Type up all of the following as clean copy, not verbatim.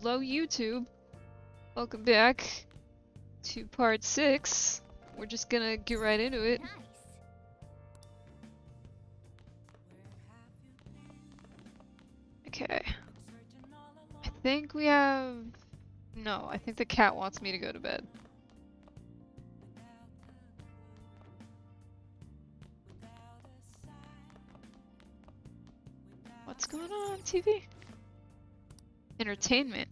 Hello, YouTube. Welcome back to part 6. We're just gonna get right into it. Okay. I think we have... No, I think the cat wants me to go to bed. What's going on, TV? Entertainment.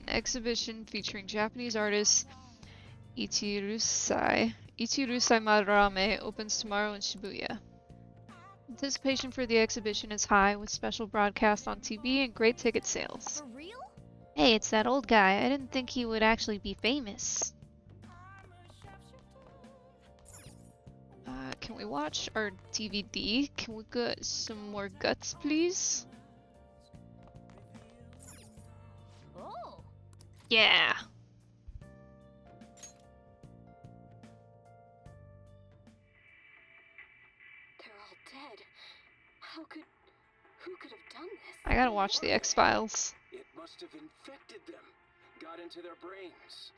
An exhibition featuring Japanese artist Ichirusai Madarame opens tomorrow in Shibuya. Anticipation for the exhibition is high, with special broadcasts on TV and great ticket sales. For real? Hey, it's that old guy. I didn't think he would actually be famous. Can we watch our DVD? Can we get some more guts, please? Oh. Yeah. They're all dead. Who could have done this? I gotta watch the X-Files. It must have infected them. Got into their brains.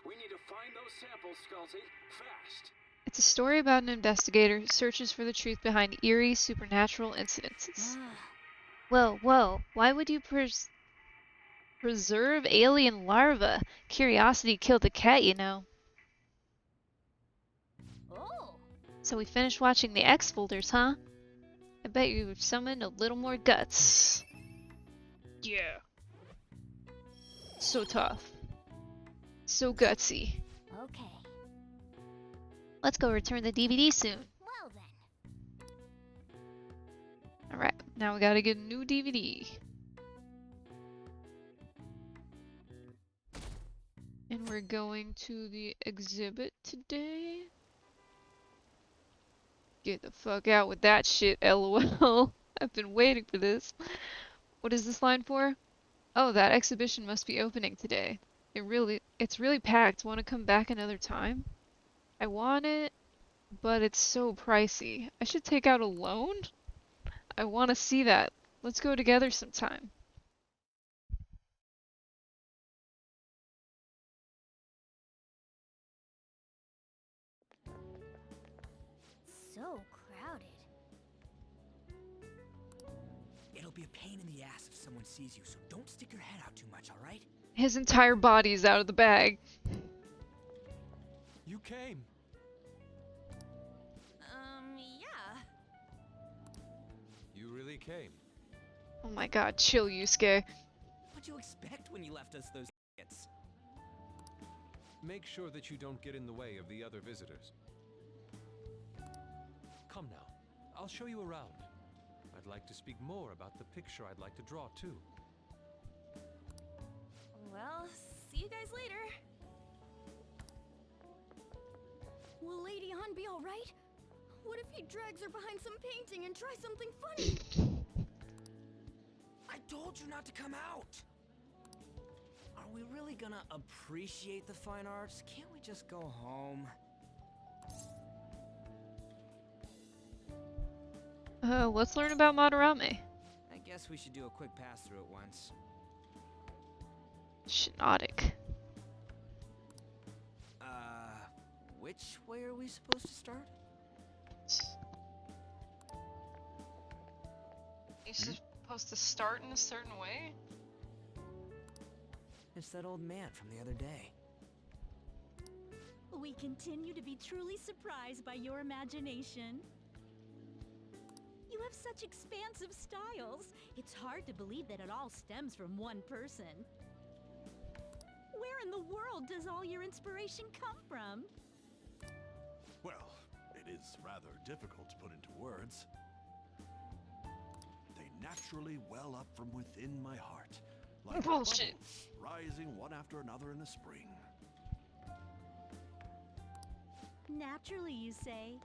We need to find those samples, Skullsy. Fast. It's a story about an investigator who searches for the truth behind eerie supernatural incidences. Whoa. Why would you preserve alien larvae? Curiosity killed the cat, you know. Oh. So we finished watching the X folders, huh? I bet you summoned a little more guts. Yeah. So tough. So gutsy. Okay. Let's go return the DVD soon. Well then. Alright, now we gotta get a new DVD. And we're going to the exhibit today. Get the fuck out with that shit, LOL. I've been waiting for this. What is this line for? Oh, that exhibition must be opening today. It's really packed. Want to come back another time? I want it, but it's so pricey. I should take out a loan? I want to see that. Let's go together sometime. So crowded. It'll be a pain in the ass if someone sees you, so don't stick your head out too much, alright? His entire body is out of the bag. You came. Yeah. You really came. Oh my god, chill, Yusuke. What'd you expect when you left us those tickets? Make sure that you don't get in the way of the other visitors. Come now. I'll show you around. I'd like to speak more about the picture I'd like to draw, too. Well, see you guys later. Will Lady Han be alright? What if he drags her behind some painting and tries something funny? I told you not to come out! Are we really gonna appreciate the fine arts? Can't we just go home? Let's learn about Madarame. I guess we should do a quick pass through it once. Shinotic. Which way are we supposed to start? You're supposed to start in a certain way? It's that old man from the other day. We continue to be truly surprised by your imagination. You have such expansive styles. It's hard to believe that it all stems from one person. Where in the world does all your inspiration come from? Well, it is rather difficult to put into words. They naturally well up from within my heart, like Bullshit. bubbles rising one after another in the spring. Naturally, you say.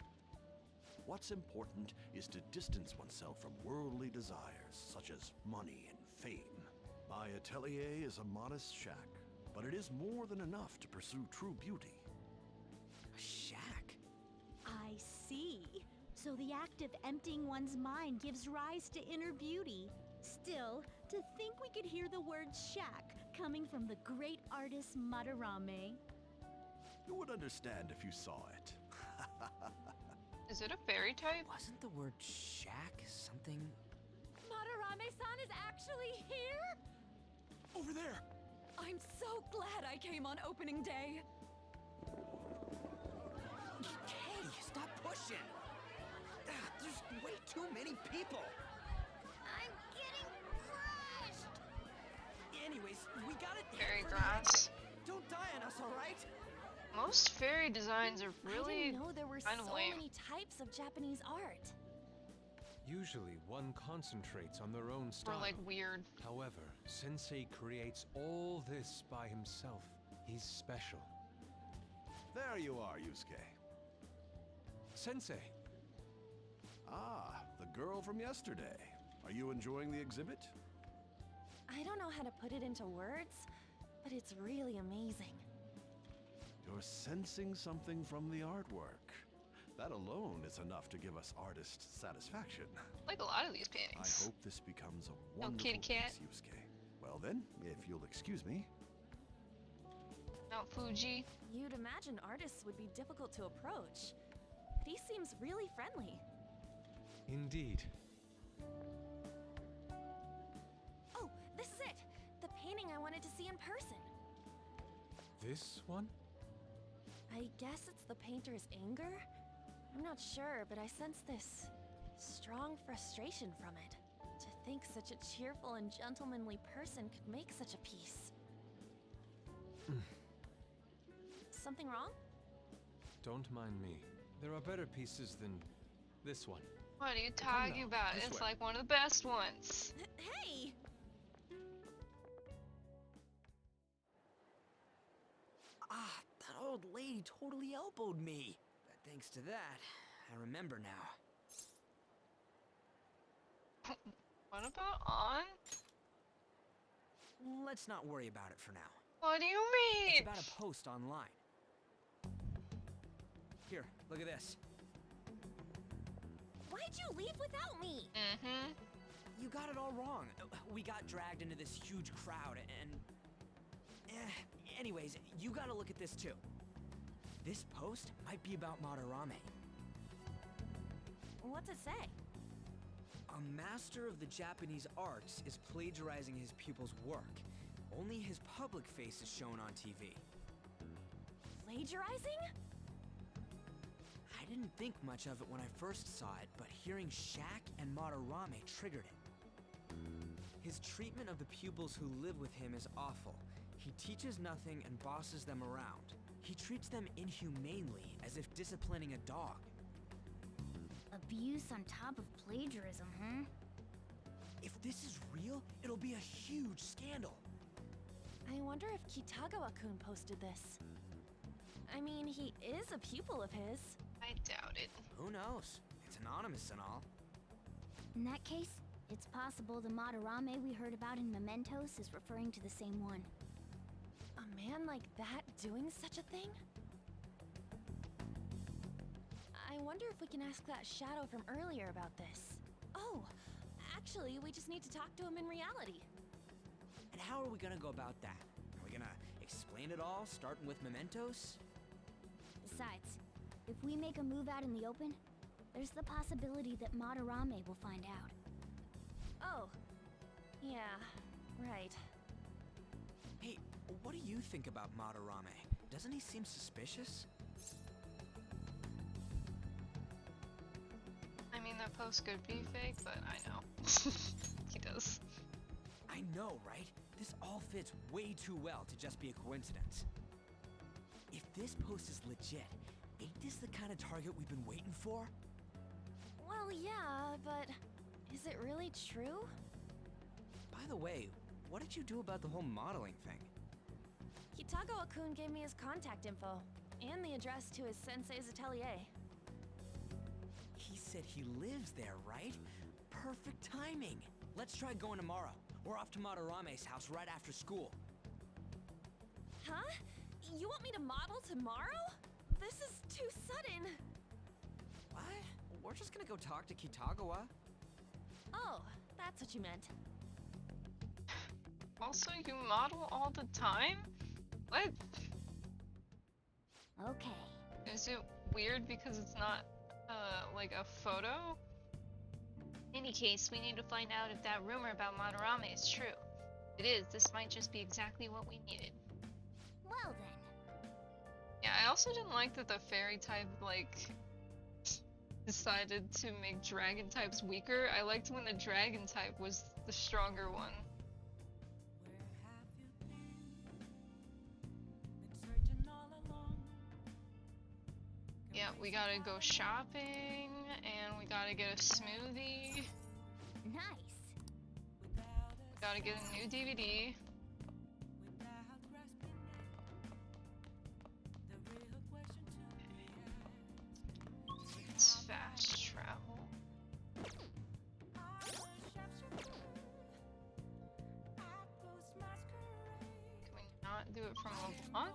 What's important is to distance oneself from worldly desires, such as money and fame. My atelier is a modest shack, but it is more than enough to pursue true beauty. A shack? I see. So the act of emptying one's mind gives rise to inner beauty. Still, to think we could hear the word shack coming from the great artist Madarame. You would understand if you saw it. Is it a fairy type? Wasn't the word shack something? Madarame-san is actually here? Over there! I'm so glad I came on opening day. Katie, stop pushing! There's way too many people! I'm getting crushed! Anyways, we got it. Fairy for the grass. exit. Don't die on us, alright? Most fairy designs are I really didn't know there were kind of so lame. many types of Japanese art. Usually, one concentrates on their own Or style. like weird. However, Sensei creates all this by himself. He's special. There you are, Yusuke. Sensei, Ah, the girl from yesterday. Are you enjoying the exhibit? I don't know how to put it into words, but it's really amazing. You're sensing something from the artwork. That alone is enough to give us artist satisfaction. Like a lot of these I paintings. hope this becomes a No wonderful kitty cat. piece, Yusuke. Well then, if you'll excuse me. Mount Fuji. You'd imagine artists would be difficult to approach, but he seems really friendly. indeed. Oh, this is it! The painting I wanted to see in person. This one? I guess it's the painter's anger? I'm not sure, but I sense this strong frustration from it. To think such a cheerful and gentlemanly person could make such a piece. Something wrong? Don't mind me. There are better pieces than this one. What are you talking now, about? this It's way. like one of the best ones. Hey! Ah, that old lady totally elbowed me. But thanks to that, I remember now. What about on? Let's not worry about it for now. What do you It's mean? about a post online. Here, look at this. Why'd you leave without me? Mm-hmm. You got it all wrong. We got dragged into this huge crowd and... anyways, you gotta look at this too. This post might be about Madarame. What's it say? A master of the Japanese arts is plagiarizing his pupil's work. Only his public face is shown on TV. Plagiarizing? I didn't think much of it when I first saw it, but hearing Shack and Madarame triggered it. His treatment of the pupils who live with him is awful. He teaches nothing and bosses them around. He treats them inhumanely, as if disciplining a dog. Abuse on top of plagiarism, huh? If this is real, it'll be a huge scandal. I wonder if Kitagawa-kun posted this. I mean, he is a pupil of his. I doubt it. Who knows? It's anonymous and all. In that case, it's possible the Madarame we heard about in Mementos is referring to the same one. A man like that doing such a thing? I wonder if we can ask that shadow from earlier about this. Oh, actually, we just need to talk to him in reality. And how are we gonna go about that? Are we gonna explain it all, starting with Mementos? Besides, if we make a move out in the open, there's the possibility that Madarame will find out. Oh, yeah, right. Hey, what do you think about Madarame? Doesn't he seem suspicious? I mean, that post could be fake, but I know. He does. I know, right? This all fits way too well to just be a coincidence. If this post is legit, ain't this the kind of target we've been waiting for? Well, yeah, but is it really true? By the way, what did you do about the whole modeling thing? Kitagawa-kun gave me his contact info and the address to his sensei's atelier. He said he lives there, right? Perfect timing. Let's try going tomorrow. We're off to Madarame's house right after school. Huh? You want me to model tomorrow? This is too sudden. What? We're just gonna go talk to Kitagawa. Oh, that's what you meant. Also, you model all the time? What? Okay. Is it weird because it's not, like a photo? In any case, we need to find out if that rumor about Madarame is true. If it is, this might just be exactly what we needed. Well then. Yeah, I also didn't like that the fairy type, like, decided to make dragon types weaker. I liked when the dragon type was the stronger one. Yeah, we gotta go shopping, and we gotta get a smoothie. Nice. We gotta get a new DVD. It's fast travel. Can we not do it from LeBlanc?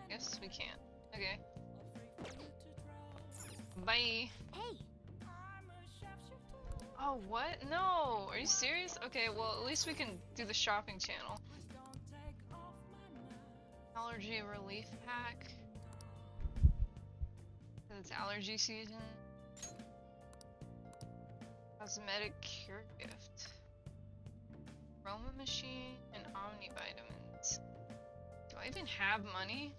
Yes, we can. Okay. Bye. Hey, Oh, what? No! Are you serious? Okay, well, at least we can do the shopping channel. Allergy relief pack. 'Cause it's allergy season. Cosmetic cure gift. Aroma machine and omni vitamins. Do I even have money?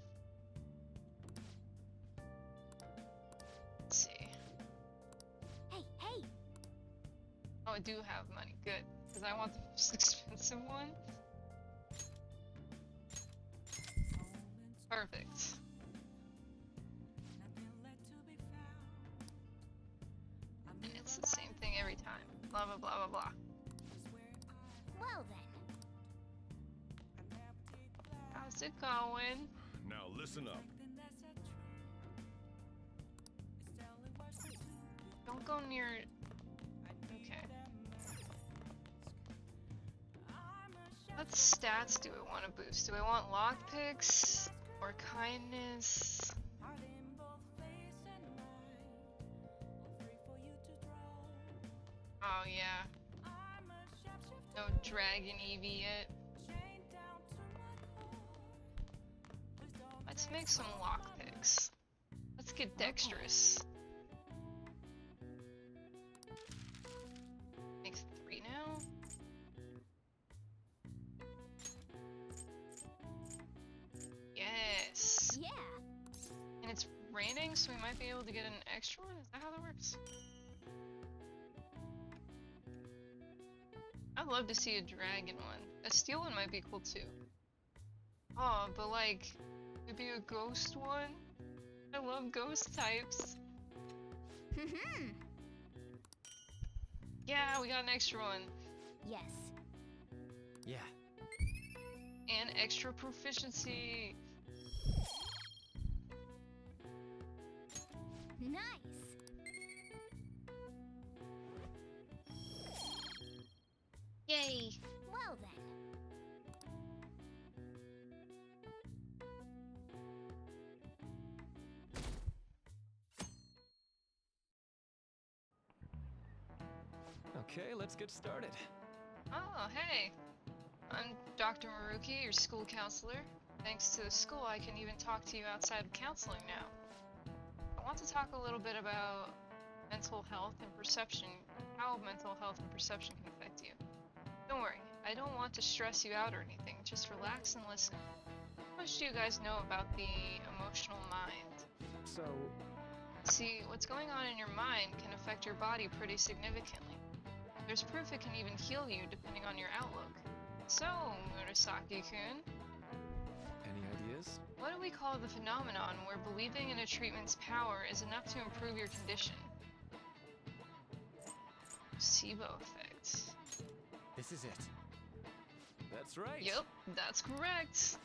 Let's see. hey. Oh, I do have money. Good. Because I want the most expensive one. Perfect. And it's the same thing every time. Blah blah blah blah blah. Well then. How's it going? Now listen up. Don't go near. Okay. What stats do I want to boost? Do I want lockpicks or kindness? Oh yeah. No dragon EV yet. Let's make some lockpicks. Let's get dexterous. Make 3 now. Yes. Yeah. And it's raining, so we might be able to get an extra one? Is that how that works? I'd love to see a dragon one. A steel one might be cool too. Oh, but like, maybe a ghost one? I love ghost types. Yeah, we got an extra one. Yes. Yeah. And extra proficiency. Nice. Yay! Well then. Okay, let's get started. Oh, hey. I'm Dr. Maruki, your school counselor. Thanks to the school, I can even talk to you outside of counseling now. I want to talk a little bit about mental health and perception, how mental health and perception can affect you. Don't worry, I don't want to stress you out or anything, just relax and listen. How much do you guys know about the emotional mind? So, See, what's going on in your mind can affect your body pretty significantly. There's proof it can even heal you depending on your outlook. So, Murasaki-kun, any ideas? what do we call the phenomenon where believing in a treatment's power is enough to improve your condition? Placebo effect. This is it. That's right. Yep, that's correct.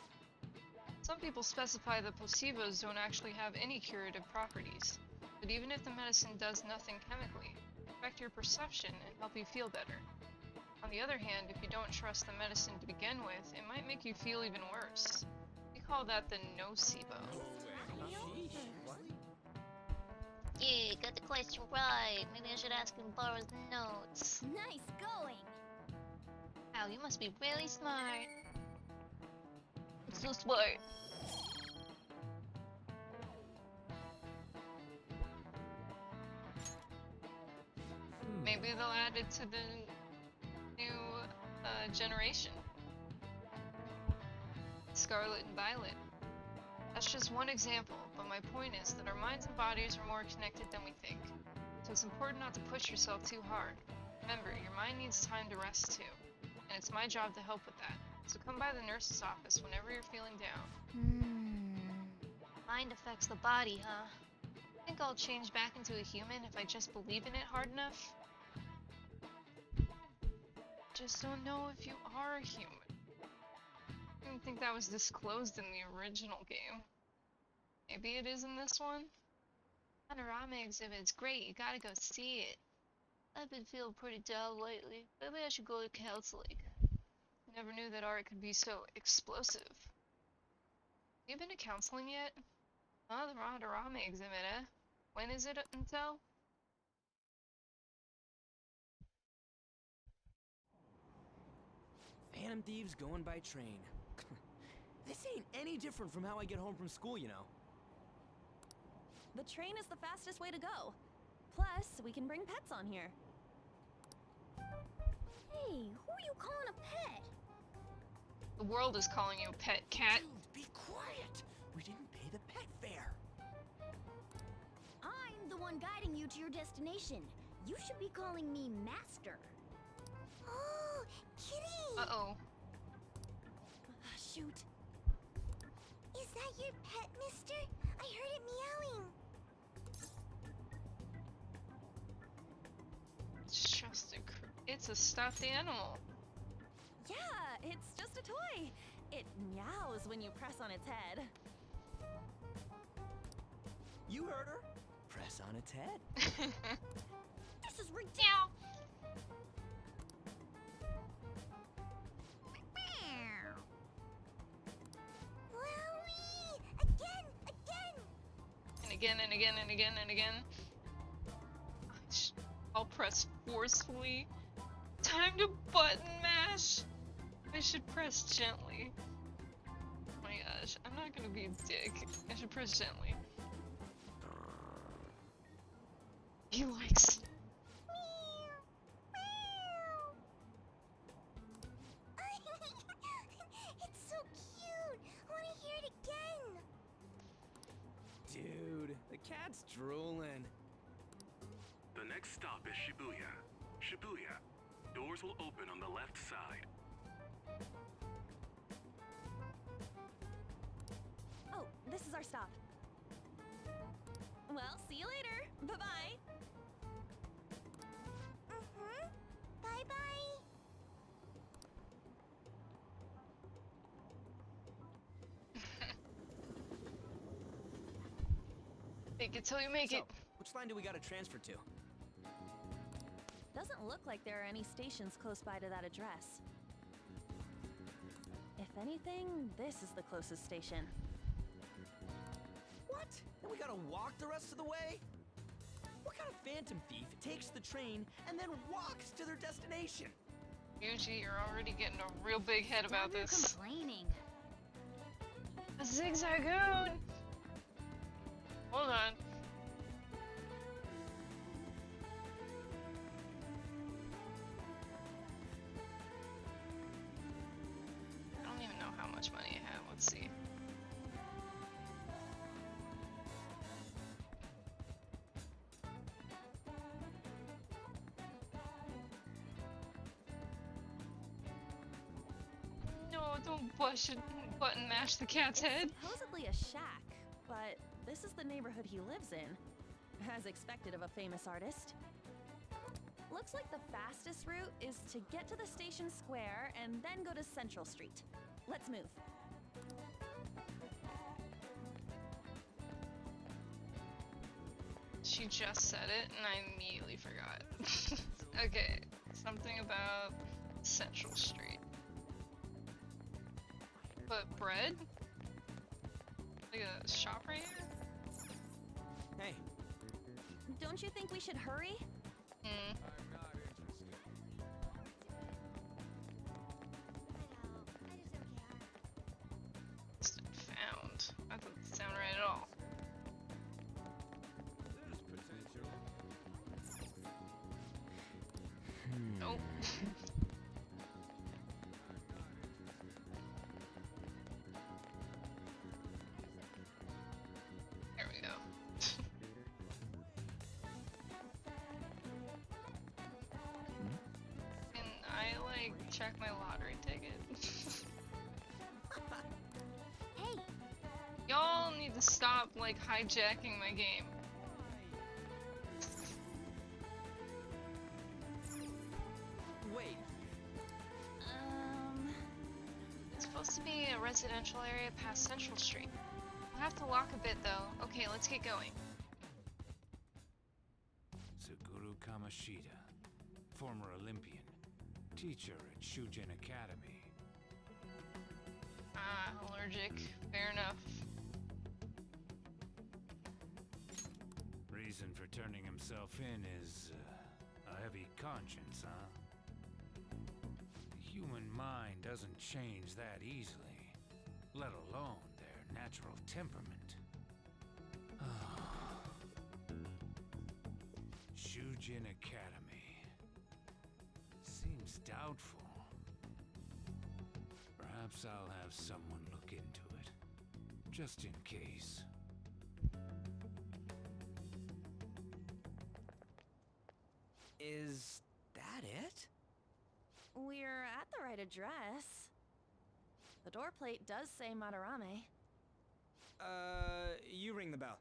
Some people specify that placebos don't actually have any curative properties, but even if the medicine does nothing chemically, it can affect your perception and help you feel better. On the other hand, if you don't trust the medicine to begin with, it might make you feel even worse. We call that the nocebo. Yeah, got the question right. Maybe I should ask him to borrow his notes. Nice going. Wow, you must be really smart. I'm so smart. Maybe they'll add it to the new generation. Scarlet and Violet. That's just one example, but my point is that our minds and bodies are more connected than we think. So it's important not to push yourself too hard. Remember, your mind needs time to rest too, and it's my job to help with that. So come by the nurse's office whenever you're feeling down. Mind affects the body, huh? Think I'll change back into a human if I just believe in it hard enough? Just don't know if you are a human. I didn't think that was disclosed in the original game. Maybe it is in this one? Panorama exhibit's great, you gotta go see it. I've been feeling pretty down lately. Maybe I should go to counseling. Never knew that art could be so explosive. Have you been to counseling yet? Oh, the Panorama exhibit, eh? When is it until? Phantom Thieves going by train. This ain't any different from how I get home from school, you know. The train is the fastest way to go. Plus, we can bring pets on here. Hey, who are you calling a pet? The world is calling you a pet, cat. Dude, be quiet! We didn't pay the pet fare. I'm the one guiding you to your destination. You should be calling me Master. Oh, kitty! Uh-oh. Shoot. Is that your pet, mister? I heard it meowing. It's a stuffed animal. Yeah, it's just a toy. It meows when you press on its head. You heard her. Press on its head. This is ridiculous. And again and again and again and again. I'll press forcefully. Time to button mash. I should press gently. Oh my gosh, I'm not gonna be a dick. I should press gently. He likes. It's so cute. I want to hear it again. Dude, the cat's drooling. The next stop is Shibuya. Shibuya. Doors will open on the left side. Oh, this is our stop. Well, see you later. Bye-bye. Bye-bye. Fake it till you make it. Which line do we gotta transfer to? Doesn't look like there are any stations close by to that address. If anything, this is the closest station. What? And we gotta walk the rest of the way? What kind of phantom thief takes the train and then walks to their destination? Yuji, you're already getting a real big head about this. Complaining. A zigzagoon! Hold on. I don't even know how much money I have. Let's see. No, don't button mash the cat's head. Supposedly a shack, but this is the neighborhood he lives in. As expected of a famous artist. Looks like the fastest route is to get to the station square and then go to Central Street. Let's move. She just said it and I immediately forgot. Okay, something about Central Street. But bread? Like a shop right here? Hey. Don't you think we should hurry? Hmm. That doesn't sound right at all. Nope. There we go. Can I, like, check my lottery ticket? Hey, Y'all need to stop, like, hijacking my game. Wait, It's supposed to be a residential area past Central Street. We'll have to walk a bit, though. Okay, let's get going. Suguru Kamashita, former Olympian, teacher at Shujin Academy. Ah, allergic. Fair enough. Reason for turning himself in is a heavy conscience, huh? The human mind doesn't change that easily, let alone their natural temperament. Shujin Academy. Seems doubtful. Perhaps I'll have someone look into it, just in case. is that it? We're at the right address. The door plate does say Madarame. You ring the bell.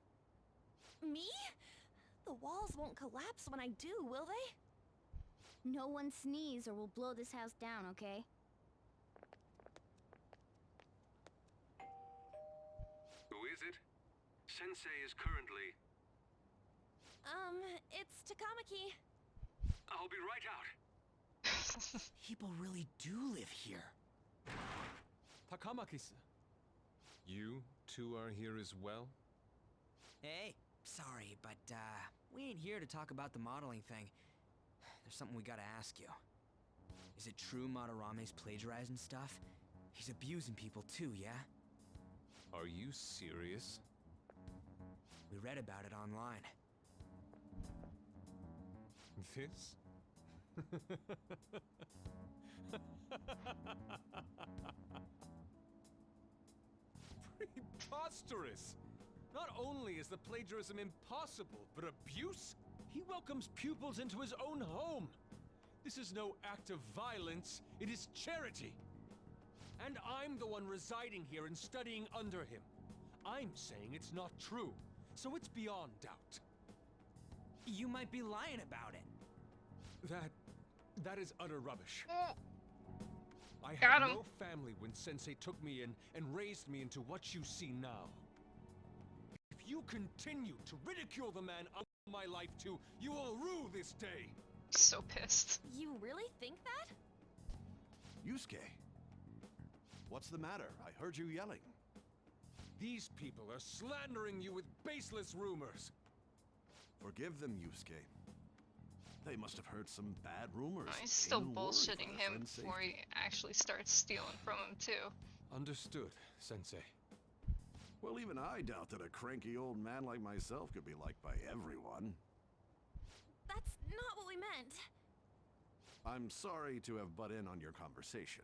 Me? The walls won't collapse when I do, will they? no one sneeze or we'll blow this house down, okay? Who is it? Sensei is currently... It's Takamaki. I'll be right out. People really do live here. Takamaki-san. You two are here as well? Hey, sorry, but we ain't here to talk about the modeling thing. There's something we gotta ask you. Is it true Madarame's plagiarizing stuff? He's abusing people too, yeah? Are you serious? We read about it online. This? Preposterous! Not only is the plagiarism impossible, but abuse? He welcomes pupils into his own home! This is no act of violence, it is charity! And I'm the one residing here and studying under him. I'm saying it's not true, so it's beyond doubt. You might be lying about it. That is utter rubbish. I Got had him. no family when Sensei took me in and raised me into what you see now. If you continue to ridicule the man I owe my life to, you will rue this day. So pissed. You really think that? Yusuke, what's the matter? I heard you yelling. These people are slandering you with baseless rumors. Forgive them, Yusuke. They must have heard some bad rumors. Oh, he's still Ain't worried for bullshitting their him friend's before he actually starts stealing from him, too. Understood, Sensei. Well, even I doubt that a cranky old man like myself could be liked by everyone. That's not what we meant. I'm sorry to have butt in on your conversation.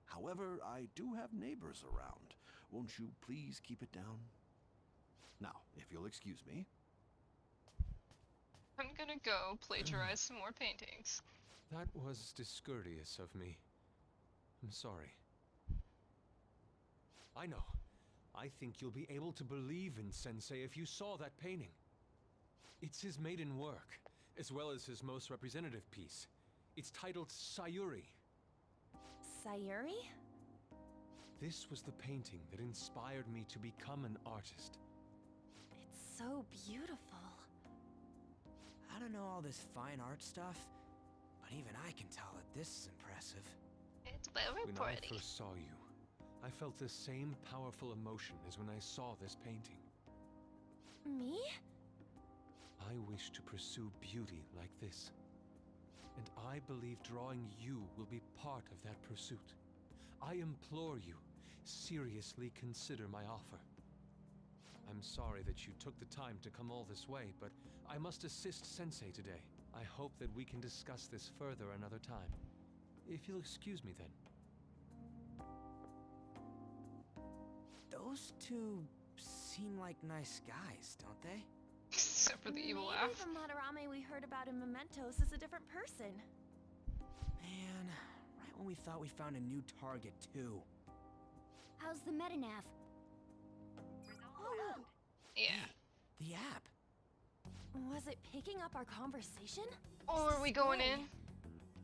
However, I do have neighbors around. Won't you please keep it down? Now, if you'll excuse me. I'm gonna go plagiarize some more paintings. That was discourteous of me. I'm sorry. I know. I think you'll be able to believe in Sensei if you saw that painting. It's his maiden work, as well as his most representative piece. It's titled Sayuri. Sayuri? This was the painting that inspired me to become an artist. It's so beautiful. I don't know all this fine art stuff, but even I can tell that this is impressive. It's very When I pretty. first saw you, I felt the same powerful emotion as when I saw this painting. Me? I wish to pursue beauty like this. And I believe drawing you will be part of that pursuit. I implore you, seriously consider my offer. I'm sorry that you took the time to come all this way, but I must assist Sensei today. I hope that we can discuss this further another time. If you'll excuse me then. Those two seem like nice guys, don't they? Except for the evil Maybe laugh. the Madarame we heard about in Mementos is a different person. Man, right when we thought we found a new target, too. How's the metanav? Oh, Yeah. The app. was it picking up our conversation? Oh, are we going in?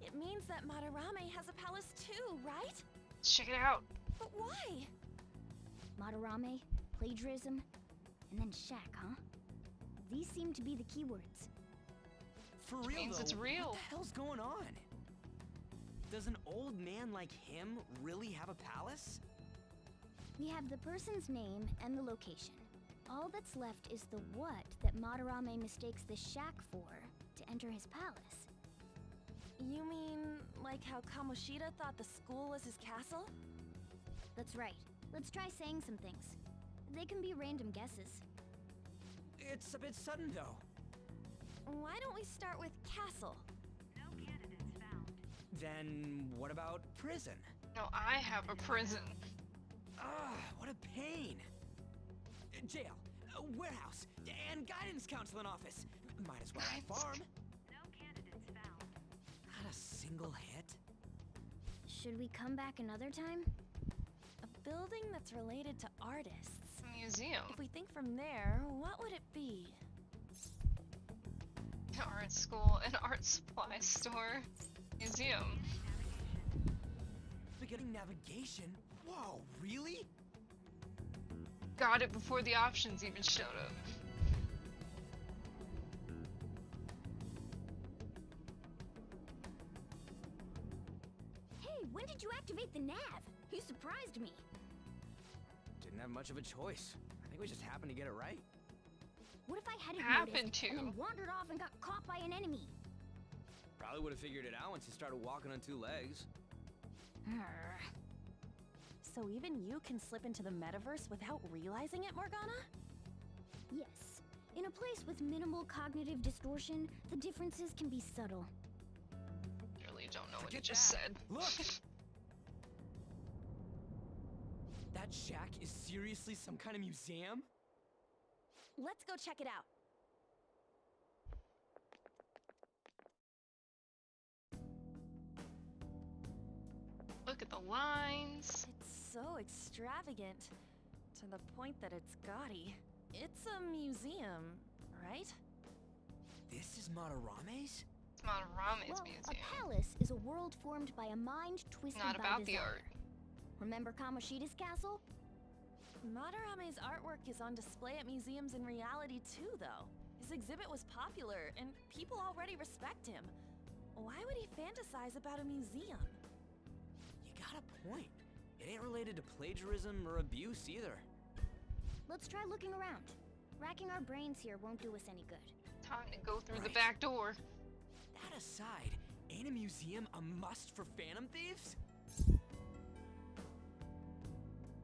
It means that Madarame has a palace too, right? Let's check it out. But why? Madarame, plagiarism, and then shack, huh? These seem to be the keywords. For real, means though, it's real. what the hell's going on? Does an old man like him really have a palace? We have the person's name and the location. All that's left is the what that Madarame mistakes the shack for to enter his palace. You mean like how Kamoshida thought the school was his castle? That's right. Let's try saying some things. They can be random guesses. It's a bit sudden, though. Why don't we start with castle? Then what about prison? No, I have a prison. Ah, what a pain. Jail, warehouse, and guidance counseling office. Might as well have farm. Not a single hit. Should we come back another time? A building that's related to artists. A museum. If we think from there, what would it be? An art school, an art supply store, museum. Beginning navigation? Whoa, really? Got it before the options even showed up. Hey, when did you activate the nav? You surprised me. Didn't have much of a choice. I think we just happened to get it right. What if I hadn't Happened noticed to. and then wandered off and got caught by an enemy? Probably would have figured it out once you started walking on two legs. Arr. So even you can slip into the metaverse without realizing it, Morgana? Yes. In a place with minimal cognitive distortion, the differences can be subtle. Really don't know what you Forget just that. said. Look! That shack is seriously some kind of museum? Let's go check it out. Look at the lines. It's so extravagant, to the point that it's gaudy. It's a museum, right? This is Madarame's? It's Madarame's Well, museum. a palace is a world formed by a mind twisted Not by about the desire. art. Remember Kamoshida's castle? Madarame's artwork is on display at museums in reality too, though. His exhibit was popular, and people already respect him. Why would he fantasize about a museum? You got a point. It ain't related to plagiarism or abuse either. Let's try looking around. Racking our brains here won't do us any good. Time to go through the Right. back door. That aside, ain't a museum a must for Phantom Thieves?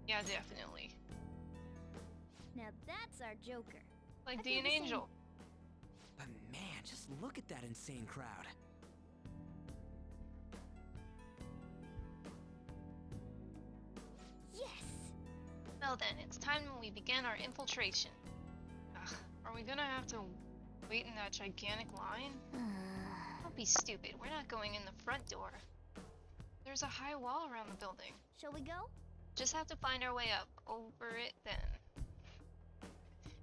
Yeah, definitely. Now that's our Joker. Like I D feel and the same. Angel. But man, just look at that insane crowd. Yes! Well then, it's time we begin our infiltration. Ugh, are we gonna have to wait in that gigantic line? Don't be stupid, we're not going in the front door. There's a high wall around the building. Shall we go? Just have to find our way up over it then.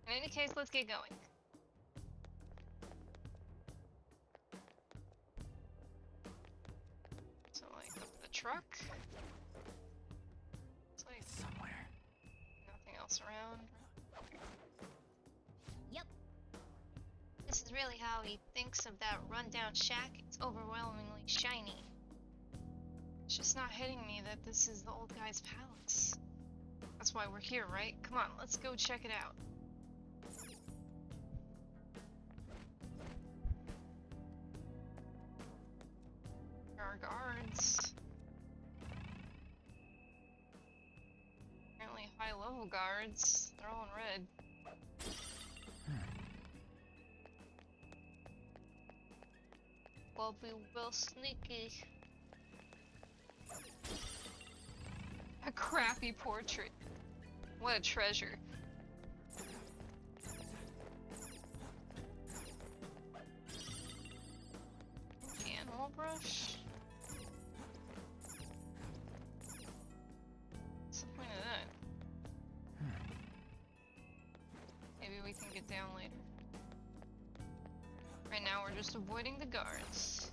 In any case, let's get going. So like up the truck. It's like Somewhere. nothing else around. Yep. This is really how he thinks of that rundown shack. It's overwhelmingly shiny. It's just not hitting me that this is the old guy's palace. That's why we're here, right? Come on, let's go check it out. There are guards. Apparently high-level guards. They're all in red. I'll be well sneaky. A crappy portrait. What a treasure. Animal brush? What's the point of that? Maybe we can get down later. Right now we're just avoiding the guards.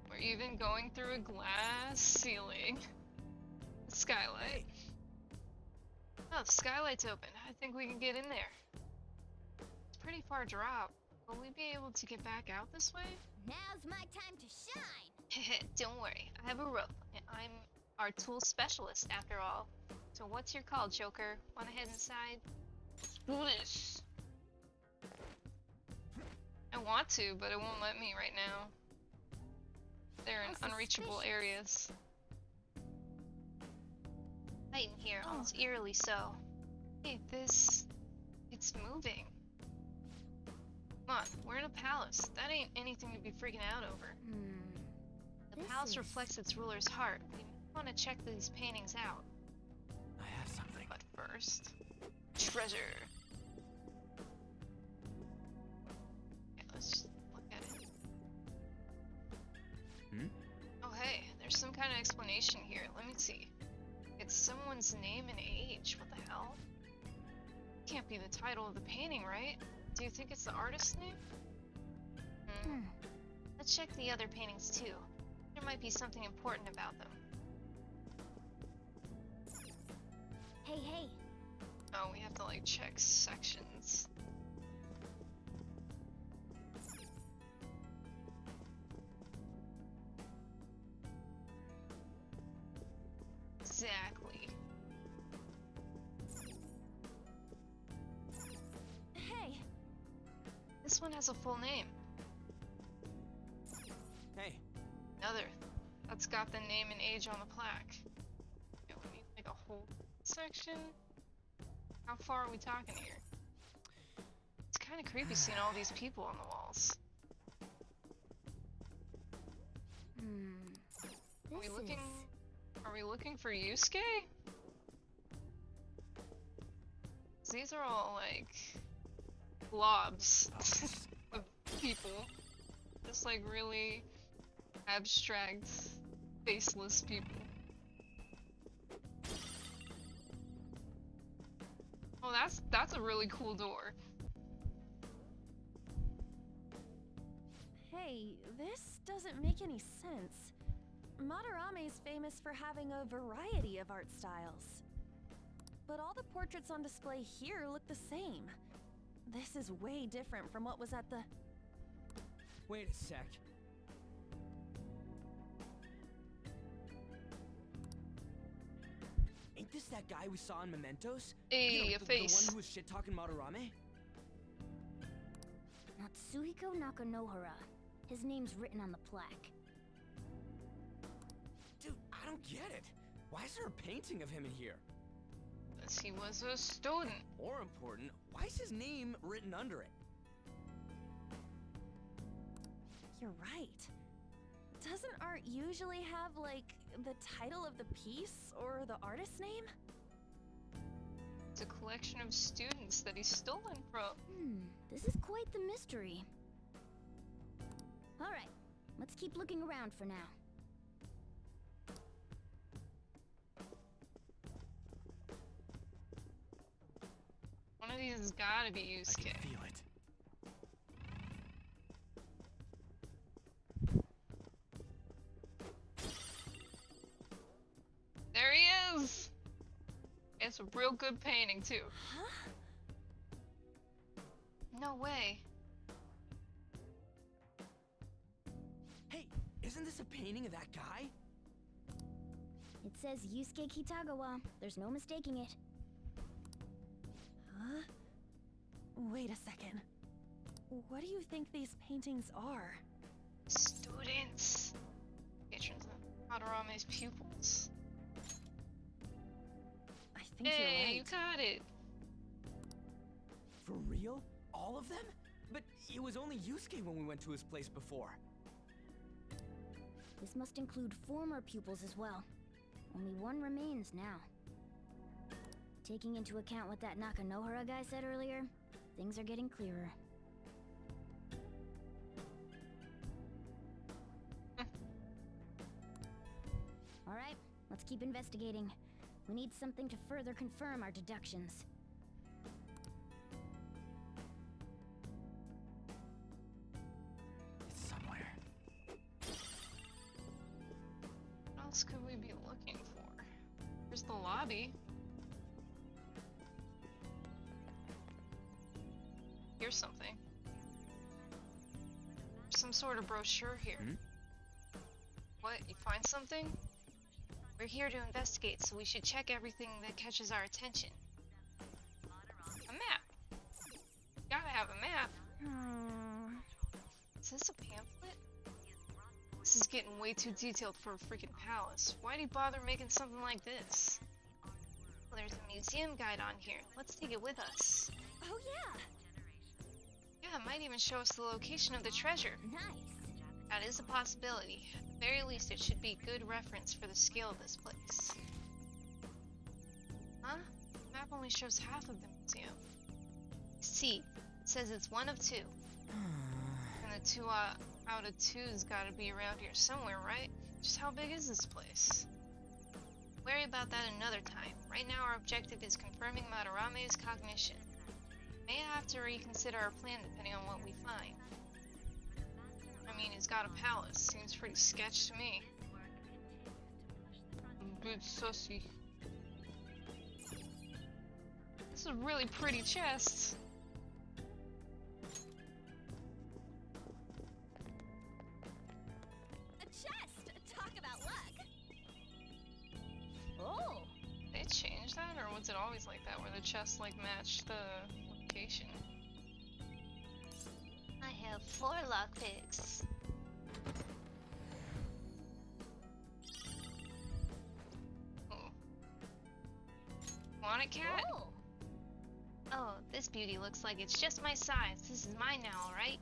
We're even going through a glass ceiling. Skylight. Oh, the skylight's open. I think we can get in there. It's a pretty far drop. Will we be able to get back out this way? Now's my time to shine! Don't worry, I have a rope. I'm our tool specialist after all. So what's your call, Joker? Wanna head inside? Let's do this. I want to, but it won't let me right now. They're in unreachable areas. Right in here, almost eerily so. Hey, it's moving. Come on, we're in a palace. That ain't anything to be freaking out over. The palace reflects its ruler's heart. We want to check these paintings out. I have something. But first, treasure. Okay, let's just look at it. Oh hey, there's some kind of explanation here. Let me see. It's someone's name and age. What the hell? Can't be the title of the painting, right? Do you think it's the artist's name? Let's check the other paintings too. There might be something important about them. Hey. Oh, we have to like check sections. Exactly. Hey! This one has a full name. Hey. Another. That's got the name and age on the plaque. Okay, we need like a whole section. How far are we talking here? It's kind of creepy seeing all these people on the walls. Are we looking for Yusuke? These are all like blobs of people. Just like really abstract, faceless people. Oh, that's a really cool door. Hey, this doesn't make any sense. Matarame's famous for having a variety of art styles. But all the portraits on display here look the same. This is way different from what was at the... Wait a sec. Ain't this that guy we saw in Mementos? Hey, a face. The one who was shit-talking Madarame? Natsuhiko Nakanohara. His name's written on the plaque. Dude, I don't get it. Why is there a painting of him in here? Because he was a student. More important, why is his name written under it? You're right. Doesn't art usually have, like, the title of the piece or the artist's name? It's a collection of students that he's stolen from. This is quite the mystery. Alright, let's keep looking around for now. One of these has gotta be Yusuke. I can feel it. There he is! It's a real good painting too. Huh? No way. Hey, isn't this a painting of that guy? It says Yusuke Kitagawa. There's no mistaking it. Huh? Wait a second. What do you think these paintings are? Students. Patrons of Madarame's pupils. I think you're Hey, right. you got it. For real? All of them? But it was only Yusuke when we went to his place before. This must include former pupils as well. Only one remains now. Taking into account what that Nakanohara guy said earlier, things are getting clearer. Alright, let's keep investigating. We need something to further confirm our deductions. It's somewhere. What else could we be looking for? Here's the lobby. Here's something. Some sort of brochure here. Hmm? What? You find something? We're here to investigate, so we should check everything that catches our attention. A map. Gotta have a map. Is this a pamphlet? This is getting way too detailed for a freaking palace. Why'd he bother making something like this? Well, there's a museum guide on here. Let's take it with us. Oh yeah! Yeah, it might even show us the location of the treasure. Nice! That is a possibility. At the very least, it should be good reference for the scale of this place. Huh? The map only shows half of the museum. See, it says it's one of two. And the two out of two's gotta be around here somewhere, right? Just how big is this place? Worry about that another time. Right now our objective is confirming Madarame's cognition. May have to reconsider our plan depending on what we find. I mean, he's got a palace. Seems pretty sketch to me. Good sussy. This is a really pretty chest. A chest! Talk about luck! Oh! They changed that, or was it always like that, where the chests like match the location? I have 4 lockpicks. Oh. Want it, cat? Oh! Oh, this beauty looks like it's just my size. This is mine now, alright?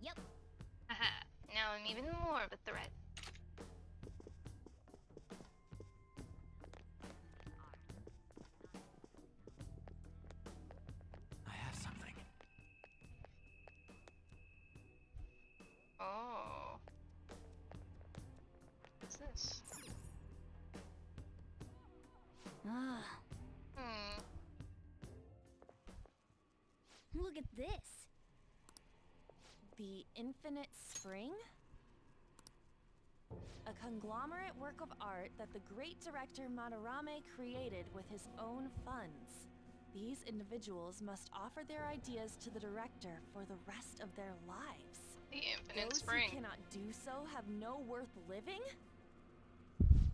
Yep. Haha, now I'm even more of a threat. I have something. Oh. What's this? Ah, Hmm. look at this! The Infinite Spring? A conglomerate work of art that the great director Madarame created with his own funds. These individuals must offer their ideas to the director for the rest of their lives. The Infinite Those Spring. who cannot do so have no worth living?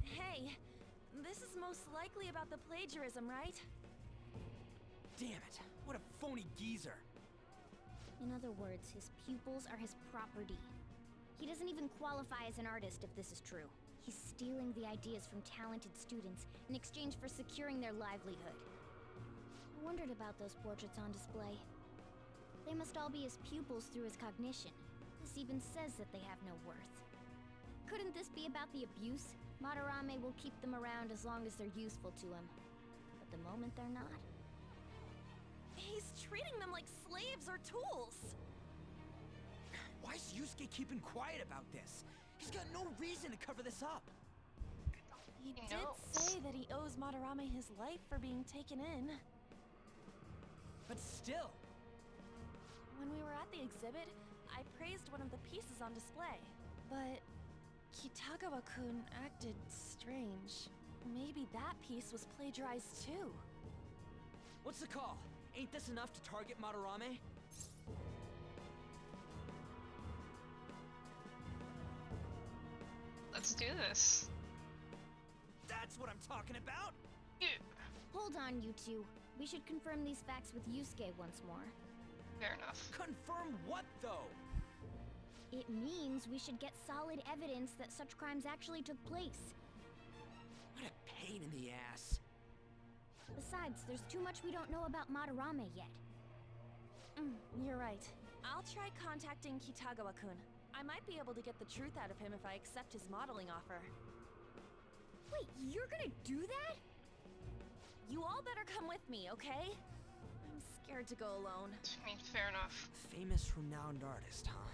Hey, this is most likely about the plagiarism, right? Damn it! What a phony geezer! In other words, his pupils are his property. He doesn't even qualify as an artist if this is true. He's stealing the ideas from talented students in exchange for securing their livelihood. I wondered about those portraits on display. They must all be his pupils through his cognition. This even says that they have no worth. Couldn't this be about the abuse? Madarame will keep them around as long as they're useful to him. But the moment they're not... He's treating them like slaves or tools. Why is Yusuke keeping quiet about this? He's got no reason to cover this up. He He did knows. say that he owes Madarame his life for being taken in. But still, When we were at the exhibit, I praised one of the pieces on display. But Kitagawa-kun acted strange. Maybe that piece was plagiarized too. what's the call? Ain't this enough to target Madarame? Let's do this. That's what I'm talking about! Hold on, you two. We should confirm these facts with Yusuke once more. Fair enough. Confirm what, though? It means we should get solid evidence that such crimes actually took place. What a pain in the ass. Besides, there's too much we don't know about Madarame yet. You're right. I'll try contacting Kitagawa-kun. I might be able to get the truth out of him if I accept his modeling offer. Wait, you're gonna do that? You all better come with me, okay? I'm scared to go alone. I mean, fair enough. Famous renowned artist, huh?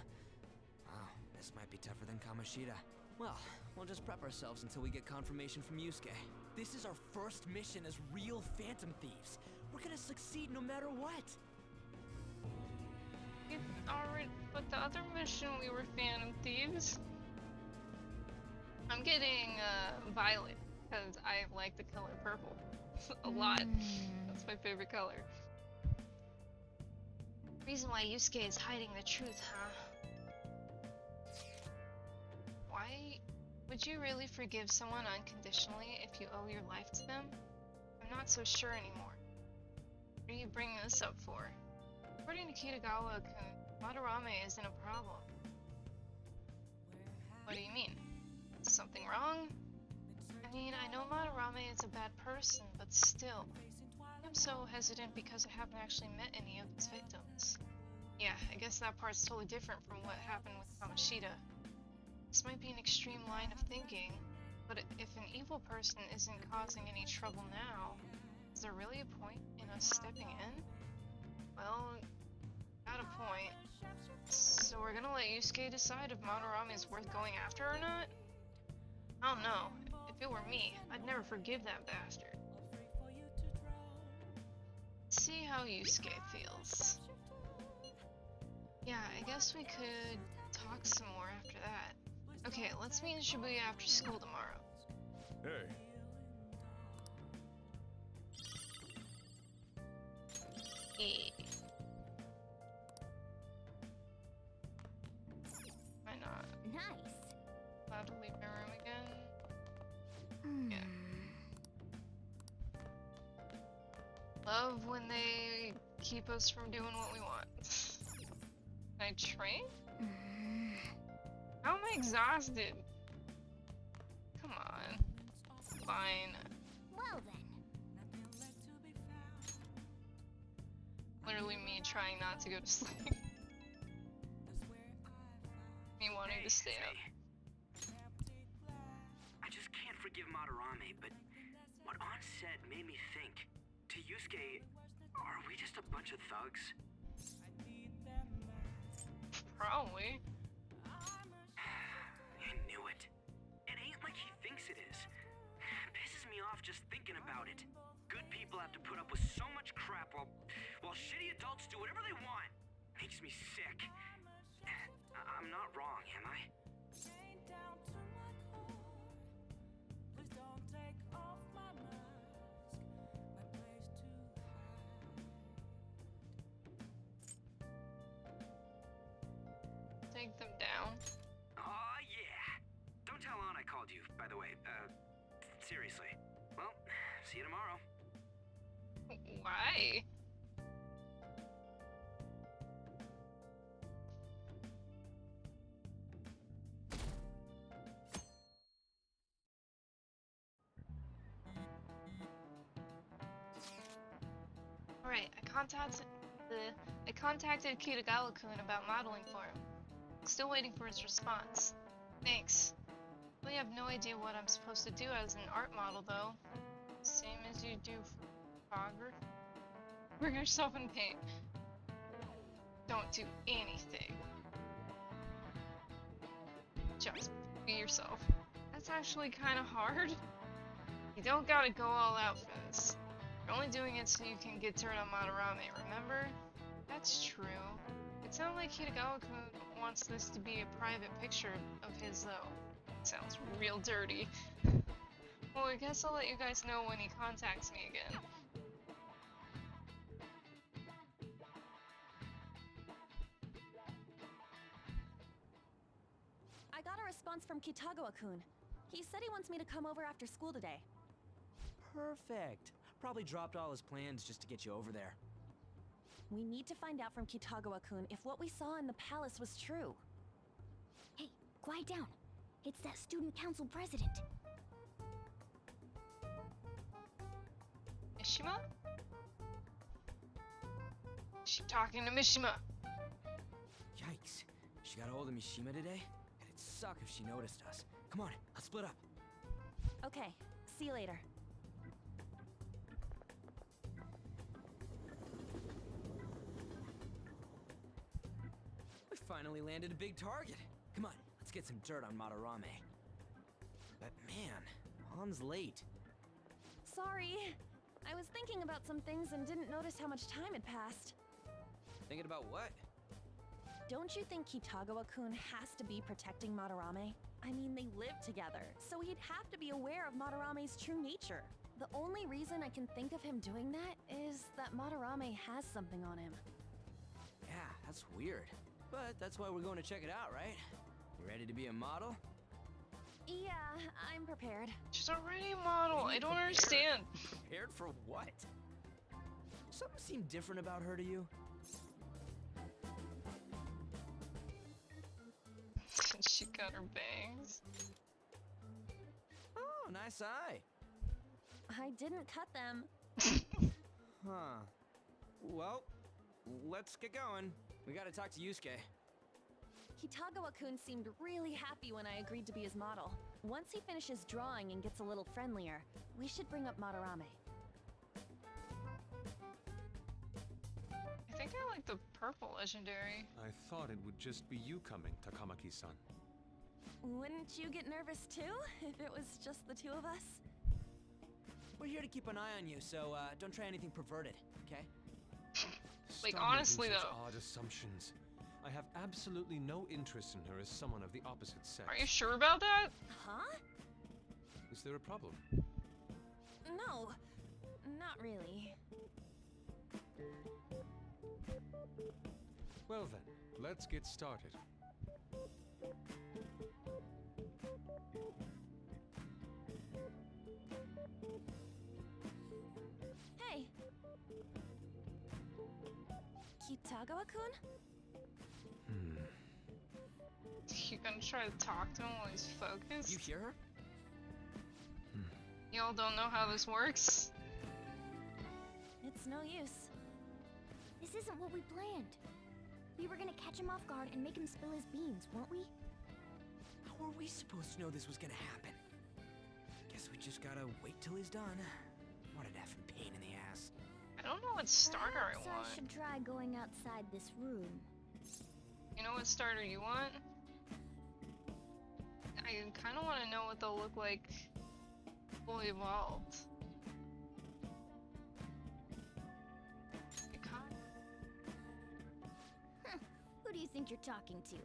Wow, this might be tougher than Kamoshida. Well, we'll just prep ourselves until we get confirmation from Yusuke. This is our first mission as real Phantom Thieves. We're gonna succeed no matter what. But the other mission we were Phantom Thieves. I'm getting violet because I like the color purple a lot. That's my favorite color. Reason why Yusuke is hiding the truth, huh? Why would you really forgive someone unconditionally if you owe your life to them? I'm not so sure anymore. What are you bringing this up for? According to Kitagawa-kun, Madarame isn't a problem. What do you mean? Is something wrong? I mean, I know Madarame is a bad person, but still. I'm so hesitant because I haven't actually met any of his victims. Yeah, I guess that part's totally different from what happened with Kamoshida. This might be an extreme line of thinking, but if an evil person isn't causing any trouble now, is there really a point in us stepping in? Well, got a point. So we're gonna let Yusuke decide if Madarame is worth going after or not? I don't know. If it were me, I'd never forgive that bastard. See how Yusuke feels. Yeah, I guess we could talk some more after that. Okay, let's meet in Shibuya after school tomorrow. Hey. Yeah. Why not? Nice. Allowed to leave my room again? Yeah. Love when they keep us from doing what we want. Can I train? How am I exhausted? Come on. Fine. Well then. Literally me trying not to go to sleep. Me wanting to stay up. I just can't forgive Madarame, but what Ann said made me think. To Yusuke, are we just a bunch of thugs? Probably. I knew it. It ain't like he thinks it is. Pisses me off just thinking about it. Good people have to put up with so much crap while shitty adults do whatever they want. Makes me sick. I'm not wrong, am I? Take them down. Aw, yeah. Don't tell Ann I called you, by the way. Seriously. Well, see you tomorrow. Why? Alright, I contacted Kitagawa-kun about modeling for him. Still waiting for his response. Thanks. Really have no idea what I'm supposed to do as an art model though. Same as you do for photography. Bring yourself in paint. Don't do anything. Just be yourself. That's actually kind of hard. You don't gotta go all out for this. You're only doing it so you can get dirt on Madarame, remember? That's true. It sounds like Kitagawa-kun wants this to be a private picture of his, though. Sounds real dirty. Well, I guess I'll let you guys know when he contacts me again. I got a response from Kitagawa-kun. He said he wants me to come over after school today. Perfect. Probably dropped all his plans just to get you over there. We need to find out from Kitagawa-kun if what we saw in the palace was true. Hey, quiet down. It's that student council president. Mishima? Is she talking to Mishima? Yikes. She got a hold of Mishima today? It'd suck if she noticed us. Come on, let's split up. Okay, see you later. We finally landed a big target. Come on, let's get some dirt on Madarame. But man, Han's late. Sorry. I was thinking about some things and didn't notice how much time had passed. Thinking about what? Don't you think Kitagawa-kun has to be protecting Madarame? I mean, they live together, so he'd have to be aware of Madarame's true nature. The only reason I can think of him doing that is that Madarame has something on him. Yeah, that's weird. But that's why we're going to check it out, right? You ready to be a model? Yeah, I'm prepared. She's already a model. I don't understand. Prepared for what? Something seemed different about her to you? She got her bangs. Oh, nice eye. I didn't cut them. Huh. Well, let's get going. We gotta talk to Yusuke. Kitagawa-kun seemed really happy when I agreed to be his model. Once he finishes drawing and gets a little friendlier, we should bring up Madarame. I think I like the purple legendary. I thought it would just be you coming, Takamaki-san. Wouldn't you get nervous too, if it was just the two of us? We're here to keep an eye on you, so don't try anything perverted, okay? Like, Stop honestly, making such though. odd assumptions. I have absolutely no interest in her as someone of the opposite sex. Are you sure about that? Huh? Is there a problem? No, not really. Well then, let's get started. Hey! Kitagawa-kun? You gonna try to talk to him while he's focused? You hear her? Y'all don't know how this works? It's no use. This isn't what we planned. We were gonna catch him off guard and make him spill his beans, weren't we? How were we supposed to know this was gonna happen? Guess we just gotta wait till he's done. What an effing pain in the ass. I don't know what starter I Perhaps want. I should try going outside this room. You know what starter you want? I kind of want to know what they'll look like fully evolved. Who do you think you're talking to?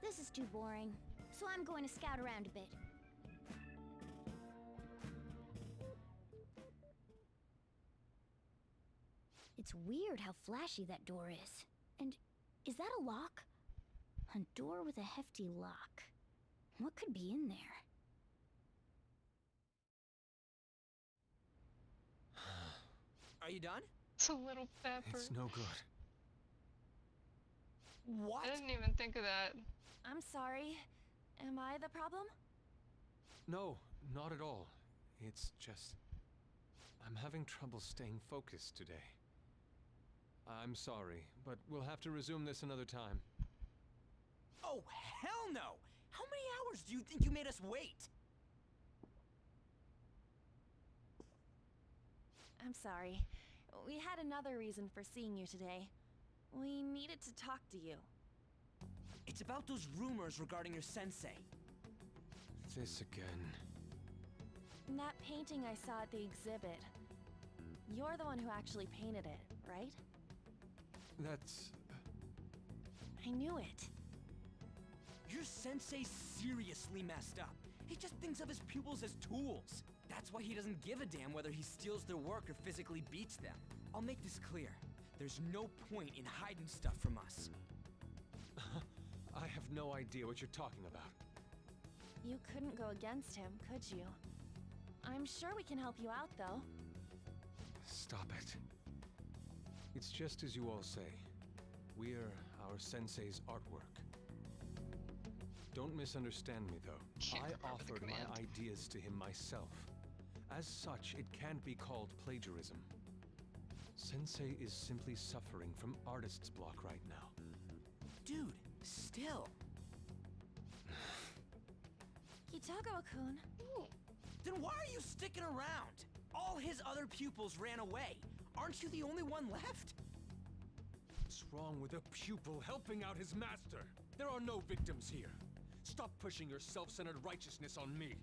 This is too boring, so I'm going to scout around a bit. It's weird how flashy that door is. And is that a lock? A door with a hefty lock. What could be in there? Are you done? It's a little pepper. It's no good. What? I didn't even think of that. I'm sorry. Am I the problem? No, not at all. It's just... I'm having trouble staying focused today. I'm sorry, but we'll have to resume this another time. Oh, hell no! How many hours do you think you made us wait? I'm sorry. We had another reason for seeing you today. We needed to talk to you. It's about those rumors regarding your sensei. This again. That painting I saw at the exhibit. You're the one who actually painted it, right? That's... I knew it. Your sensei seriously messed up. He just thinks of his pupils as tools. That's why he doesn't give a damn whether he steals their work or physically beats them. I'll make this clear. There's no point in hiding stuff from us. I have no idea what you're talking about. You couldn't go against him, could you? I'm sure we can help you out, though. Stop it. It's just as you all say. We're our sensei's artwork. Don't misunderstand me, though. Can't I remember the offered command. my ideas to him myself. As such, it can't be called plagiarism. Sensei is simply suffering from artist's block right now. Dude, still. Kitagawa-kun. Then why are you sticking around? All his other pupils ran away. Aren't you the only one left? What's wrong with a pupil helping out his master? There are no victims here. Stop pushing your self-centered righteousness on me.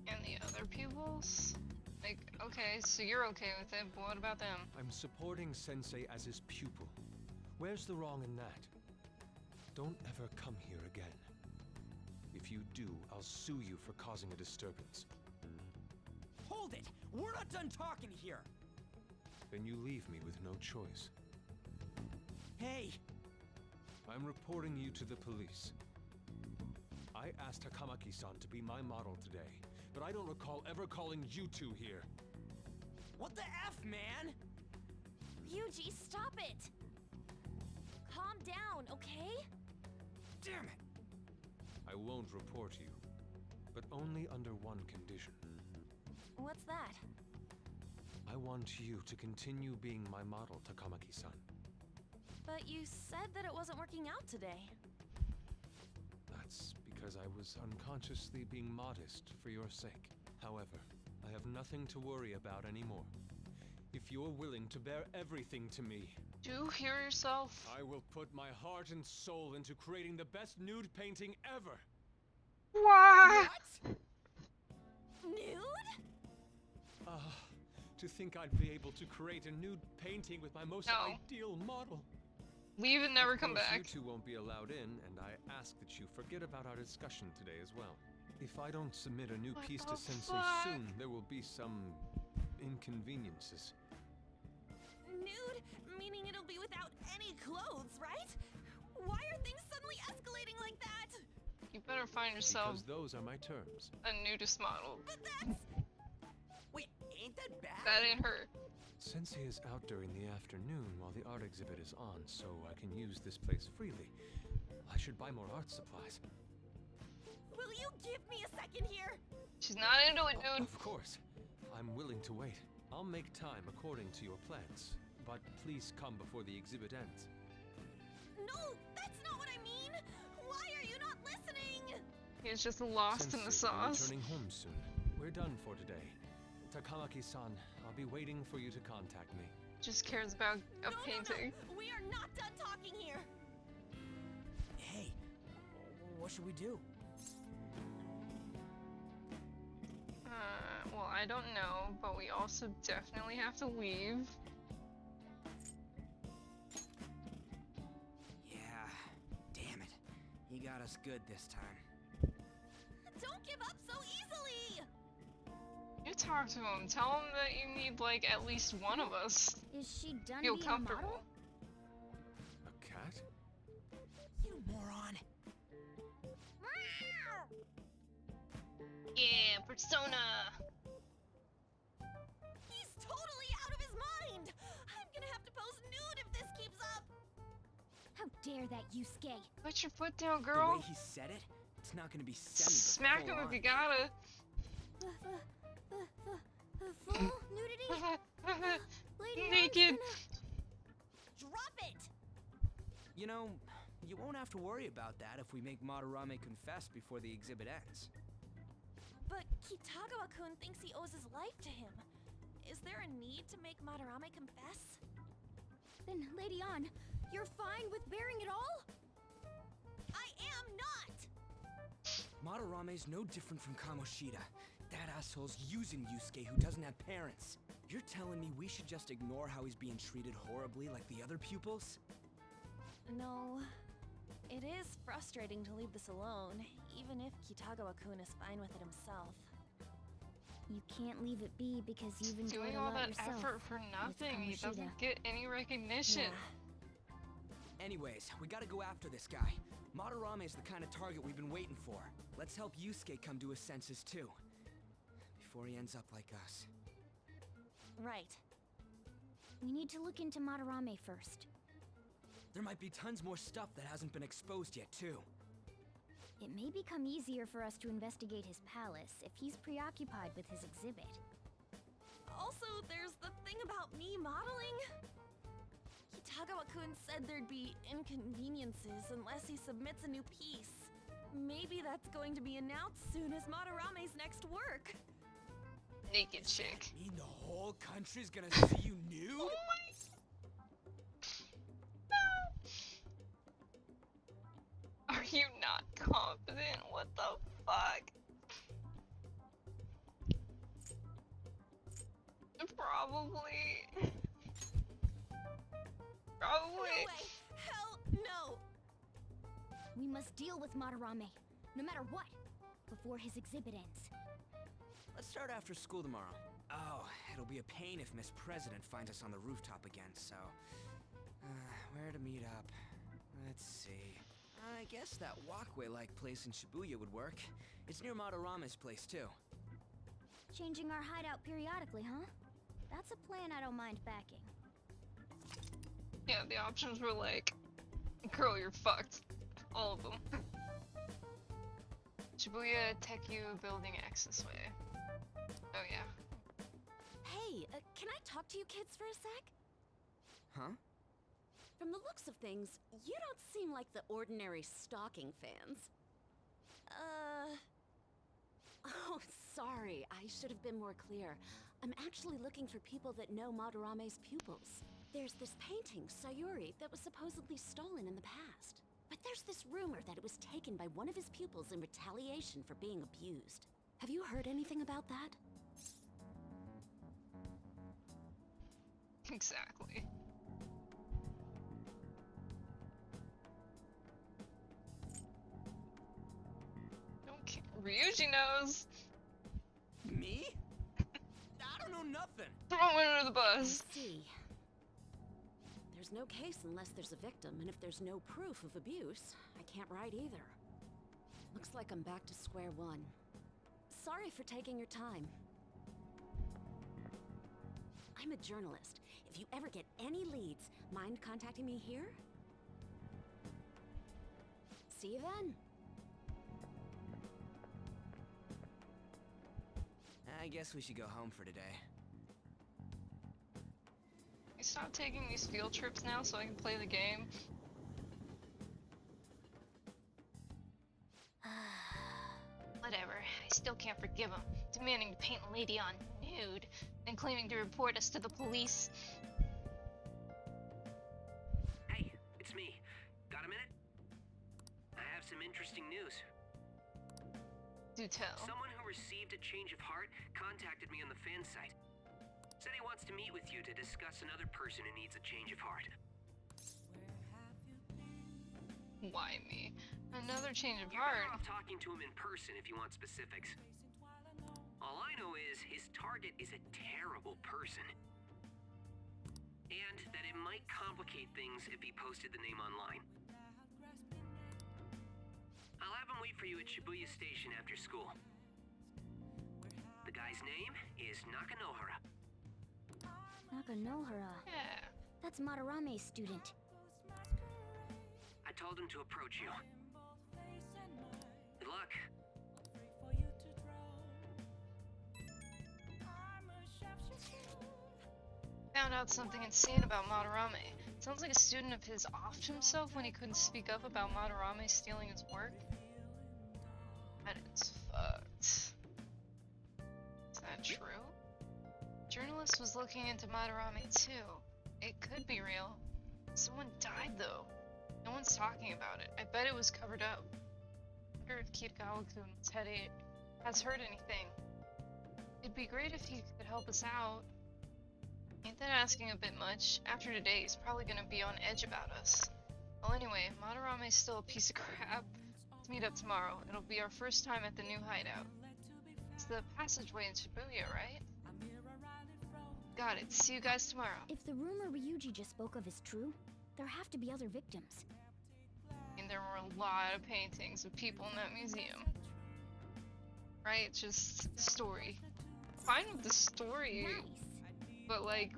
And the other pupils? Like, okay, so you're okay with it, but what about them? I'm supporting Sensei as his pupil. Where's the wrong in that? Don't ever come here again. If you do, I'll sue you for causing a disturbance. Hold it! We're not done talking here! Then you leave me with no choice. Hey! I'm reporting you to the police. I asked Takamaki-san to be my model today, but I don't recall ever calling you two here. What the F, man? Yuji, stop it! Calm down, okay? Damn it! I won't report you, but only under one condition. What's that? I want you to continue being my model, Takamaki-san. But you said that it wasn't working out today. That's because I was unconsciously being modest for your sake. However, I have nothing to worry about anymore. If you're willing to bear everything to me, Do you hear yourself? I will put my heart and soul into creating the best nude painting ever. What? Nude? To think I'd be able to create a nude painting with my most ideal model. Leave and never come Of course, back. you two won't be allowed in, and I ask that you forget about our discussion today as well. If I don't submit a new What piece the to Sensei fuck? soon, there will be some inconveniences. Nude? Meaning it'll be without any clothes, right? Why are things suddenly escalating like that? You better find yourself Because those are my terms. a nudist model. But that's... Wait, ain't that bad? That ain't her. Sensei is out during the afternoon while the art exhibit is on, so I can use this place freely. I should buy more art supplies. Will you give me a second here? She's not into it, dude. Of course. I'm willing to wait. I'll make time according to your plans. But please come before the exhibit ends. No, that's not what I mean! Why are you not listening? He's just lost in the Sensei will be sauce. returning home soon. We're done for today. Takamaki-san, I'll be waiting for you to contact me. Just cares about a painting. No. We are not done talking here! Hey, what should we do? Well, I don't know, but we also definitely have to leave. Yeah, damn it. He got us good this time. Don't give up so easily! You talk to him. Tell him that you need, like, at least one of us. Is she done Feel being comfortable. a model? A cat? You moron. Yeah, persona. He's totally out of his mind! I'm gonna have to pose nude if this keeps up! How dare that, Yusuke? Put your foot down, The girl. way he said it, it's not gonna be semi, but Smack him full if on. you gotta. Full nudity? Lady Naked. Drop it! You know, you won't have to worry about that if we make Madarame confess before the exhibit ends. But Kitagawa-kun thinks he owes his life to him. Is there a need to make Madarame confess? Then, Lady Ann, you're fine with bearing it all? I am not! Madarame's no different from Kamoshida. That asshole's using Yusuke who doesn't have parents. You're telling me we should just ignore how he's being treated horribly like the other pupils? No. It is frustrating to leave this alone, even if Kitagawa-kun is fine with it himself. You can't leave it be because you've enjoyed Doing a all lot that yourself. effort for nothing. He Kamoshida. doesn't get any recognition. Yeah. Anyways, we gotta go after this guy. Madarame is the kind of target we've been waiting for. Let's help Yusuke come to his senses too. Before he ends up like us. Right. We need to look into Madarame first. There might be tons more stuff that hasn't been exposed yet, too. It may become easier for us to investigate his palace if he's preoccupied with his exhibit. Also, there's the thing about me modeling. Kitagawa-kun said there'd be inconveniences unless he submits a new piece. Maybe that's going to be announced soon as Madarame's next work. Naked chick. Mean the whole country's gonna see you nude? Oh my... Are you not confident? What the fuck? Probably. Probably. No way! Hell no! We must deal with Madarame, no matter what, before his exhibit ends. Let's start after school tomorrow. Oh, it'll be a pain if Miss President finds us on the rooftop again, so... where to meet up? Let's see... I guess that walkway-like place in Shibuya would work. It's near Madarame's place, too. Changing our hideout periodically, huh? That's a plan I don't mind backing. Yeah, the options were like, girl, you're fucked. All of them. Shibuya Tekyu Building X this way. Oh yeah. Hey, can I talk to you kids for a sec? Huh? From the looks of things, you don't seem like the ordinary stalking fans. Oh, sorry, I should have been more clear. I'm actually looking for people that know Madarame's pupils. There's this painting, Sayuri, that was supposedly stolen in the past. But there's this rumor that it was taken by one of his pupils in retaliation for being abused. Have you heard anything about that? Exactly. Don't care. Ryuji knows. Me? I don't know nothing. Throw him under the bus. I see. There's no case unless there's a victim, and if there's no proof of abuse, I can't write either. Looks like I'm back to square one. Sorry for taking your time. I'm a journalist. If you ever get any leads, mind contacting me here? See you then. I guess we should go home for today. You stop taking these field trips now so I can play the game. Whatever, I still can't forgive him. Demanding to paint a lady on nude, and claiming to report us to the police. Hey, it's me. Got a minute? I have some interesting news. Do tell. Someone who received a change of heart contacted me on the fan site. Said he wants to meet with you to discuss another person who needs a change of heart. Why me? Another change of You're better heart. off talking to him in person if you want specifics. All I know is his target is a terrible person. And that it might complicate things if he posted the name online. I'll have him wait for you at Shibuya Station after school. The guy's name is Nakanohara. Nakanohara. Yeah. That's Madarame's student. I told him to approach you. Good luck. Found out something insane about Madarame. Sounds like a student of his offed himself when he couldn't speak up about Madarame stealing his work. That is fucked. Is that true? Journalist was looking into Madarame too. It could be real. Someone died though. No one's talking about it. I bet it was covered up. Wonder if Kitagawa-kun's headache has heard anything. It'd be great if he could help us out. Ain't that asking a bit much? After today, he's probably gonna be on edge about us. Well anyway, Madarame's still a piece of crap. Let's meet up tomorrow. It'll be our first time at the new hideout. It's the passageway in Shibuya, right? Got it. See you guys tomorrow. If the rumor Ryuji just spoke of is true, there have to be other victims. And there were a lot of paintings of people in that museum. Right? Just story. Fine with the story. Nice. but like,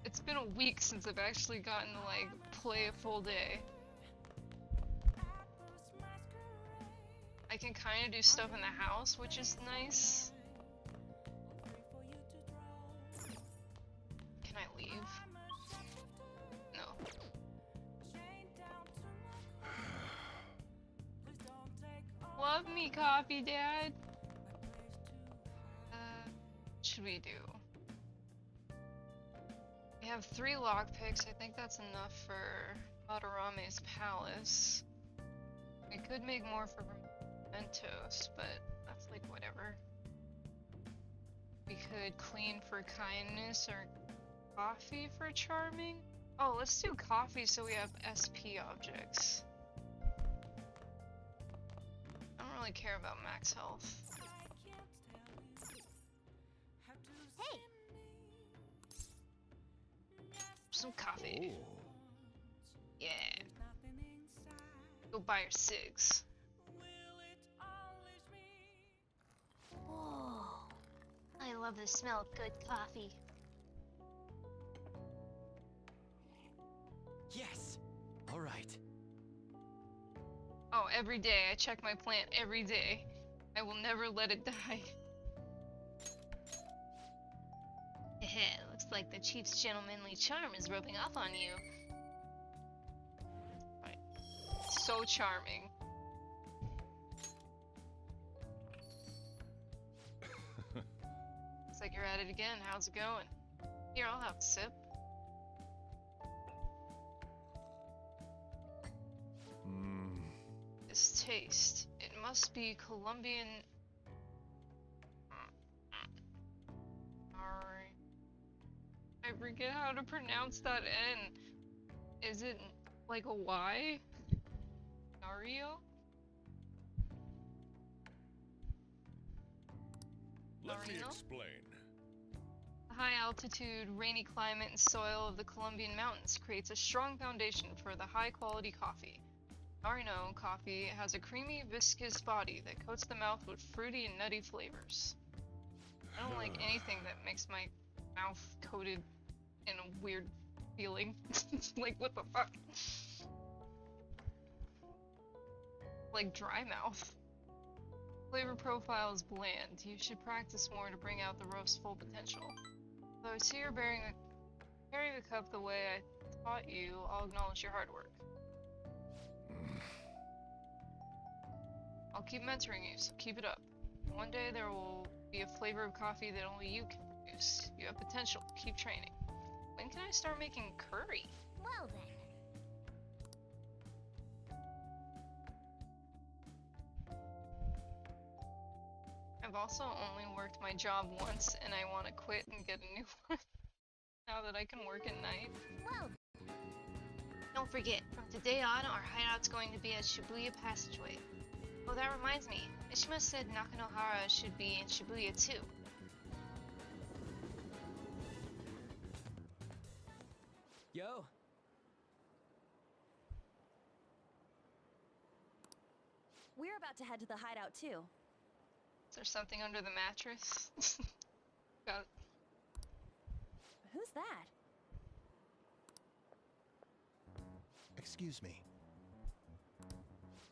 it's been a week since I've actually gotten to like play a full day. I can kind of do stuff in the house, which is nice. Can I leave? No. Love me, coffee, Dad. What should we do? We have 3 lockpicks. I think that's enough for Madarame's palace. We could make more for Mentos, but that's like whatever. We could clean for kindness or coffee for charming. Oh, let's do coffee so we have SP objects. I don't really care about max health. Hey! Some coffee. Oh. Yeah. Go buy your cigs. Whoa. I love the smell of good coffee. Yes! Alright. Oh, every day. I check my plant every day. I will never let it die. Heh, looks like the chief's gentlemanly charm is rubbing off on you. Right. So charming. Looks like you're at it again. How's it going? Here, I'll have a sip. This taste. It must be Colombian. Sorry. I forget how to pronounce that N. Is it like a Y? Nario? Let me Marino? explain. The high altitude, rainy climate and soil of the Colombian mountains creates a strong foundation for the high quality coffee. Marino coffee has a creamy, viscous body that coats the mouth with fruity and nutty flavors. I don't like anything that makes my mouth coated in a weird feeling. Like, what the fuck? Like dry mouth. Flavor profile is bland. You should practice more to bring out the roast's full potential. Though I see you're carrying the cup the way I taught you, I'll acknowledge your hard work. I'll keep mentoring you, so keep it up. One day there will be a flavor of coffee that only you can produce. You have potential. Keep training. When can I start making curry? Well then. I've also only worked my job once and I want to quit and get a new one. Now that I can work at night. Well. Don't forget, from today on, our hideout's going to be at Shibuya Passageway. Oh, that reminds me. Mishima said Nakanohara should be in Shibuya too. Yo! We're about to head to the hideout too. Is there something under the mattress? Got it. Who's that? Excuse me.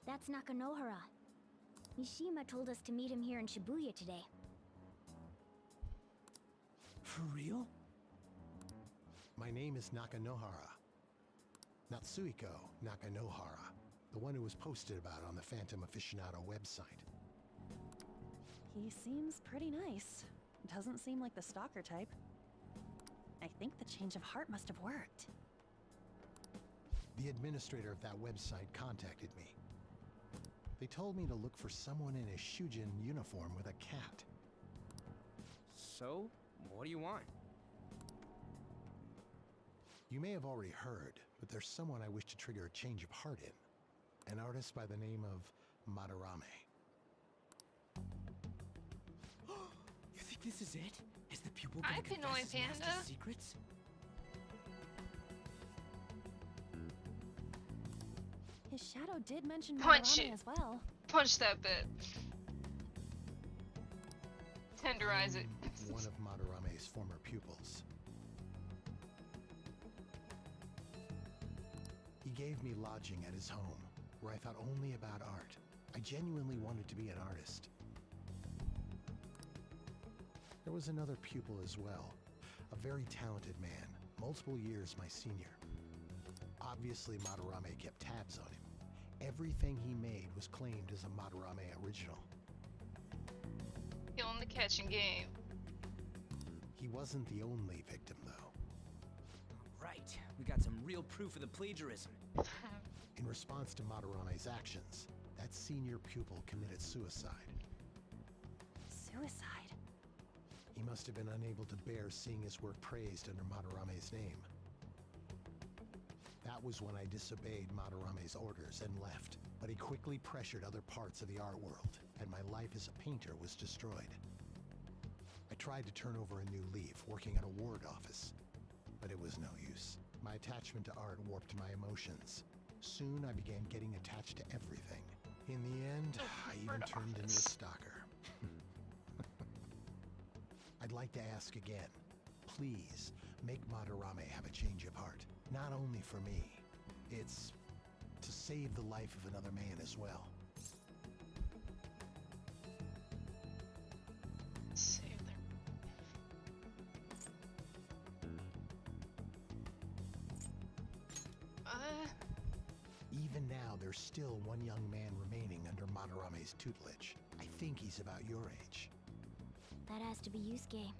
That's Nakanohara. Mishima told us to meet him here in Shibuya today. For real? My name is Nakanohara. Natsuhiko Nakanohara. The one who was posted about on the Phantom Aficionado website. He seems pretty nice. Doesn't seem like the stalker type. I think the change of heart must have worked. The administrator of that website contacted me. They told me to look for someone in a Shujin uniform with a cat. So, what do you want? You may have already heard, but there's someone I wish to trigger a change of heart in. An artist by the name of Madarame. You think this is it? Is the pupil Hi, gonna Pinoy confess his master's Panda. secrets? His shadow did mention Punch Madarame it. as well. Punch that bit. Tenderize it. One of Madarame's former pupils. gave me lodging at his home, where I thought only about art. I genuinely wanted to be an artist. There was another pupil as well, a very talented man, multiple years my senior. Obviously, Madarame kept tabs on him. Everything he made was claimed as a Madarame original. Killing the catching game. He wasn't the only victim, though. Right, we got some real proof of the plagiarism. In response to Madarame's actions, that senior pupil committed suicide. Suicide? He must have been unable to bear seeing his work praised under Madarame's name. That was when I disobeyed Madarame's orders and left, but he quickly pressured other parts of the art world, and my life as a painter was destroyed. I tried to turn over a new leaf, working at a ward office, but it was no use. My attachment to art warped my emotions. Soon I began getting attached to everything. In the end, I even turned into a stalker. I'd like to ask again, please make Madarame have a change of heart. Not only for me, it's to save the life of another man as well. Save their... Even now, there's still one young man remaining under Madarame's tutelage. I think he's about your age. That has to be Yusuke.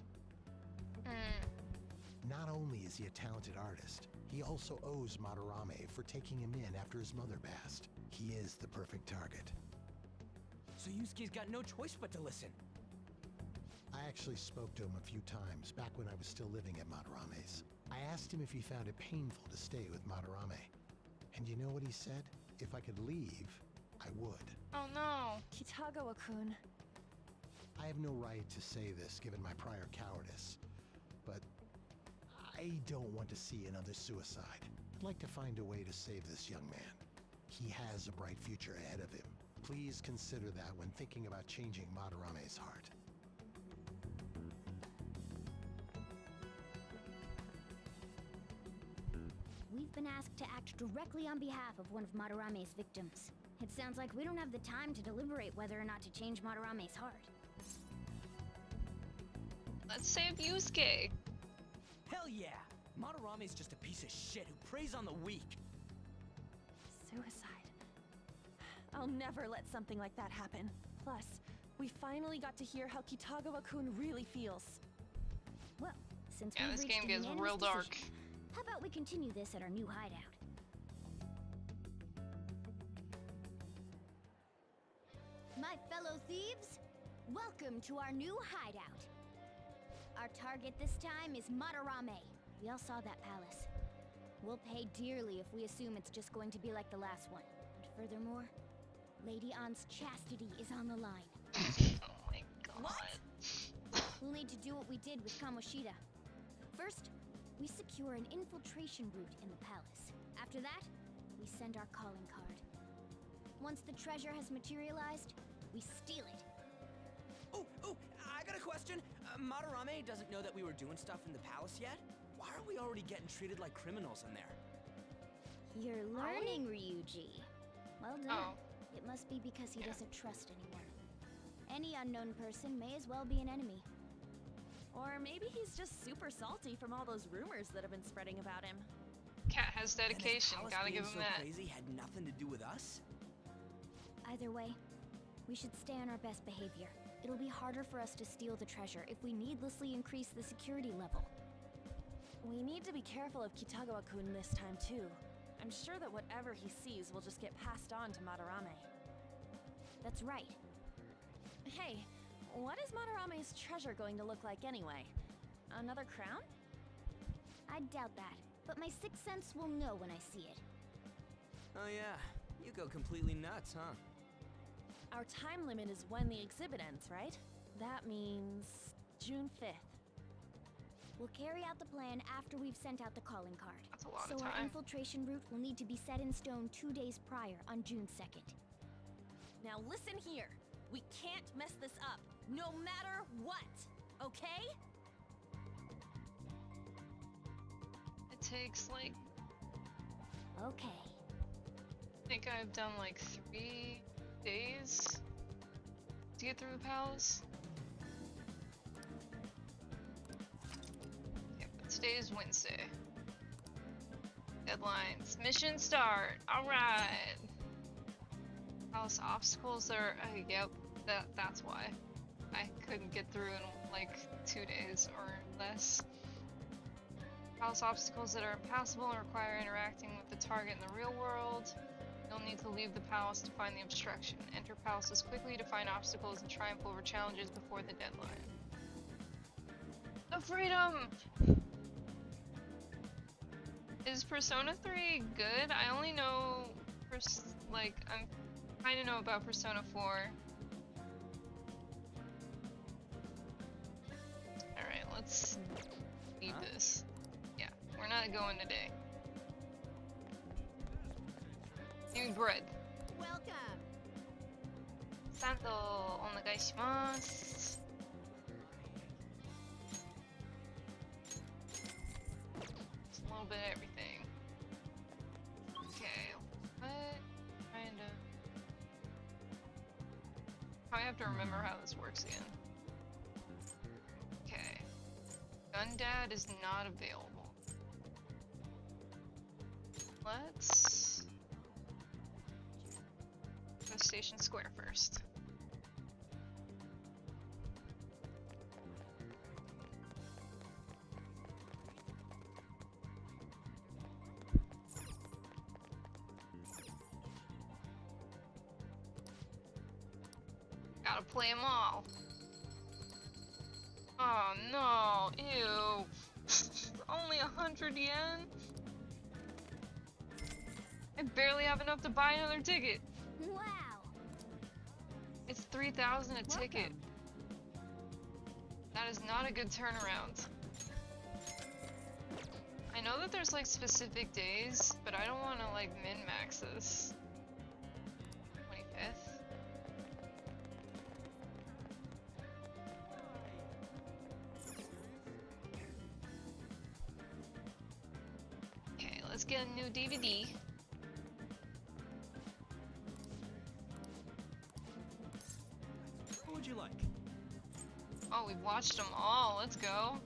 Not only is he a talented artist, he also owes Madarame for taking him in after his mother passed. He is the perfect target. So Yusuke's got no choice but to listen. I actually spoke to him a few times back when I was still living at Madarame's. I asked him if he found it painful to stay with Madarame. And you know what he said? If I could leave, I would. Oh no! Kitagawa-kun. I have no right to say this given my prior cowardice, but I don't want to see another suicide. I'd like to find a way to save this young man. He has a bright future ahead of him. Please consider that when thinking about changing Madarame's heart. We've been asked to act directly on behalf of one of Madarame's victims. It sounds like we don't have the time to deliberate whether or not to change Madarame's heart. Let's save Yusuke! Hell yeah! Madarame's just a piece of shit who preys on the weak. Suicide. I'll never let something like that happen. Plus, we finally got to hear how Kitagawa-kun really feels. Well, since Yeah, we've this reached game a gets unanimous real dark. decision, how about we continue this at our new hideout? My fellow thieves, welcome to our new hideout. Our target this time is Madarame. We all saw that palace. We'll pay dearly if we assume it's just going to be like the last one. And furthermore, Lady Ann's chastity is on the line. Oh my god. We'll need to do what we did with Kamoshida. First, we secure an infiltration route in the palace. After that, we send our calling card. Once the treasure has materialized, we steal it. Oh, I got a question. Madarame doesn't know that we were doing stuff in the palace yet? Why are we already getting treated like criminals in there? You're learning, Ryuji. Well done. Oh. It must be because he doesn't trust anyone. Any unknown person may as well be an enemy. Or maybe he's just super salty from all those rumors that have been spreading about him. Cat has dedication, And his palace gotta being give him so that. crazy had nothing to do with us? Either way, we should stay on our best behavior. It'll be harder for us to steal the treasure if we needlessly increase the security level. We need to be careful of Kitagawa-kun this time too. I'm sure that whatever he sees will just get passed on to Madarame. That's right. Hey, what is Madarame's treasure going to look like anyway? Another crown? I doubt that, but my sixth sense will know when I see it. Oh yeah, you go completely nuts, huh? Our time limit is when the exhibit ends, right? That means June 5th. We'll carry out the plan after we've sent out the calling card. That's a lot so of our time. infiltration route will need to be set in stone 2 days prior on June 2nd. Now listen here. We can't mess this up, no matter what, okay? It takes like... Okay, think I've done like 3 days to get through the palace. Okay, but today is Wednesday. Deadlines. Mission start. Alright. Palace obstacles are. Yep, that's why. I couldn't get through in like 2 days or less. Palace obstacles that are impassable and require interacting with the target in the real world. You'll need to leave the palace to find the obstruction. Enter palaces quickly to find obstacles and triumph over challenges before the deadline. The freedom! Is Persona 3 good? I only know, I'm kind of know about Persona 4. Alright, let's leave this. Yeah, we're not going today. New bread. Welcome. Santo, onegaishimasu. It's a little bit of everything. Okay, what? Trying to. I have to remember how this works again. Okay. Gundad is not available. Let's go to Station Square first. Gotta play them all. Oh no, ew. Only 100 yen? I barely have enough to buy another ticket. Wow. It's 3,000 a ticket. That is not a good turnaround. I know that there's like specific days, but I don't want to like min-max this. 25th. Okay, let's get a new DVD. What would you like? Oh, we've watched them all. Let's go.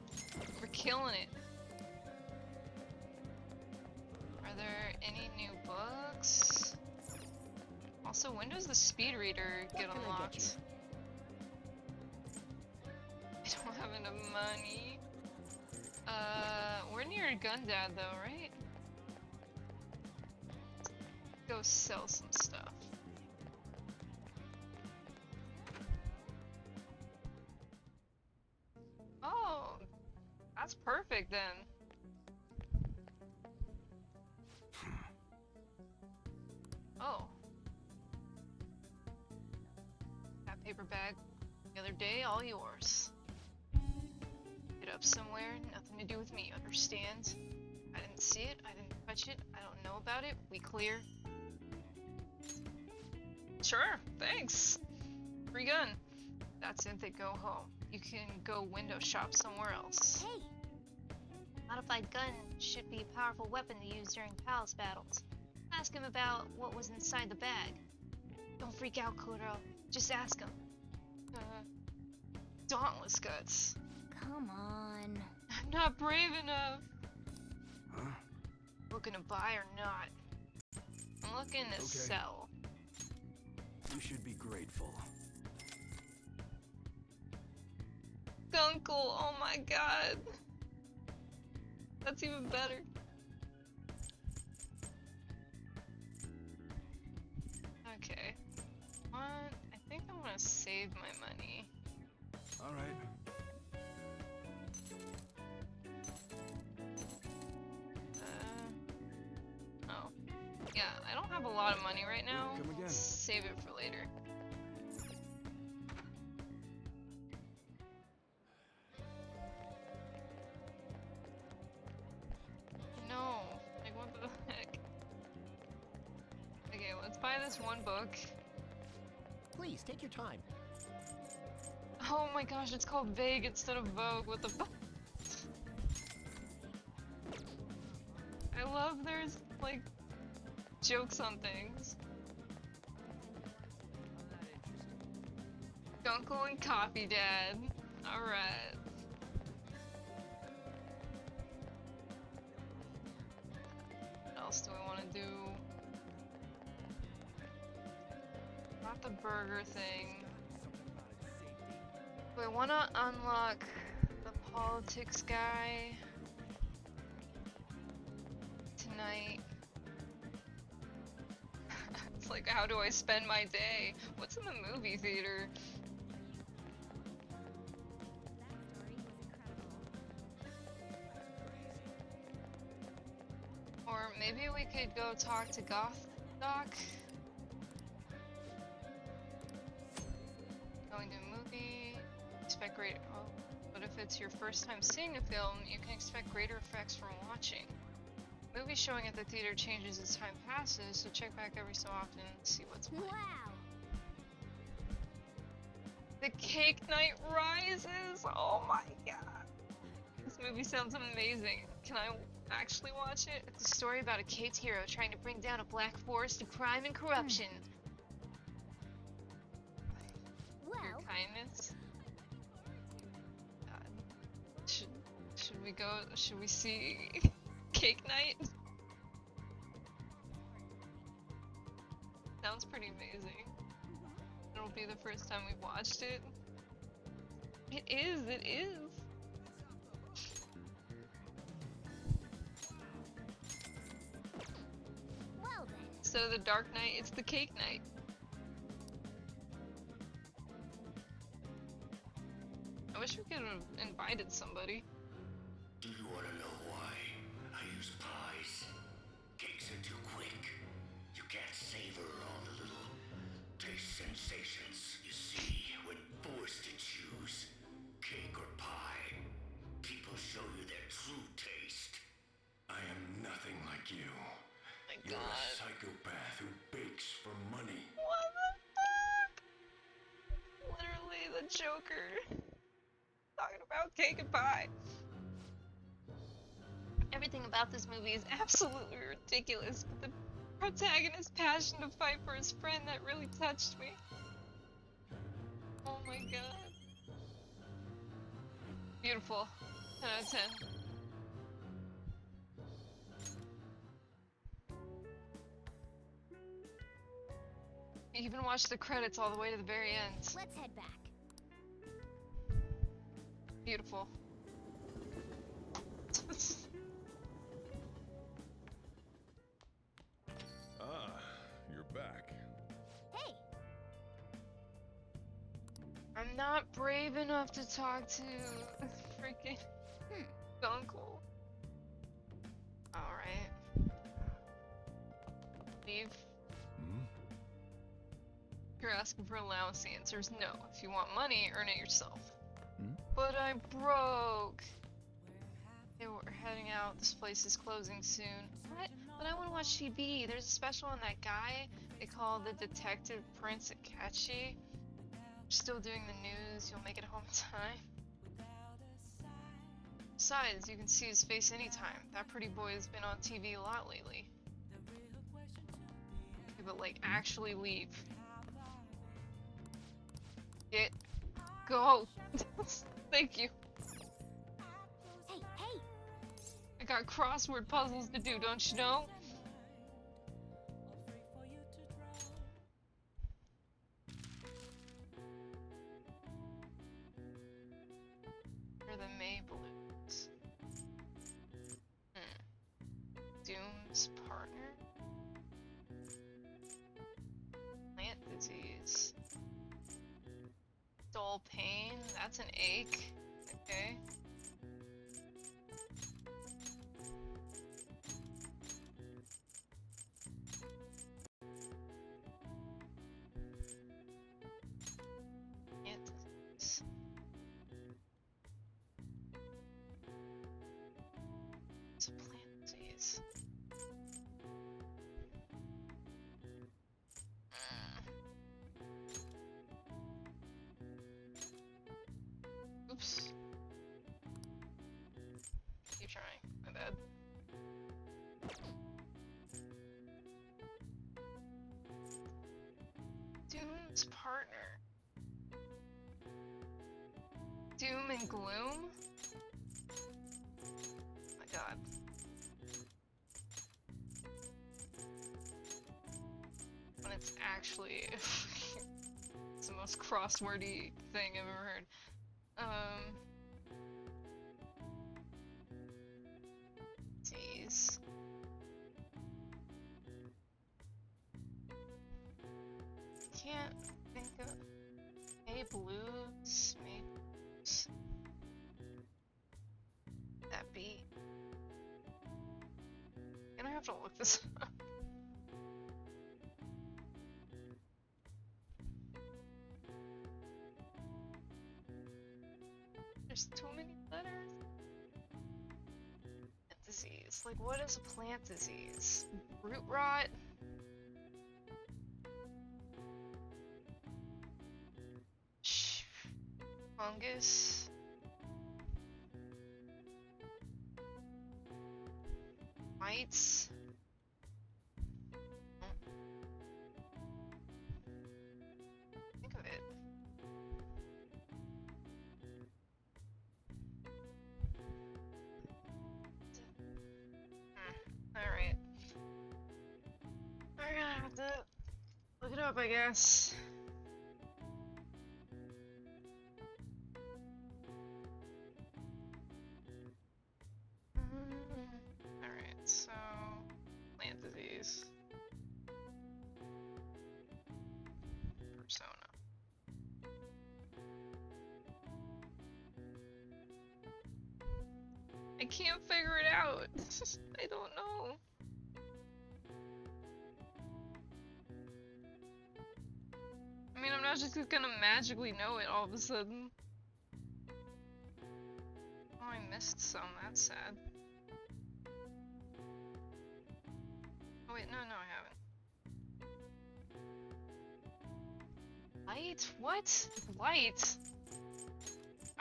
We're killing it. Are there any new books? Also, when does the speed reader get unlocked? I don't have enough money. We're near Gundad though, right? Go sell some stuff. Oh, that's perfect then. Oh. That paper bag the other day, all yours. Get up somewhere, nothing to do with me, understand? I didn't see it, I didn't touch it, I don't know about it, we clear? Sure, thanks. Free gun. That's it, they go home. You can go window shop somewhere else. Hey! Modified gun should be a powerful weapon to use during palace battles. Ask him about what was inside the bag. Don't freak out, Kuro. Just ask him. Dauntless guts. Come on. I'm not brave enough. Huh? Looking to buy or not? I'm looking to sell. You should be grateful. Gunkle, oh my god. That's even better. Okay. I think I want to save my money. Alright. Oh. Yeah, I don't have a lot of money right now. Come again. Save it for later. No, like what the heck? Okay, let's buy this one book. Please, take your time. Oh my gosh, it's called Vague instead of Vogue, what the fuck? I love there's like jokes on things. Gunkle and Coffee Dad. Alright. What else do we want to do? Not the burger thing. Do I want to unlock the politics guy tonight? It's like, how do I spend my day? What's in the movie theater? Or maybe we could go talk to Goth Doc. Going to a movie. Expect great. Oh, but if it's your first time seeing a film, you can expect greater effects from watching. Movie showing at the theater changes as time passes, so check back every so often and see what's playing. Wow! The Cake Night Rises! Oh my god! This movie sounds amazing. Can I actually watch it? It's a story about a caked hero trying to bring down a black forest of crime and corruption. Well, Your kindness. God. Should we go? Should we see Cake Night? Sounds pretty amazing. It'll be the first time we've watched it. It is. It is. well then. So the Dark Knight, it's the Cake Night. I wish we could have invited somebody. Do you want to know why I use pies? Cakes are too quick. You can't savor all the little taste sensations you see when forced to choose cake or pie. People show you their true taste. I am nothing like you. My You're God. a psychopath who bakes for money. What the fuck? Literally the Joker. Talking about cake and pie. Everything about this movie is absolutely ridiculous, but the protagonist's passion to fight for his friend that really touched me. Oh my god. Beautiful. 10 out of 10. You even watched the credits all the way to the very end. Let's head back. Beautiful. Ah, you're back. Hey, I'm not brave enough to talk to freaking Uncle. Alright. Leave. You're asking for allowance. The answer is no. If you want money, earn it yourself. But I'm broke. Okay, we're heading out. This place is closing soon. What? But I want to watch TV. There's a special on that guy they call the Detective Prince Akachi. We're still doing the news. You'll make it home in time. Besides, you can see his face anytime. That pretty boy has been on TV a lot lately. Okay, but like, actually leave. Get. Go. Thank you. hey, hey! I got crossword puzzles to do, don't you know? They're the May balloons. Doom's partner? Plant disease. Dull pain? That's an ache. Okay. Plant disease. It's a plant disease. Oops. Keep trying. My bad. Doom's partner. Doom and gloom? Oh my god. When it's actually it's the most crosswordy thing I've ever heard. Jeez. Can't think of May Blues, May Blues. That be? Gonna have to look this up. There's too many letters. Plant disease. Like, what is a plant disease? Root rot? Fungus? Mites? Think of it. Alright. We're gonna have to look it up, I guess. Alright, so plant disease. Persona. I can't figure it out. I don't know. I mean, I'm not just gonna magically know it all of a sudden. Oh, I missed some. That's sad. Oh wait, no, I haven't. Light? What? Light?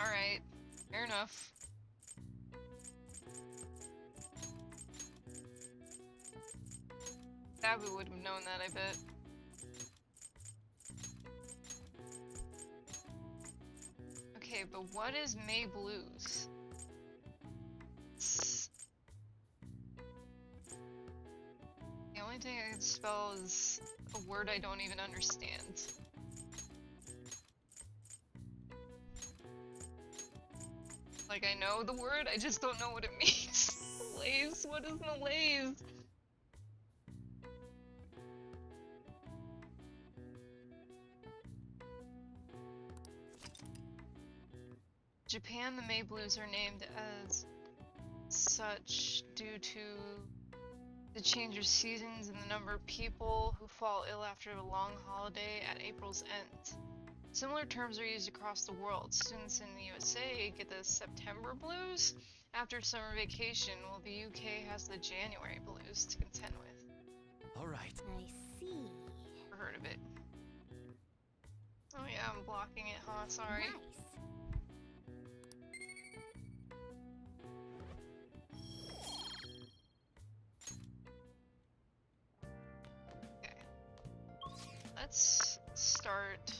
Alright, fair enough. Sabu would have known that, I bet. Okay, but what is May Blues? The only thing I can spell is a word I don't even understand. Like, I know the word, I just don't know what it means. Malaise? What is malaise? Japan, the May Blues are named as such due to the change of seasons and the number of people who fall ill after a long holiday at April's end. Similar terms are used across the world. Students in the USA get the September blues after summer vacation, while the UK has the January blues to contend with. All right. I see. Never heard of it. Oh yeah, I'm blocking it, huh? Sorry. Nice. Let's start.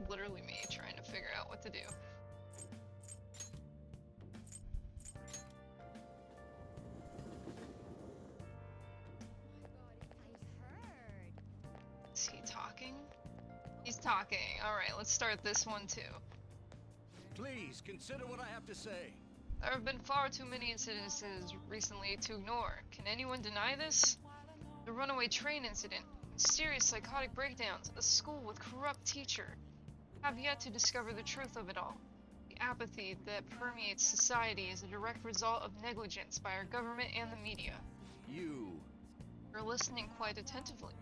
Literally me trying to figure out what to do. Is he talking? He's talking. Alright, let's start this one too. Please consider what I have to say. There have been far too many incidences recently to ignore. Can anyone deny this? The runaway train incident, mysterious psychotic breakdowns, a school with corrupt teacher. Have yet to discover the truth of it all. The apathy that permeates society is a direct result of negligence by our government and the media. You're listening quite attentively.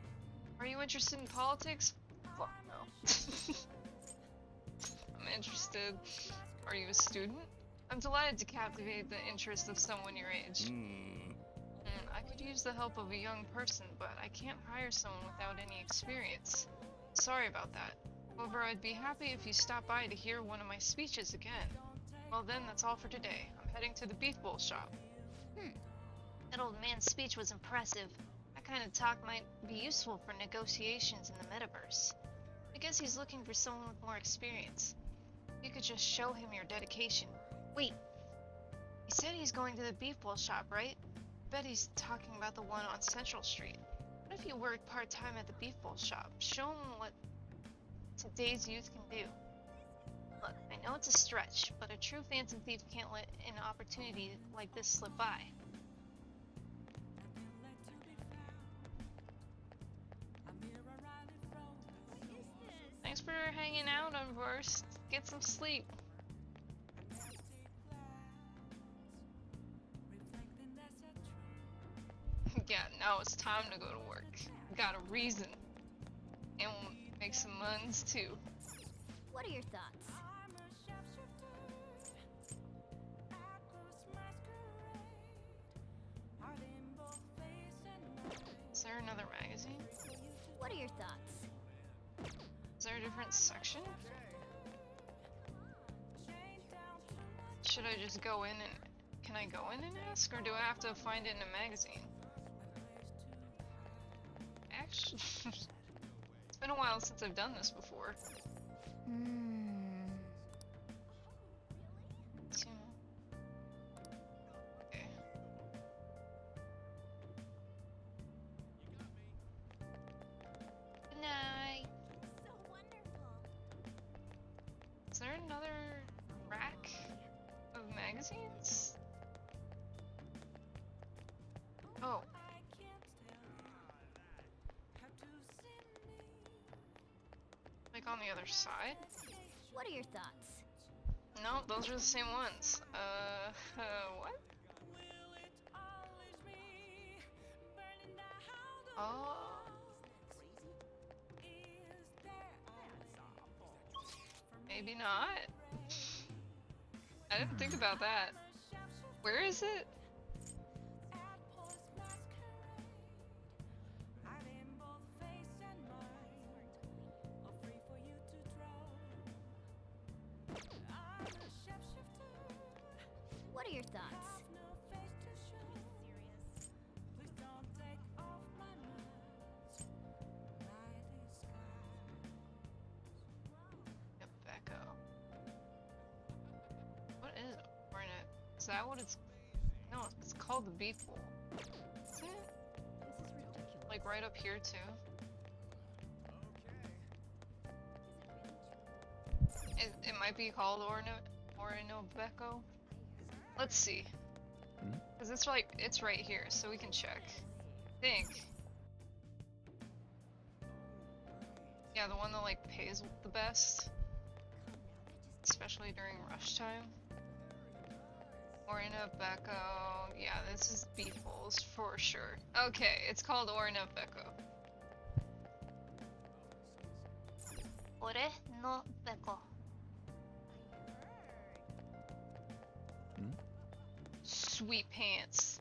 Are you interested in politics? Fuck no. I'm interested. Are you a student? I'm delighted to captivate the interest of someone your age. I could use the help of a young person, but I can't hire someone without any experience. Sorry about that. However, I'd be happy if you stopped by to hear one of my speeches again. Well then, that's all for today. I'm heading to the beef bowl shop. That old man's speech was impressive. I kind of talk might be useful for negotiations in the metaverse. I guess he's looking for someone with more experience. You could just show him your dedication. Wait, he said he's going to the beef bowl shop, right? Bet he's talking about the one on Central Street. What if you work part-time at the beef bowl shop? Show him what today's youth can do. Look, I know it's a stretch, but a true Phantom Thief can't let an opportunity like this slip by. Thanks for hanging out, Unversed. Get some sleep. Yeah, now it's time to go to work. Got a reason. And we'll make some muns too. What are your thoughts? Is there another magazine? What are your thoughts? Is there a different section? Should I just go in and... Can I go in and ask? Or do I have to find it in a magazine? Actually... It's been a while since I've done this before. Okay. Good night. Is there another rack of magazines? Oh. Like on the other side? What are your thoughts? No, those are the same ones. What? Oh. Maybe not. I didn't think about that. Where is it? What are your thoughts? Rebecca. What is it? Is that what it's... No, it's called the Beef Bowl. Is it? Like right up here too? It might be called Orinobeco. Let's see. Cause it's right here, so we can check. I think. Yeah, the one that like pays the best. Especially during rush time. Orinobeco. Yeah, this is beef bowls for sure. Okay, it's called Orinobeco. Orinobeco. Sweet pants.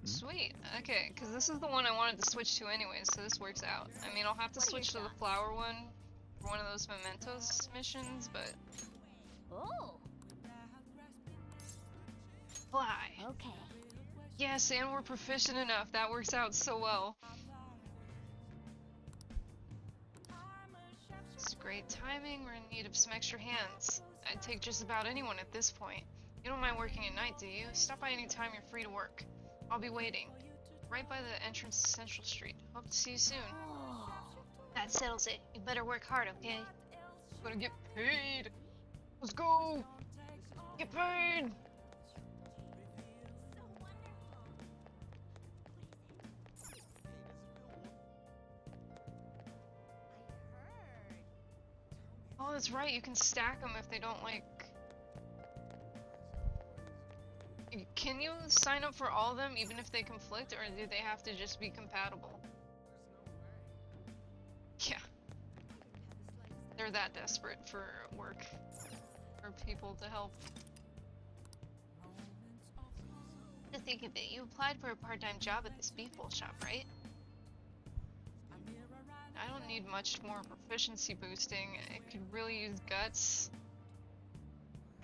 Sweet. Okay, because this is the one I wanted to switch to anyway, so this works out. I mean, I'll have to switch to the flower one for one of those mementos missions, but... Oh. Fly. Okay. Yes, and we're proficient enough. That works out so well. It's great timing. We're in need of some extra hands. I'd take just about anyone at this point. You don't mind working at night, do you? Stop by any time you're free to work. I'll be waiting. Right by the entrance to Central Street. Hope to see you soon. That settles it. You better work hard, okay? Gonna get paid. Let's go. Get paid. Oh, that's right. You can stack them if they don't like... Can you sign up for all of them even if they conflict, or do they have to just be compatible? Yeah. They're that desperate for work. For people to help. To think of it, you applied for a part-time job at this beef bowl shop, right? I don't need much more proficiency boosting. I could really use guts.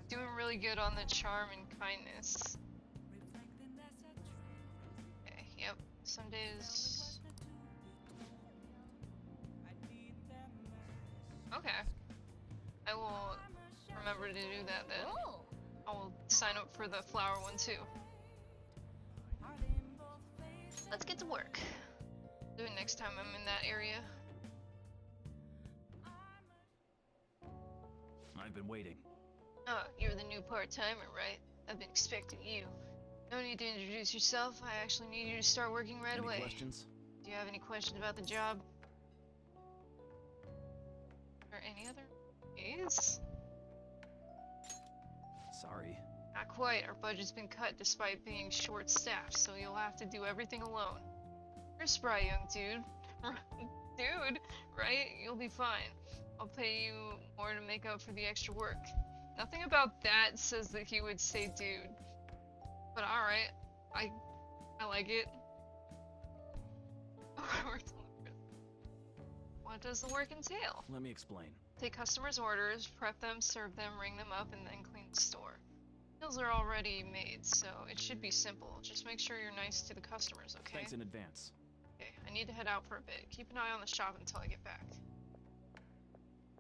Doing really good on the charm and kindness. Okay, yep. Some days. Okay. I will remember to do that then. Oh. I will sign up for the flower one too. Let's get to work. Do it next time I'm in that area. I've been waiting. Oh, you're the new part-timer, right? I've been expecting you. No need to introduce yourself. I actually need you to start working right away. Any questions? Do you have any questions about the job? Or any other? Yes? Sorry. Not quite. Our budget's been cut despite being short-staffed, so you'll have to do everything alone. You're a spry young dude. Dude, right? You'll be fine. I'll pay you more to make up for the extra work. Nothing about that says that he would say dude. But alright. I like it. What does the work entail? Let me explain. Take customers' orders, prep them, serve them, ring them up, and then clean the store. Meals are already made, so it should be simple. Just make sure you're nice to the customers, okay? Thanks in advance. Okay, I need to head out for a bit. Keep an eye on the shop until I get back.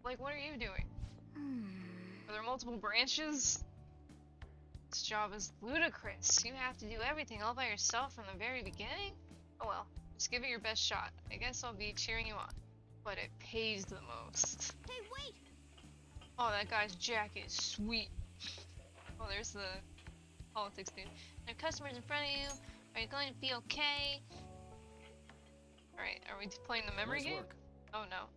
Like, what are you doing? Are there multiple branches? This job is ludicrous. You have to do everything all by yourself from the very beginning? Oh well, just give it your best shot. I guess I'll be cheering you on. But it pays the most. Hey, wait! Oh, that guy's jacket is sweet. Oh, there's the politics dude. There are customers in front of you. Are you going to be okay? Alright, are we playing the memory Nice game? work. Oh no.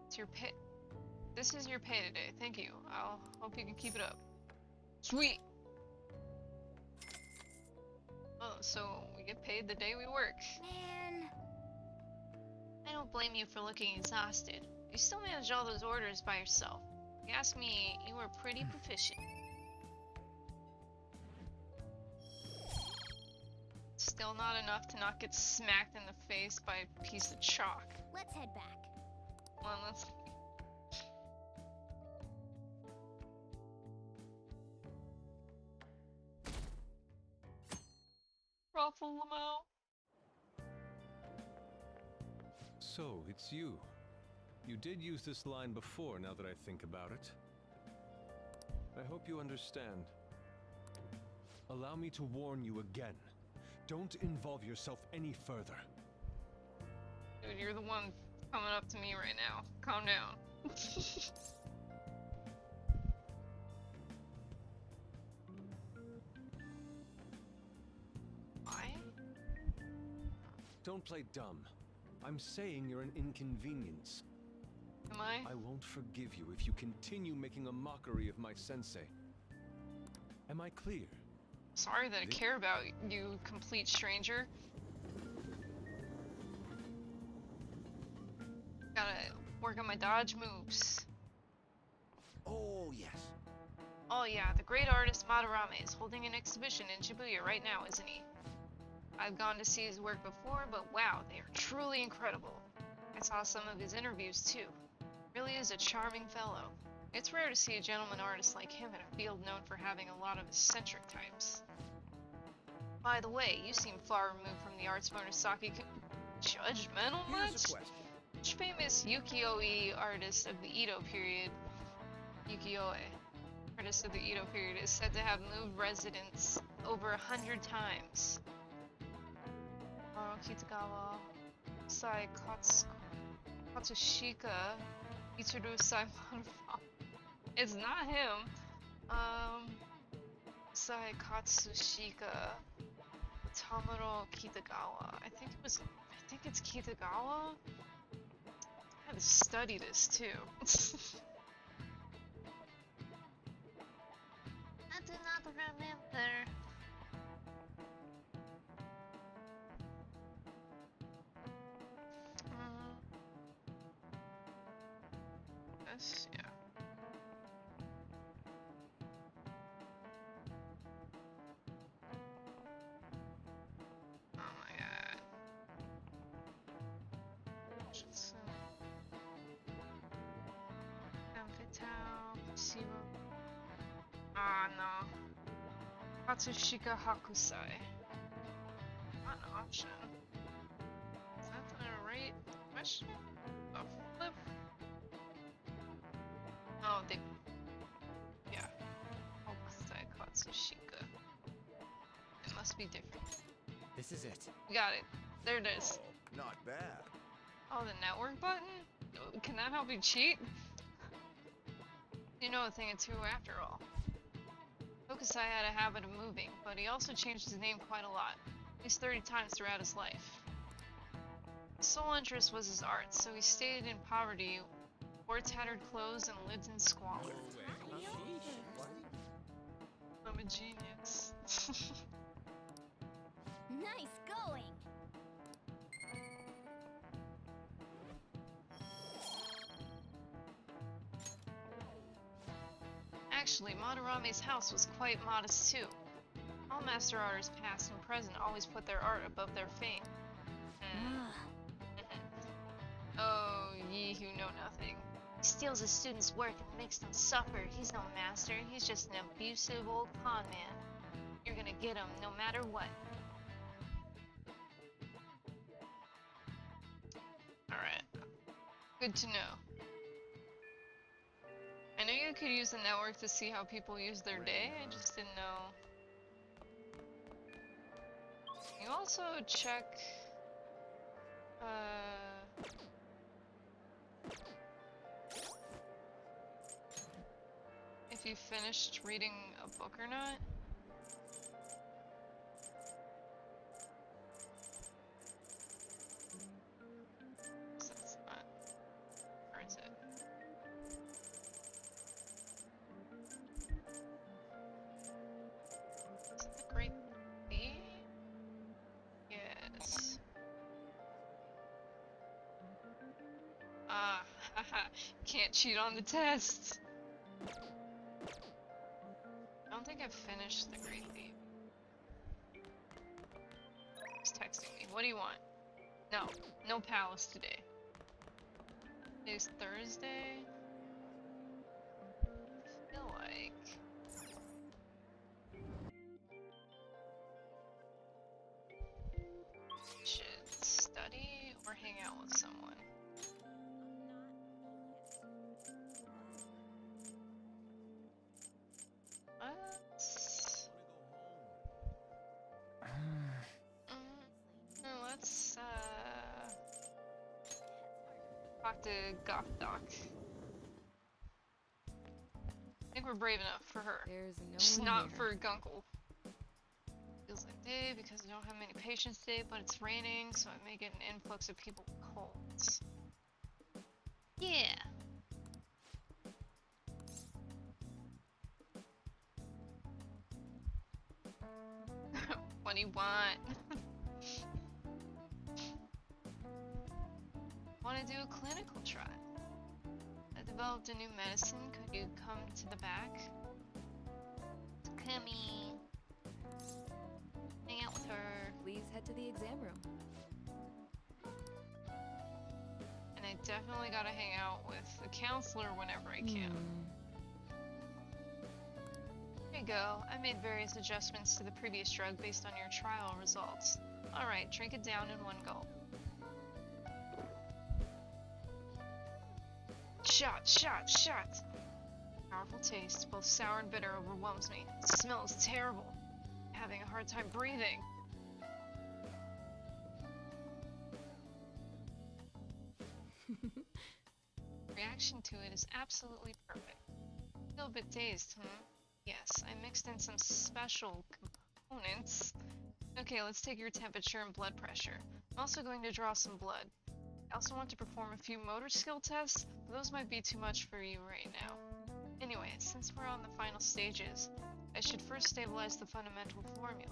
It's your pay. This is your pay today. Thank you. I'll hope you can keep it up. Sweet! Oh, so we get paid the day we work. Man. I don't blame you for looking exhausted. You still managed all those orders by yourself. If you ask me, you were pretty proficient. Still not enough to not get smacked in the face by a piece of chalk. Let's head back. Come on, let's... Ruffle them out. So, it's you. You did use this line before, now that I think about it. I hope you understand. Allow me to warn you again. Don't involve yourself any further. Dude, you're the one coming up to me right now. Calm down. Why? Don't play dumb. I'm saying you're an inconvenience. Am I? I won't forgive you if you continue making a mockery of my sensei. Am I clear? Sorry that I care about you, complete stranger. Gotta work on my dodge moves. Oh, yes. Oh yeah, the great artist Madarame is holding an exhibition in Shibuya right now, isn't he? I've gone to see his work before, but wow, they are truly incredible. I saw some of his interviews too. Really is a charming fellow. It's rare to see a gentleman artist like him in a field known for having a lot of eccentric types. By the way, you seem far removed from the arts Monosaki judgmental much? Here's a question. Which famous ukiyo-e artist of the Edo period, ukiyo-e, artist of the Edo period, is said to have moved residence over 100 times? Maro Kitagawa, Sai Katsushika, Ichiru Saimon. It's not him. Sai Katsushika, Tamaro Kitagawa. I think it's Kitagawa. I had to study this too. I do not remember. This, yeah. Oh my god. Jitsu. Femme Fatale, Placebo. Ah, no. Katsushika Hakusai. Not an option. Is that the right question? A flip? Oh, they... Yeah. Hakusai Katsushika. It must be different. This is it. Got it. There it is. Not bad. Oh, the network button? Can that help you cheat? You know a thing or two after all. Hokusai had a habit of moving, but he also changed his name quite a lot, at least 30 times throughout his life. His sole interest was his art, so he stayed in poverty, wore tattered clothes, and lived in squalor. I'm a genius. Nice going! Actually, Madarame's house was quite modest too. All master artists past and present always put their art above their fame. Oh, ye who know nothing. He steals his students' work and makes them suffer. He's no master, he's just an abusive old con man. You're gonna get him no matter what. Alright. Good to know. I know you could use the network to see how people use their day, I just didn't know. You also check... if you finished reading a book or not. So it's not... Or is it? Is it the Great Thief? Yes. Ah, haha. Can't cheat on the test. I don't think I've finished the Great Thief. He's texting me. What do you want? No. No palace today. Today's Thursday. I feel like... should study or hang out with someone. Let's talk to Goth Doc. I think we're brave enough for her. There's no Just one not here. for Gunkel. Feels like day because we don't have many patients today, but it's raining, so I may get an influx of people with colds. Yeah. What do you want? Want to do a clinical trial? I developed a new medicine. Could you come to the back? Come in. Hang out with her. Please head to the exam room. And I definitely gotta hang out with the counselor whenever I can. There you go. I made various adjustments to the previous drug based on your trial results. Alright, drink it down in one gulp. Shot, shot, shot! Powerful taste, both sour and bitter, overwhelms me. The smell is terrible. I'm having a hard time breathing. Reaction to it is absolutely perfect. Feel a bit dazed, Yes, I mixed in some special components. Okay, let's take your temperature and blood pressure. I'm also going to draw some blood. I also want to perform a few motor skill tests, but those might be too much for you right now. Anyway, since we're on the final stages, I should first stabilize the fundamental formula.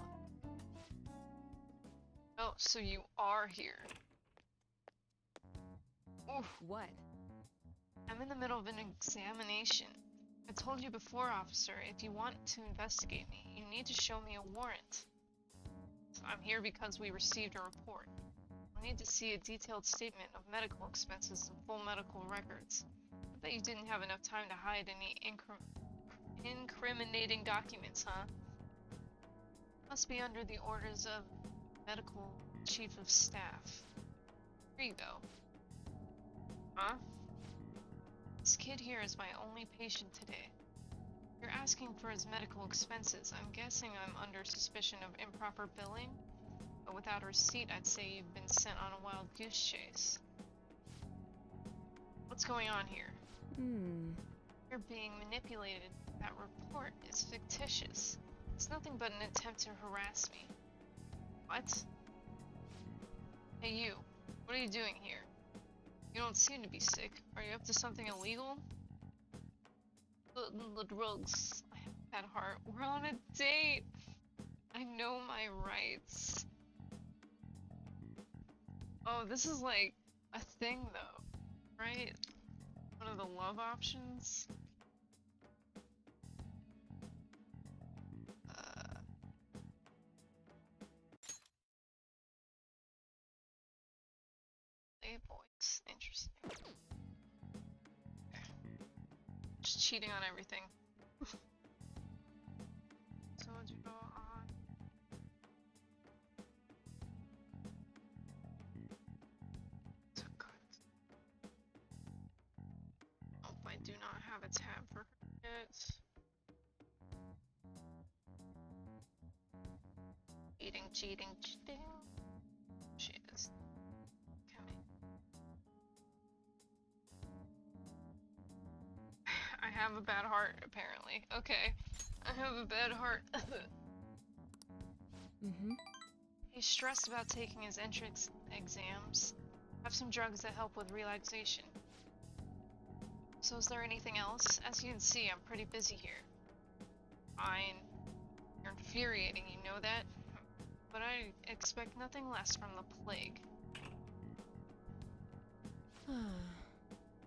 Oh, so you are here. Oof. What? I'm in the middle of an examination. I told you before, officer, if you want to investigate me, you need to show me a warrant. So I'm here because we received a report. I need to see a detailed statement of medical expenses and full medical records. I bet you didn't have enough time to hide any incriminating documents, huh? Must be under the orders of medical chief of staff. Here you go. Huh? This kid here is my only patient today. You're asking for his medical expenses. I'm guessing I'm under suspicion of improper billing, but without a receipt, I'd say you've been sent on a wild goose chase. What's going on here? You're being manipulated. That report is fictitious. It's nothing but an attempt to harass me. What? Hey you, what are you doing here? You don't seem to be sick. Are you up to something illegal? The drugs. I have a bad heart. We're on a date. I know my rights. Oh, this is like a thing though, right? One of the love options. Playboys. Interesting. Just cheating on everything. So would you go on? So good. Nope, I do not have a tab for her yet. Cheating. She is coming. I have a bad heart, apparently. Okay. I have a bad heart. He's stressed about taking his entrance exams. Have some drugs that help with relaxation. So is there anything else? As you can see, I'm pretty busy here. Fine. You're infuriating, you know that? But I expect nothing less from the plague.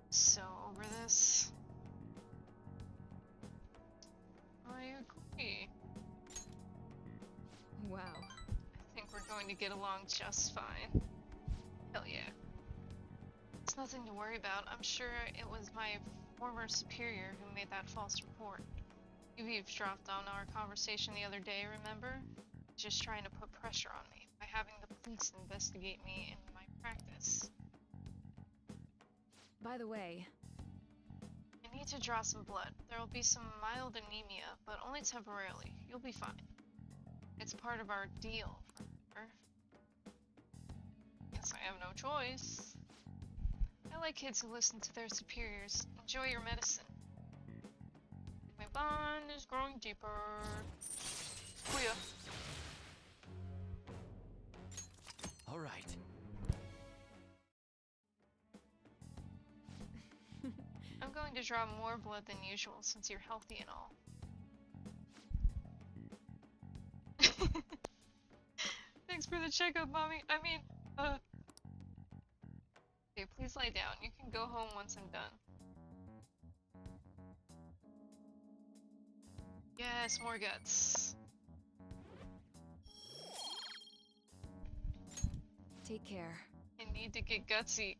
So, over this. I agree. Wow. I think we're going to get along just fine. Hell yeah. It's nothing to worry about. I'm sure it was my former superior who made that false report. You eavesdropped on our conversation the other day, remember? Just trying to put pressure on me by having the police investigate me in my practice. By the way, I need to draw some blood. There will be some mild anemia, but only temporarily. You'll be fine. It's part of our deal, remember? Guess I have no choice. I like kids who listen to their superiors. Enjoy your medicine. My bond is growing deeper. Booyah. All right. I'm going to draw more blood than usual since you're healthy and all. Thanks for the checkup, mommy. Okay, please lie down. You can go home once I'm done. Yes, more guts. take care. I need to get gutsy.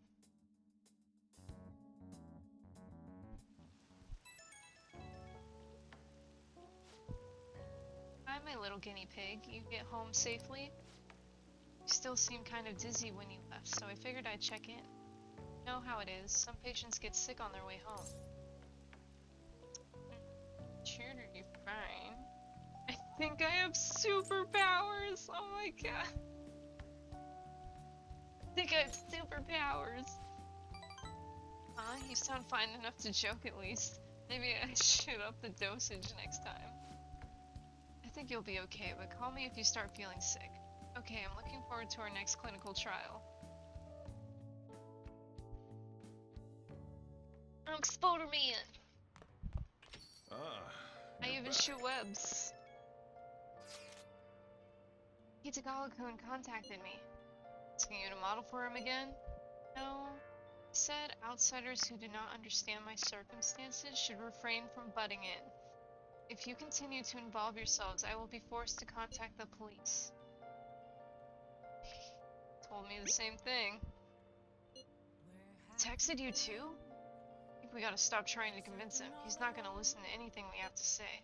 Hi, my little guinea pig. You get home safely? You still seem kind of dizzy when you left, so I figured I'd check in. You know how it is. Some patients get sick on their way home. Sure, you're fine. I think I have superpowers! Oh my god. I think I have superpowers. You sound fine enough to joke at least. Maybe I should up the dosage next time. I think you'll be okay, but call me if you start feeling sick. Okay, I'm looking forward to our next clinical trial. I'm Spider-Man! I even shoot webs. Kitagawa-kun contacted me, asking you to model for him again? No. He said outsiders who do not understand my circumstances should refrain from butting in. If you continue to involve yourselves, I will be forced to contact the police. Told me the same thing. Texted you too? You we gotta stop trying to convince him. He's not gonna listen to anything we have to say.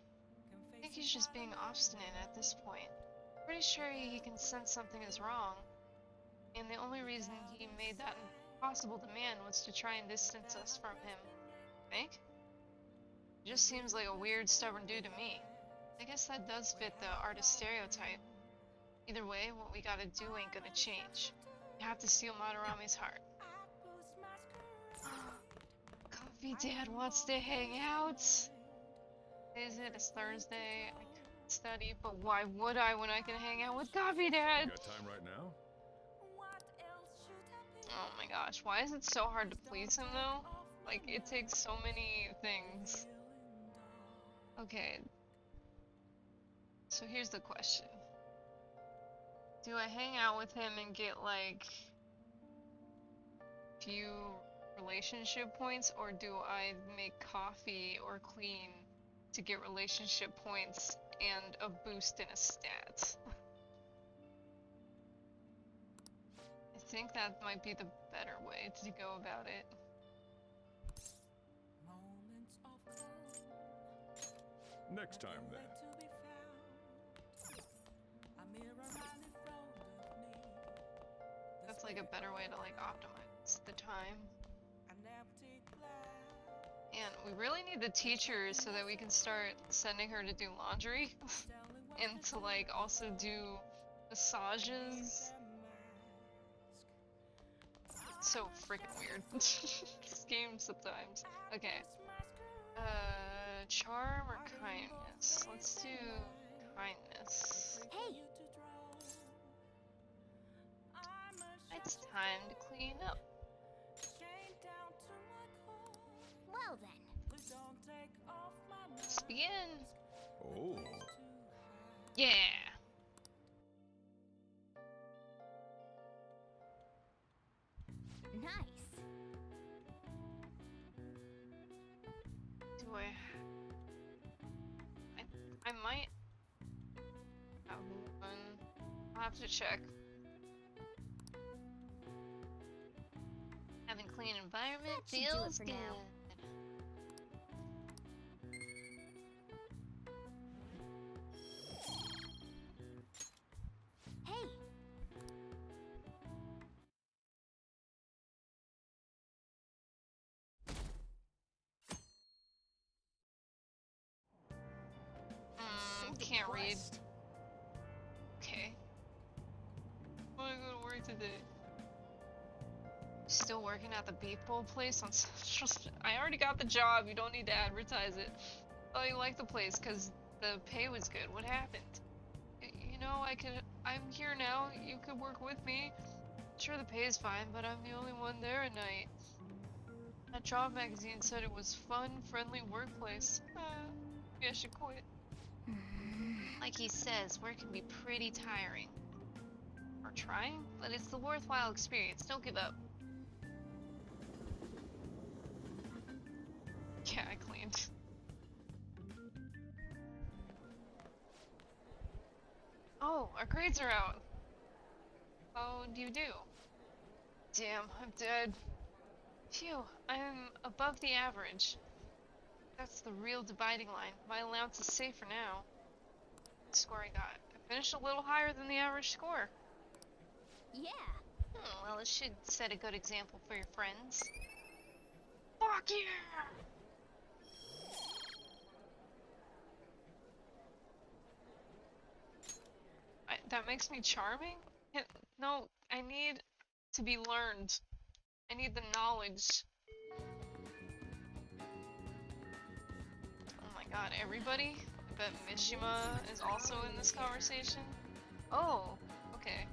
I think he's just being obstinate at this point. Pretty sure he can sense something is wrong. And the only reason he made that impossible demand was to try and distance us from him. Think? He just seems like a weird, stubborn dude to me. I guess that does fit the artist stereotype. Either way, what we gotta do ain't gonna change. You have to steal Madarame's heart. Coffee Dad wants to hang out. Is it? It's Thursday. I could study, but why would I when I can hang out with Coffee Dad? You got time right now? Oh my gosh, why is it so hard to please him though? Like, it takes so many things. Okay. So here's the question. Do I hang out with him and get like few relationship points, or do I make coffee or clean to get relationship points and a boost in a stat? I think that might be the better way to go about it. Next time, then. That's like a better way to like optimize the time. And we really need the teacher so that we can start sending her to do laundry and to like also do massages. It's so freaking weird. This game sometimes. Okay. Charm or kindness? Let's do kindness. Hey! It's time to clean up. Well then. Let's begin. Oh. Yeah. Nice. Do I might have one. I'll have to check. Having clean environment That should do it feels for good. now. Hey! Can't read. Okay. I wanna go to work today. Still working at the beef bowl place on Central Street. I already got the job, you don't need to advertise it. Oh, you like the place because the pay was good. What happened? You know, I'm here now, you could work with me. Sure, the pay is fine, but I'm the only one there at night. That job magazine said it was fun, friendly workplace. Maybe I should quit. Like he says, work can be pretty tiring. Or trying, but it's the worthwhile experience. Don't give up. Yeah, I cleaned. Oh, our grades are out. How do you do? Damn, I'm dead. Phew, I'm above the average. That's the real dividing line. My allowance is safe for now. What score I got? I finished a little higher than the average score. Yeah. Well, it should set a good example for your friends. Fuck yeah! That makes me charming? No, I need to be learned. I need the knowledge. Oh my god, everybody? I bet Mishima is also in this conversation. Oh, okay.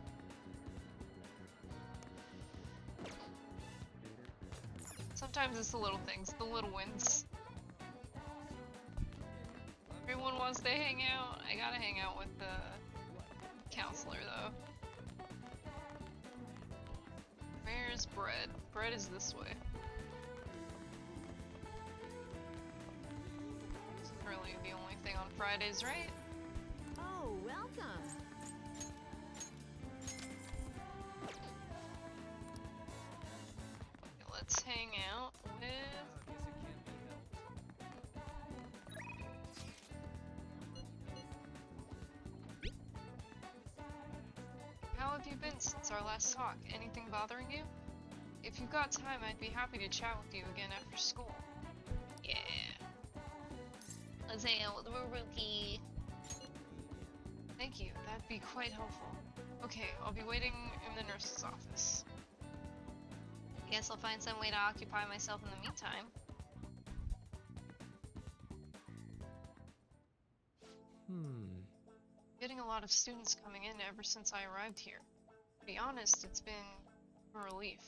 Sometimes it's the little things, the little wins. Everyone wants to hang out. I gotta hang out with the counselor though. Where's bread? Bread is this way. This is really the only thing on Fridays, right? Oh, welcome. Let's hang out with How have you been since our last talk? Anything bothering you? If you've got time, I'd be happy to chat with you again after school. Yeah. Let's hang out with Ruruki. Thank you, that'd be quite helpful. Okay, I'll be waiting in the nurse's office. Guess I'll find some way to occupy myself in the meantime. Getting a lot of students coming in ever since I arrived here. To be honest, it's been a relief.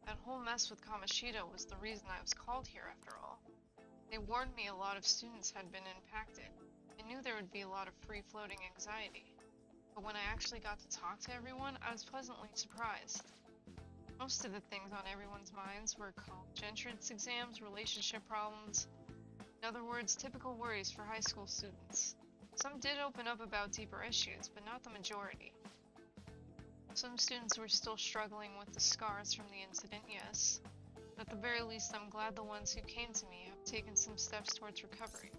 That whole mess with Kamoshida was the reason I was called here after all. They warned me a lot of students had been impacted. I knew there would be a lot of free-floating anxiety. But when I actually got to talk to everyone, I was pleasantly surprised. Most of the things on everyone's minds were college entrance exams, relationship problems. In other words, typical worries for high school students. Some did open up about deeper issues, but not the majority. Some students were still struggling with the scars from the incident, yes. At the very least, I'm glad the ones who came to me have taken some steps towards recovery.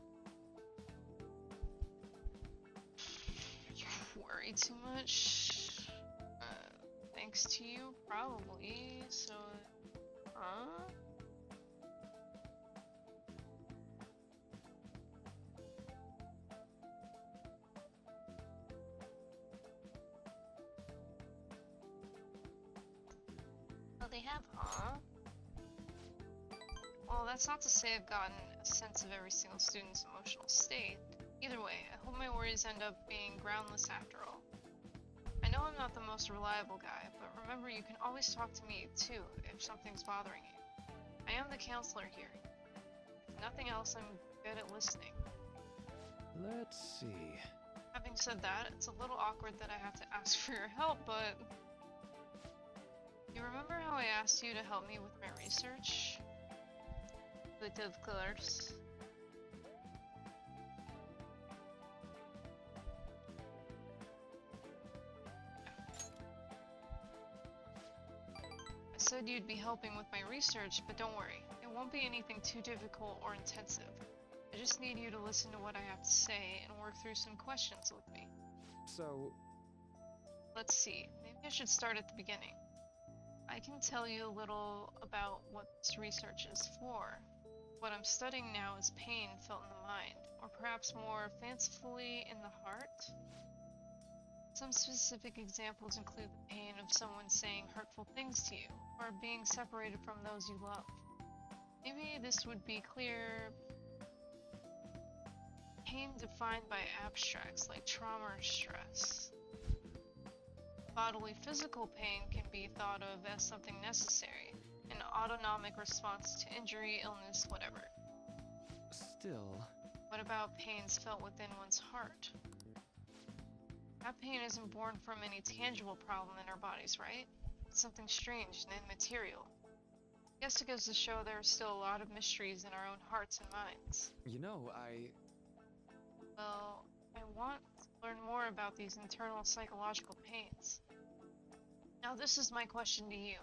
You worry too much? Thanks to you, probably, so... Huh? Oh, they have, huh? Well, that's not to say I've gotten a sense of every single student's emotional state. Either way, I hope my worries end up being groundless after all. I know I'm not the most reliable guy, but remember you can always talk to me, too, if something's bothering you. I am the counselor here. If nothing else, I'm good at listening. Let's see. Having said that, it's a little awkward that I have to ask for your help, but... You remember how I asked you to help me with my research? But of course. I said you'd be helping with my research, but don't worry. It won't be anything too difficult or intensive. I just need you to listen to what I have to say and work through some questions with me. So... Let's see. Maybe I should start at the beginning. I can tell you a little about what this research is for. What I'm studying now is pain felt in the mind, or perhaps more fancifully in the heart. Some specific examples include the pain of someone saying hurtful things to you, or being separated from those you love. Maybe this would be clear. Pain defined by abstracts like trauma or stress. Bodily physical pain can be thought of as something necessary, an autonomic response to injury, illness, whatever. Still... What about pains felt within one's heart? That pain isn't born from any tangible problem in our bodies, right? It's something strange and immaterial. I guess it goes to show there are still a lot of mysteries in our own hearts and minds. You know, Well, I want to learn more about these internal psychological pains. Now this is my question to you.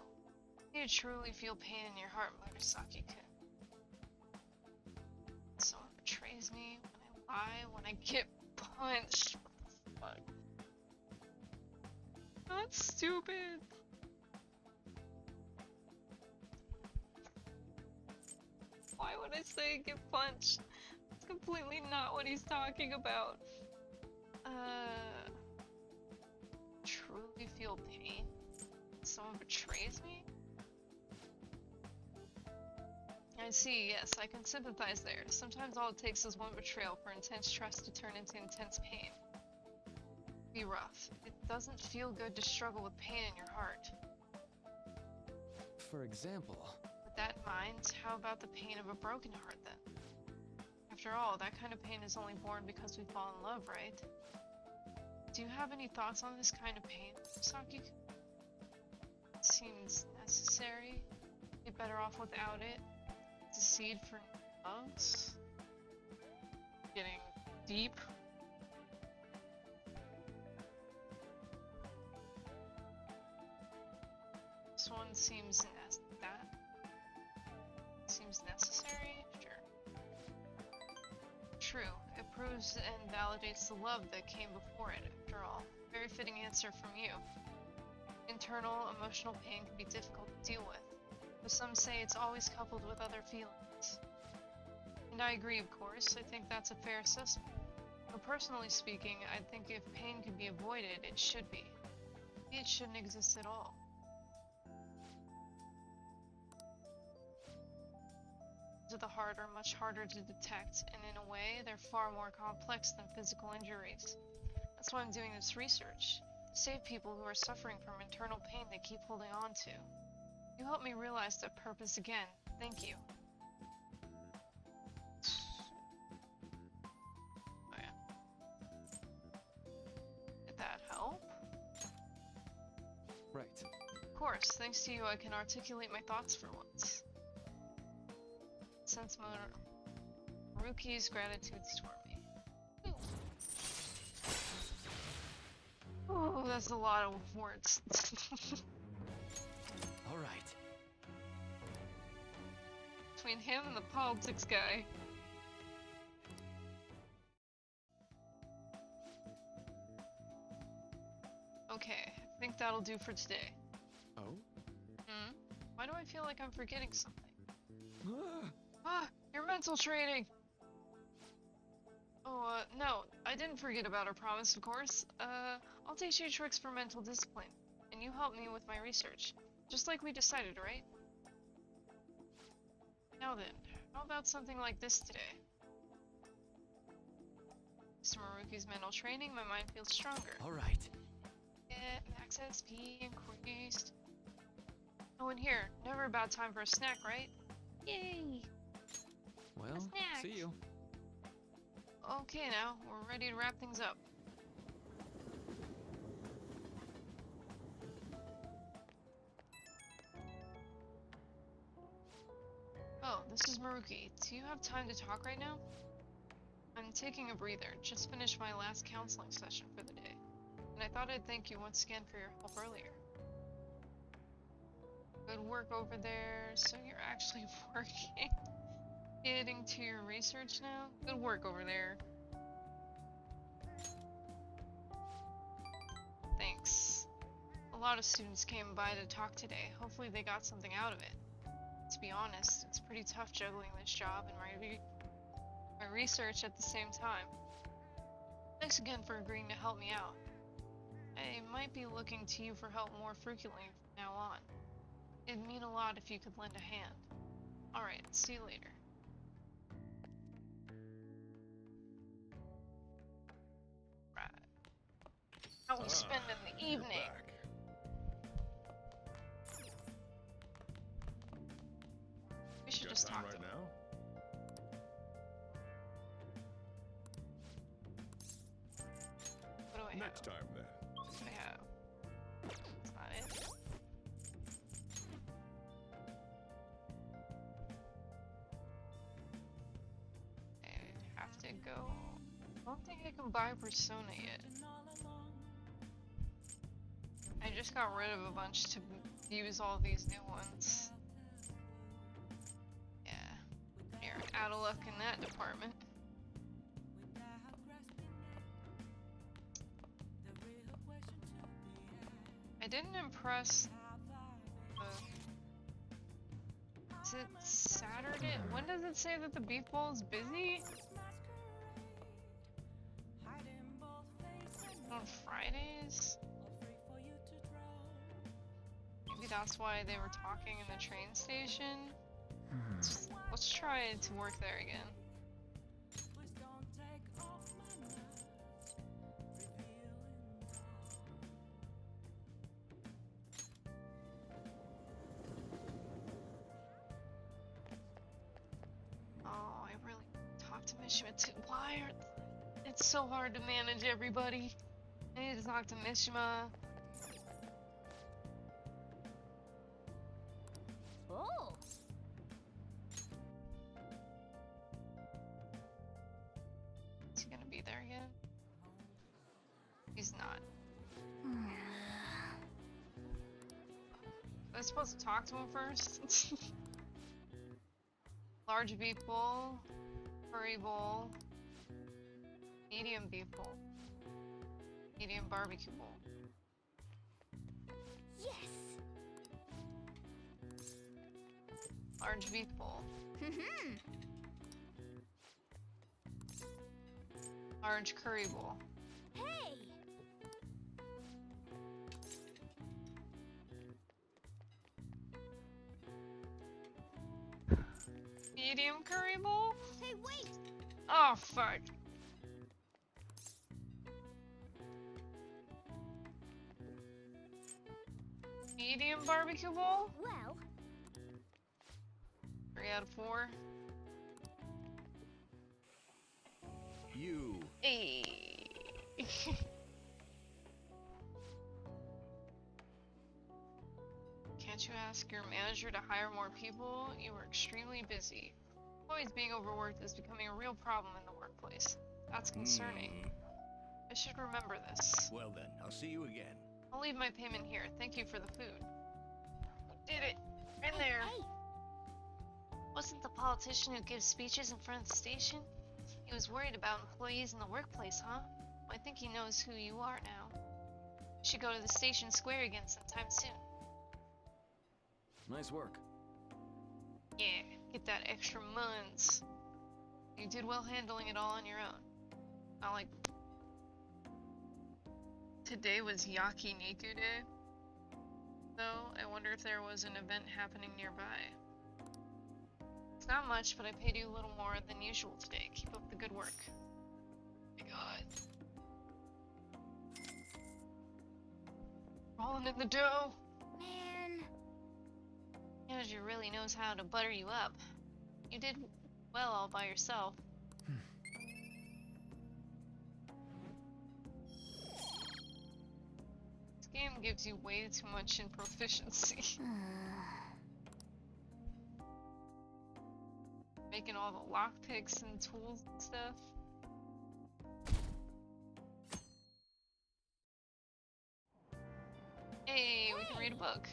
Do you truly feel pain in your heart, Murasaki-kun? When someone betrays me, when I lie, when I get punched. What the fuck? That's stupid. Why would I say get punched? It's completely not what he's talking about. Truly feel pain? Someone betrays me? I see, yes, I can sympathize there. Sometimes all it takes is one betrayal for intense trust to turn into intense pain. Be rough. It doesn't feel good to struggle with pain in your heart. For example... With that in mind, how about the pain of a broken heart then? After all, that kind of pain is only born because we fall in love, right? Do you have any thoughts on this kind of pain, Saki? It seems necessary. Be better off without it. It's a seed for loves. Getting deep. This one seems necessary? Sure. True. It proves and validates the love that came before it, after all. Very Very fitting answer from you. Internal emotional pain can be difficult to deal with, but some say it's always coupled with other feelings. And I agree, of course. I think that's a fair assessment. But personally speaking, I think if pain can be avoided, it should be. Maybe it shouldn't exist at all. To the heart are much harder to detect, and in a way, they're far more complex than physical injuries. That's why I'm doing this research, to save people who are suffering from internal pain they keep holding on to. You helped me realize that purpose again. Thank you. Oh yeah. Did that help? Right. Of course, thanks to you I can articulate my thoughts for once. Sense Maruki's gratitudes toward me. Oh, that's a lot of words. All right. Between him and the politics guy. Okay, I think that'll do for today. Oh? Hmm? Why do I feel like I'm forgetting something? Ah, your mental training! Oh, no, I didn't forget about our promise, of course. I'll teach you tricks for mental discipline, and you help me with my research. Just like we decided, right? Now then, how about something like this today? Mr. Maruki's mental training, my mind feels stronger. Alright. Get max SP increased. Oh, and here, never a bad time for a snack, right? Yay! Well, A snack. see you. Okay now, we're ready to wrap things up. Oh, this is Maruki. Do you have time to talk right now? I'm taking a breather. Just finished my last counseling session for the day. And I thought I'd thank you once again for your help earlier. Good work over there. So you're actually working. Getting to your research now? Good work over there. Thanks. A lot of students came by to talk today. Hopefully they got something out of it. To be honest, it's pretty tough juggling this job and my research at the same time. Thanks again for agreeing to help me out. I might be looking to you for help more frequently from now on. It'd mean a lot if you could lend a hand. Alright, see you later. Right. How we spending the evening? We should just talk to him. now? What do I have? Next time then. What do I have? That's not it. I have to go. I don't think I can buy Persona yet. I just got rid of a bunch to use all these new ones. Yeah, you're out of luck in that department. I didn't impress is it Saturday? When does it say that the beef bowl is busy? On Fridays? Maybe that's why they were talking in the train station? Let's try to work there again. Oh, I really talked to Mishima too. Why are... It's so hard to manage everybody. I need to talk to Mishima. Oh! Is he gonna be there again? He's not. I was supposed to talk to him first. Large beef bowl, curry bowl, medium beef bowl. Medium barbecue bowl. Yes! Large beef bowl. Large curry bowl. Hey! Medium curry bowl? Hey, wait! Oh, fuck. Medium barbecue bowl? Well... 3 out of 4. You. Hey. Can't you ask your manager to hire more people? You are extremely busy. Employees being overworked is becoming a real problem in the workplace. That's concerning. I should remember this. Well then, I'll see you again. I'll leave my payment here. Thank you for the food. Did it. In there. Hey! Wasn't the politician who gives speeches in front of the station? He was worried about employees in the workplace, huh? Well, I think he knows who you are now. You should go to the station square again sometime soon. Nice work. Yeah, get that extra months. You did well handling it all on your own. Not like... Today was Yakiniku Day. Though, I wonder if there was an event happening nearby. It's not much, but I paid you a little more than usual today. Keep up the good work. My god. Rolling in the dough! Man... Manager really knows how to butter you up. You did well all by yourself. This game gives you way too much in proficiency. Making all the lockpicks and tools and stuff. Hey, we can read a book.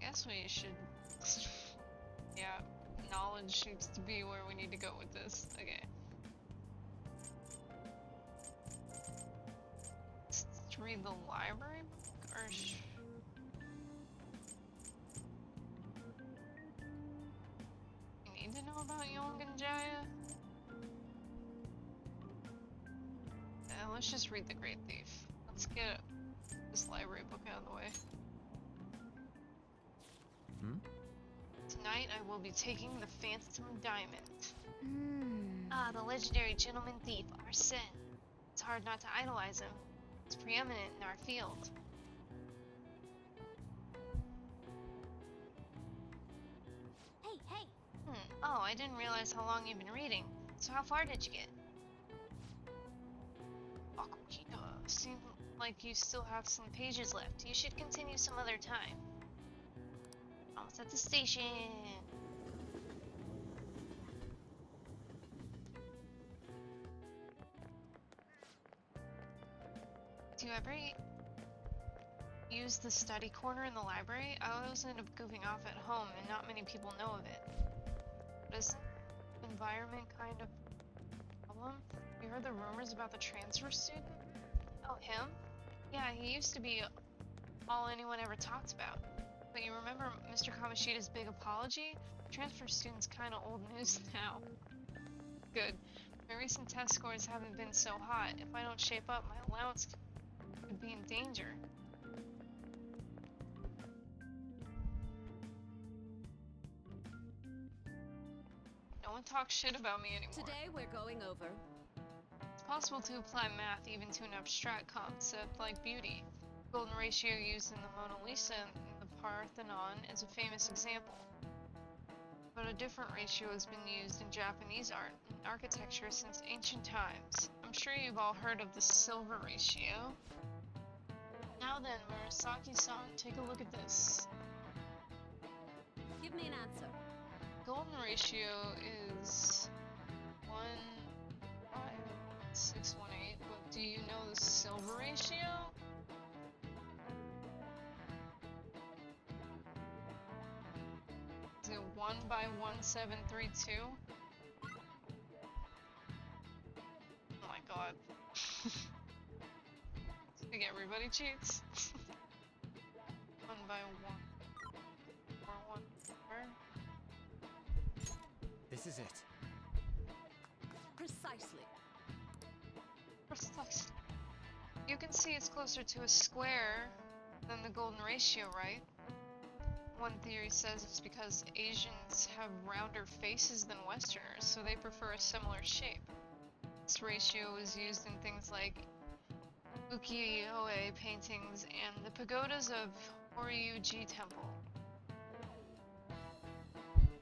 Guess we should... Yeah, knowledge seems to be where we need to go with this. Okay. Let's read the library book, or you need to know about Young and Jaya? Let's just read The Great Thief. Let's get this library book out of the way. Tonight I will be taking the Phantom Diamond. Ah, the legendary gentleman thief, Arsene. It's hard not to idolize him. He's preeminent in our field. Hey! Oh, I didn't realize how long you've been reading. So how far did you get? Akukita, seems like you still have some pages left. You should continue some other time. Almost at the station. Do you ever use the study corner in the library? I always end up goofing off at home and not many people know of it. But is the environment kind of a problem? You heard the rumors about the transfer student? Oh, him? Yeah, he used to be all anyone ever talked about. But you remember Mr. Kamoshida's big apology? Transfer student's kinda old news now. Good. My recent test scores haven't been so hot. If I don't shape up, my allowance could be in danger. No one talks shit about me anymore. Today we're going over... It's possible to apply math even to an abstract concept like beauty. The golden ratio used in the Mona Lisa and the Parthenon is a famous example. But a different ratio has been used in Japanese art and architecture since ancient times. I'm sure you've all heard of the silver ratio. Now then, Murasaki-san, take a look at this. Give me an answer. Golden ratio is 1.5618, but do you know the silver ratio? 1x1732. Oh my god. I think everybody cheats. 1x1. 4, 1, 4. This is it. Precisely. Precisely. You can see it's closer to a square than the golden ratio, right? One theory says it's because Asians have rounder faces than Westerners, so they prefer a similar shape. This ratio is used in things like ukiyo-e paintings and the pagodas of Horyuji Temple.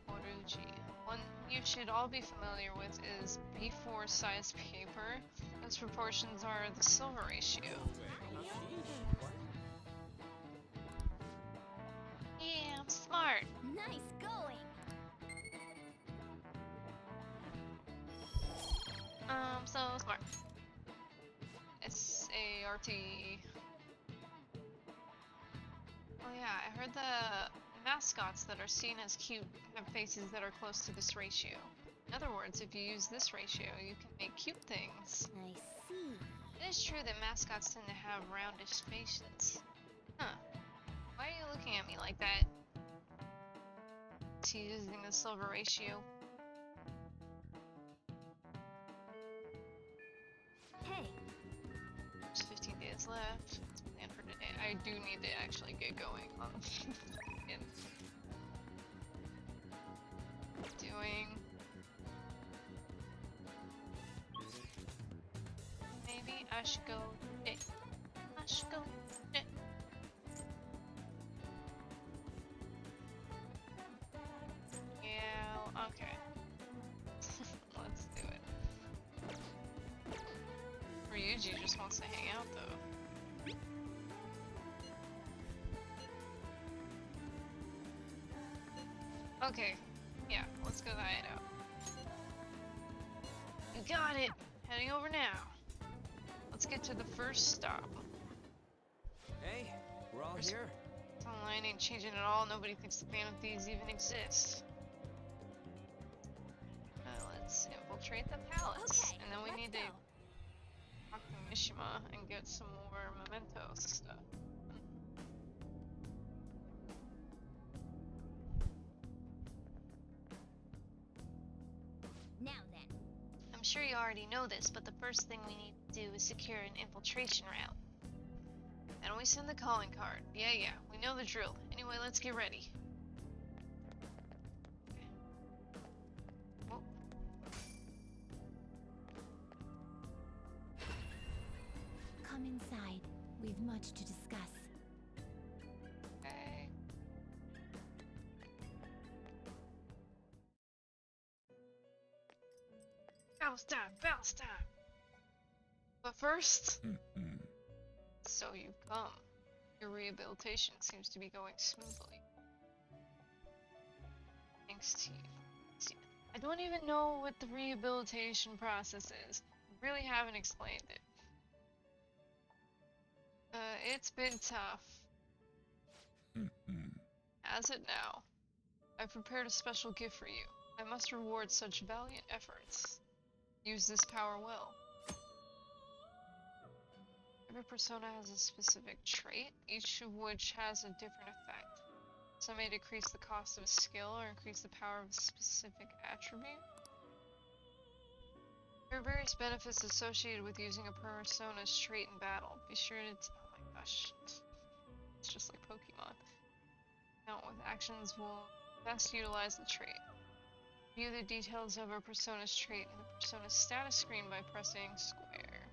Horyuji. One you should all be familiar with is B4 size paper. Its proportions are the silver ratio. Yeah, I'm smart. Nice going. So smart. S-A-R-T. Oh yeah, I heard the mascots that are seen as cute have faces that are close to this ratio. In other words, if you use this ratio, you can make cute things. I see. It is true that mascots tend to have roundish faces. Huh. Why are you looking at me like that? Is he using the silver ratio? Hey. There's 15 days left. Let's plan for today. I do need to actually get going on doing. Maybe I should go today. I should go today. Yeah, okay. Let's do it. Ryuji just wants to hang out though. Okay, yeah, let's go hide out. You got it! Heading over now. Let's get to the first stop. Hey, we're all here. This online ain't changing at all. Nobody thinks the Phantom Thieves even exist. Let's infiltrate the palace. Okay, and then we need go. to talk to Mishima and get some more mementos stuff. Now then. I'm sure you already know this, but the first thing we need to do is secure an infiltration route. And we send the calling card. Yeah, we know the drill. Anyway, let's get ready. Oh. Come inside. We've much to discuss. Okay. Bounce time! But first, so you've come. Your rehabilitation seems to be going smoothly. Thanks to you. See, I don't even know what the rehabilitation process is. You really haven't explained it. It's been tough. Has it now? I've prepared a special gift for you. I must reward such valiant efforts. Use this power well. Every persona has a specific trait, each of which has a different effect. Some may decrease the cost of a skill or increase the power of a specific attribute. There are various benefits associated with using a persona's trait in battle. Be sure to... oh my gosh. It's just like Pokemon. Now, with actions will best utilize the trait. View the details of a persona's trait in the persona's status screen by pressing square.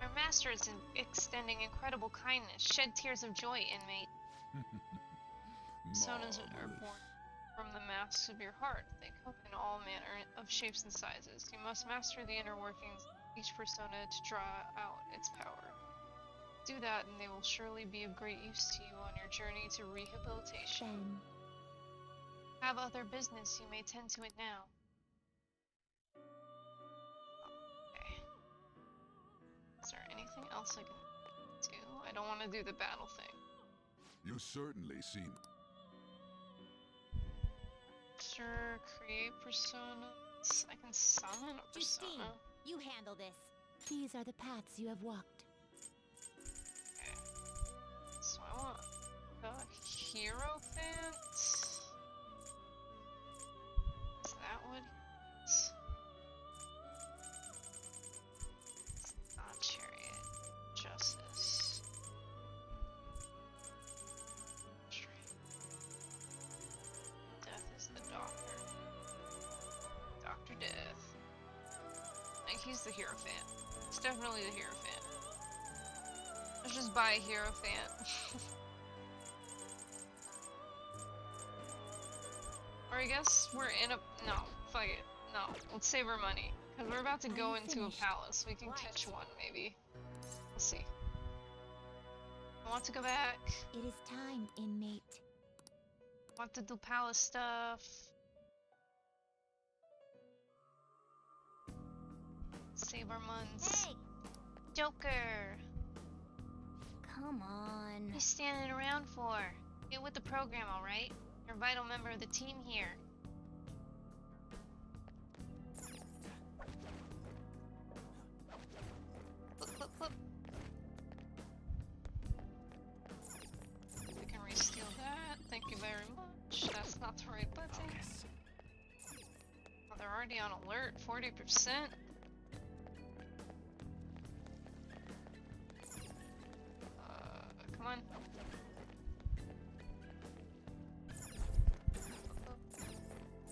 Our master is extending incredible kindness. Shed tears of joy, inmate. Personas are born from the masks of your heart. They come in all manner of shapes and sizes. You must master the inner workings of each persona to draw out its power. Do that and they will surely be of great use to you on your journey to rehabilitation. Then. Have other business, you may tend to it now. Okay. Is there anything else I can do? I don't want to do the battle thing. You You certainly seem... Sure, create personas. I can summon a Justine, persona. you handle this. These are the paths you have walked. Okay. So I want the Hierophant. Is that what he's? It's not Chariot. Justice. Death is the Doctor. Dr. Death. I think he's the Hierophant. It's definitely the Hierophant. Let's just buy a Hierophant. Or I guess we're in a... No, fuck it. No, let's save our money. Because we're about to go into a palace. We can catch one, maybe. We'll see. I want to go back. It is time, inmate. I want to do palace stuff. Save our months. Hey! Joker! Come on. What are you standing around for? Get with the program, alright? You're a vital member of the team here. Flip, flip, flip. We can re-steal that. Thank you very much. That's not the right button. Oh, they're already on alert. 40%. Come on.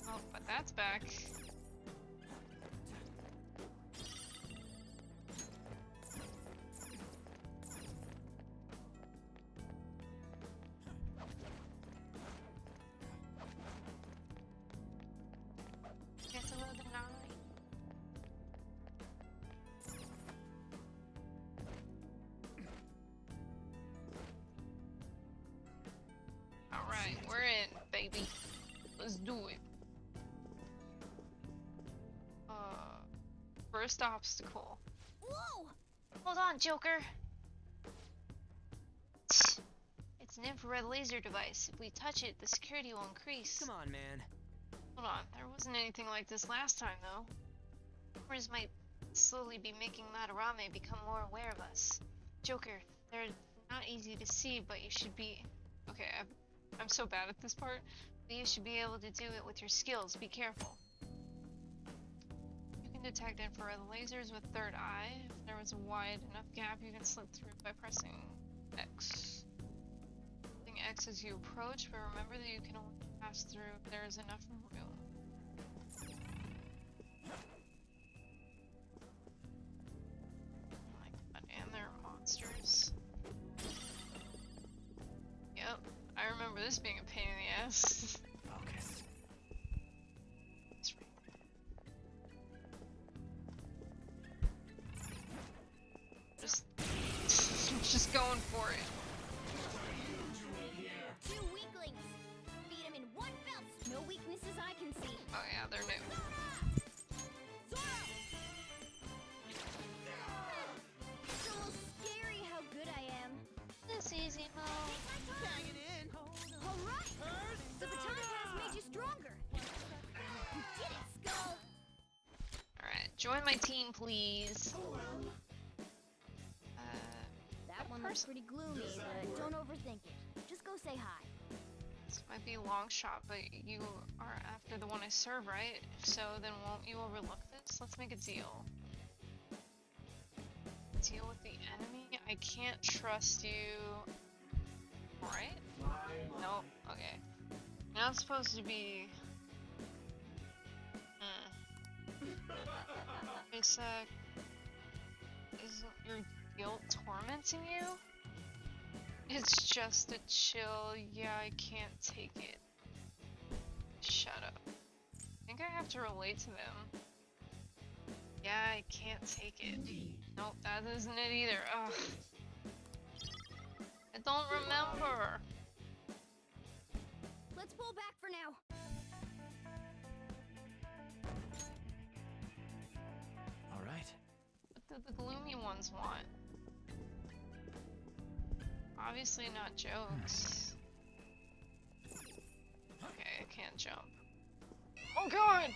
Oh, but that's back. Get to load the 9. Alright, we're in, baby. Let's do it. First obstacle. Whoa! Hold on, Joker. It's an infrared laser device. If we touch it, the security will increase. Come on, man. Hold on, there wasn't anything like this last time, though. Cameras might slowly be making Madarame become more aware of us. Joker, they're not easy to see, but you should be... Okay, I'm so bad at this part, but you should be able to do it with your skills. Be careful. You can detect infrared lasers with third eye. If there was a wide enough gap, you can slip through by pressing X. Pressing X as you approach, but remember that you can only pass through if there is enough room. Oh my god, and there are monsters. Yep, I remember this being a pain in the ass. Focus. Just going for it. Two weaklings. Beat them in one fell. No weaknesses I can see. Oh yeah, they're new. It's a little scary how good I am. This easy mode. Bang it in. All right. The baton pass made you stronger. You did it, Skull. All right, join my team, please. That one looks pretty gloomy, but don't overthink it. Just go say hi. This might be a long shot, but you are after the one I serve, right? If so, then won't you overlook this? Let's make a deal. Deal with the enemy? I can't trust you. Right? Nope. Okay. You're not supposed to be... Wait a sec. Isn't your guilt tormenting you? It's just a chill. Yeah, I can't take it. Shut up. I think I have to relate to them. Yeah, I can't take it. Nope, that isn't it either. Ugh. I don't remember. Let's pull back for now. All right. What do the gloomy ones want? Obviously not jokes. can't jump. Oh god!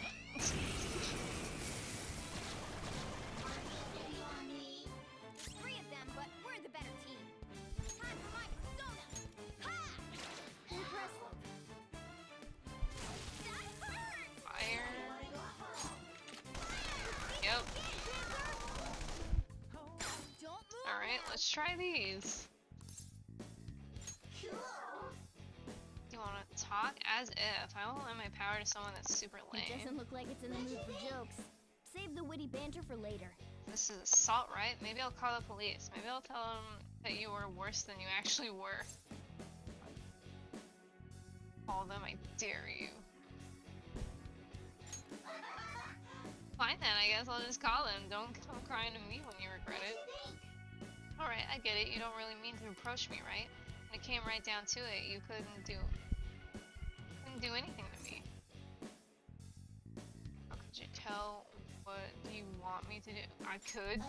Three of them, but we're the better team. Time for my persona! Ha! Impressive. That hurts! Fire. Yep. Alright, let's try these. Do you want to talk? As if. I won't lend my power to someone that's super It lame. doesn't look like it's in the mood for jokes. Save the witty banter for later. This is assault, right? Maybe I'll call the police. Maybe I'll tell them that you were worse than you actually were. Call them, I dare you. Fine then, I guess I'll just call them. Don't come crying to me when you regret it. Alright, I get it. You don't really mean to approach me, right? When it came right down to it, you couldn't do anything to me. How could you tell? What do you want me to do? I could.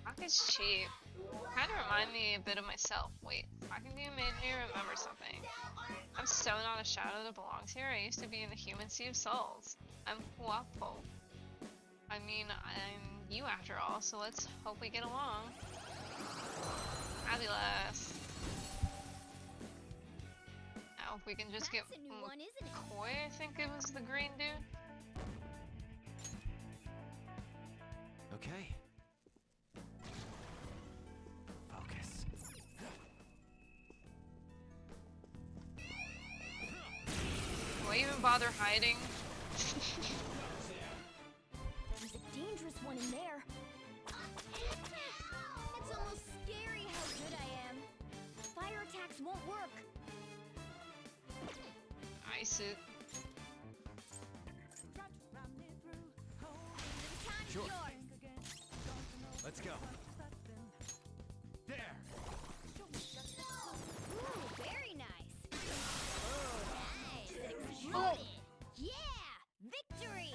Talk is cheap. Kind of remind me a bit of myself. Wait, talking to you made me remember something. I'm so not a shadow that belongs here. I used to be in the human sea of souls. I'm guapo. I mean, I'm you after all, so let's hope we get along. Fabulous. Now, if we can just get That's a new one, isn't it? Koi, I think it was the green dude. Okay. Focus. Why even bother hiding? There's a dangerous one in there. It's almost scary how good I am. Fire attacks won't work. Ice it. Sure. Let's go. There. Ooh, very nice. Nice. Exploded. Yeah! Victory!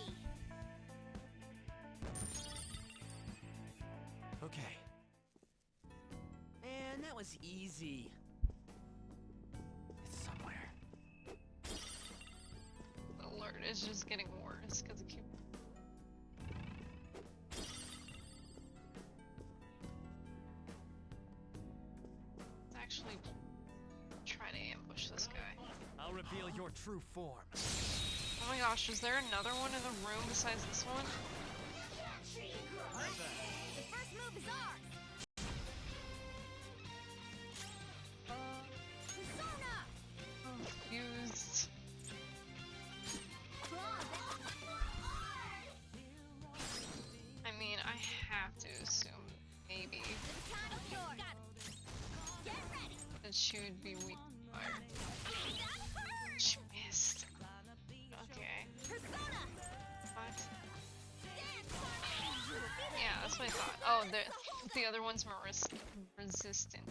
Okay. Man, that was easy. It's somewhere. The alert is just getting worse because it keeps. Actually, try to ambush this guy. I'll reveal your true form. Oh my gosh, is there another one in the room besides this one? The first move is ours. Persona! Confused. I mean, I have to assume maybe that she would be weak to fire. She missed. Okay. What? Yeah, that's what I thought. Oh, the other one's more resistant.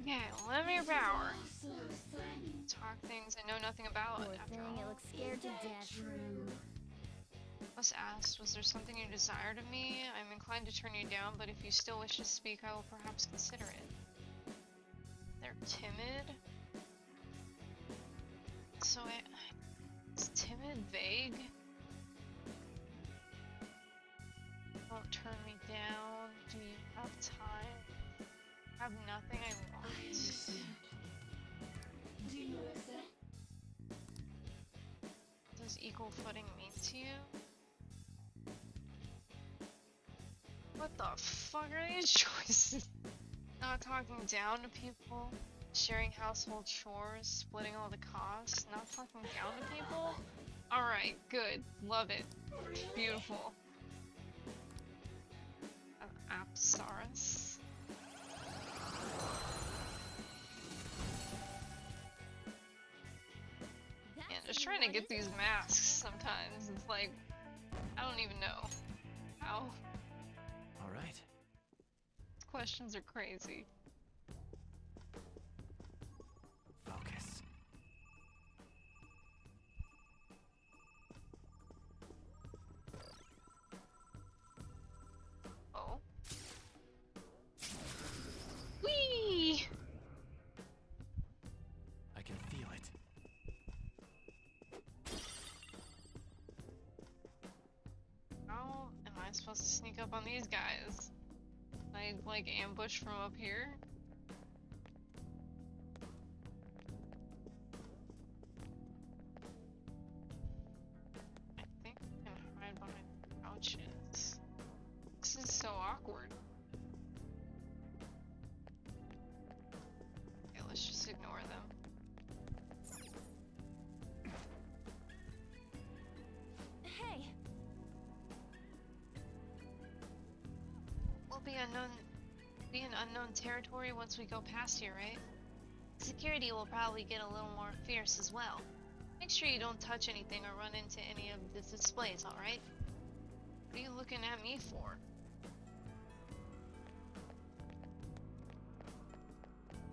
Yeah, lend me your power. Talk things I know nothing about. Poor After thing, all. it looks scared to death. Was asked, was there something you desired of me? I'm inclined to turn you down, but if you still wish to speak, I will perhaps consider it. They're timid? So is timid vague? Won't turn me down. Do you have time? Have nothing I want. Do you accept? Does equal footing mean to you? What the fuck are these choices? Not talking down to people, sharing household chores, splitting all the costs, not talking down to people? Alright, good. Love it. Beautiful. Apsaurus. Yeah, just trying to get these masks sometimes. It's like, I don't even know. How? Alright. Questions are crazy. Focus. Oh. Whee! I can I supposed to sneak up on these guys? I like ambush from up here? I think I can hide behind couches. This is so awkward. Okay, let's just ignore them. Hey, We'll be in unknown territory once we go past here, right? Security will probably get a little more fierce as well. Make sure you don't touch anything or run into any of the displays, alright? What are you looking at me for?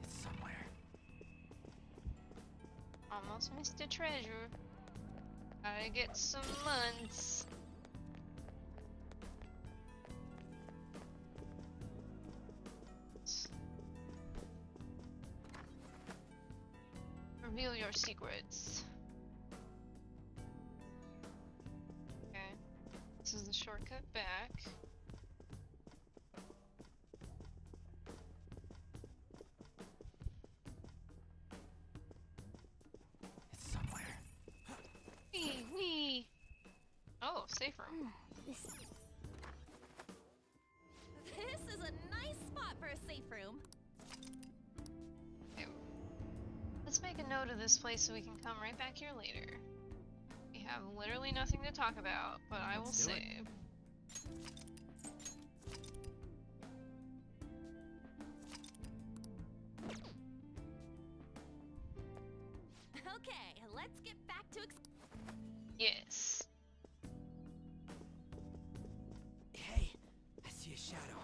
It's somewhere. Almost missed a treasure. Gotta get some months. Reveal your secrets. Okay. This is the shortcut back. It's somewhere. Wee! Oh, safe room. this is a nice spot for a safe room. Okay. Let's make a note of this place so we can come right back here later. We have literally nothing to talk about, but I will Let's do it. save. Okay, let's get back to Yes. Hey, I see a shadow.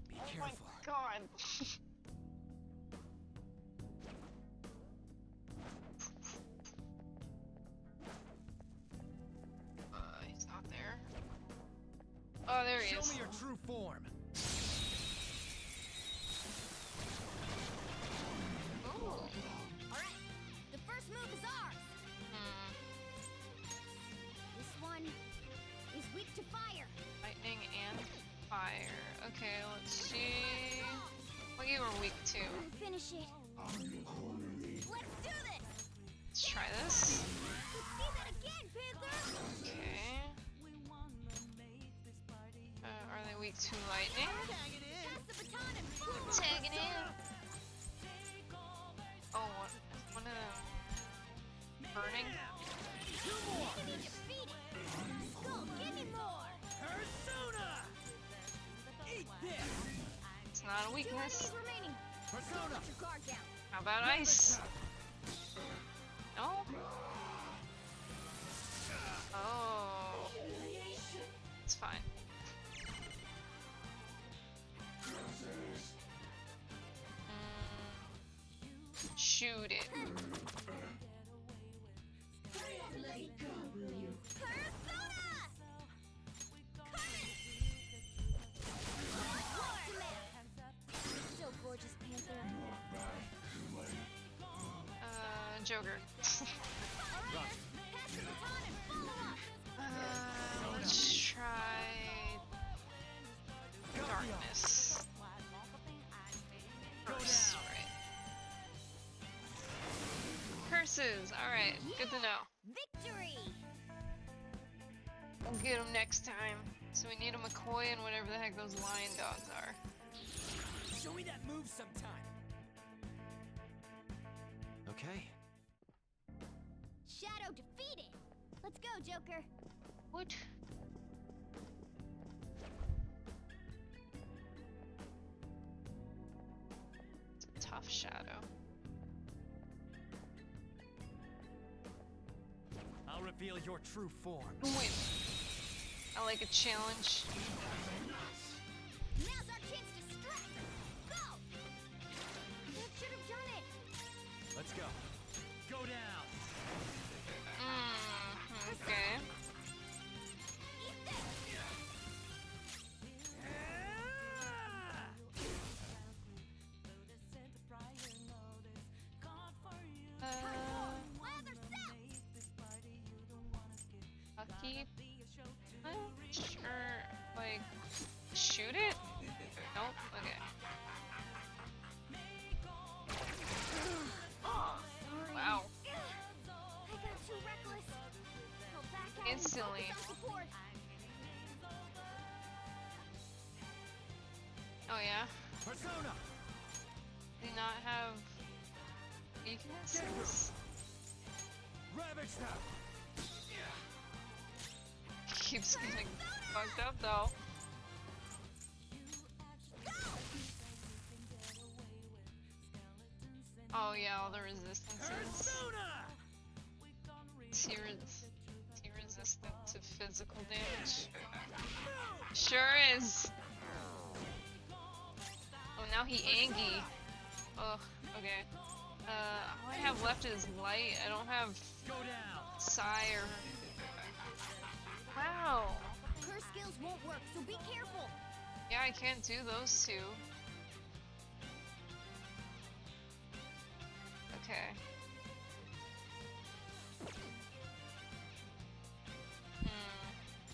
Be careful. Oh my god. He's not there. Oh, there he is. Show me your true form. Ooh. Alright, the first move is ours. This one is weak to fire. Lightning and fire. Okay, let's see. What you were weak to? Finish it. Let's do this. Let's try this. Let's see that again, Panther. Okay. Are they weak to lightning? Pass the baton and follow. Tag it in. Oh, one of them burning? Enemy defeated. Skull, give me more. Persona! Eat this! It's not a 2 weakness. enemies remaining. Persona! Let your guard down. How about ice? No? Oh. It's fine. Shoot it. Persona! So gorgeous, Panther. Joker. Alright, pass the baton and follow up. Let's try darkness. Curse, right. Curses! Alright, good to know. Victory! We'll get them next time. So we need a McCoy and whatever the heck those lion dogs are. Show me that move sometime. Okay. Shadow defeated. Let's go, Joker. What? It's a tough shadow. I'll reveal your true form. Wait. I like a challenge. Now's our chance to strike. Go! That should have done it. Let's go. Go down. Okay. Eat this. Lather set. Lucky. I'm sure, like, instantly. Oh yeah? Persona! Do not have weaknesses? Ravage them! Keeps getting fucked up though. Oh yeah, all the resistances. Is he resistant to physical damage? Sure is. Oh, now he Angie. Ugh, okay. All I have left is light. I don't have Psy or... Wow. Curse skills won't work, so be careful. Yeah, I can't do those two. Okay.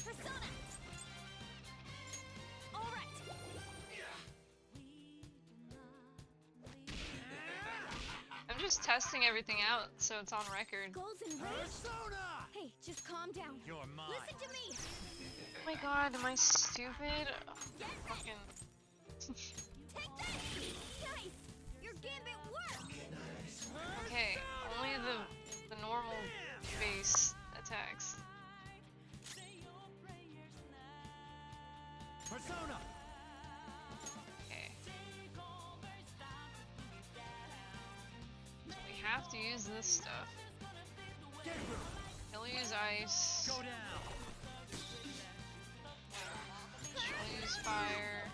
Persona. All right. I'm just testing everything out so it's on record. Goals and Hey, just calm down. You're mine. Listen to me. Oh my god, am I stupid? Fucking... Take that. Nice. Your gambit worked. Okay, only the normal base attacks. Persona! Okay. So we have to use this stuff. He'll use ice. Go down. She'll use fire.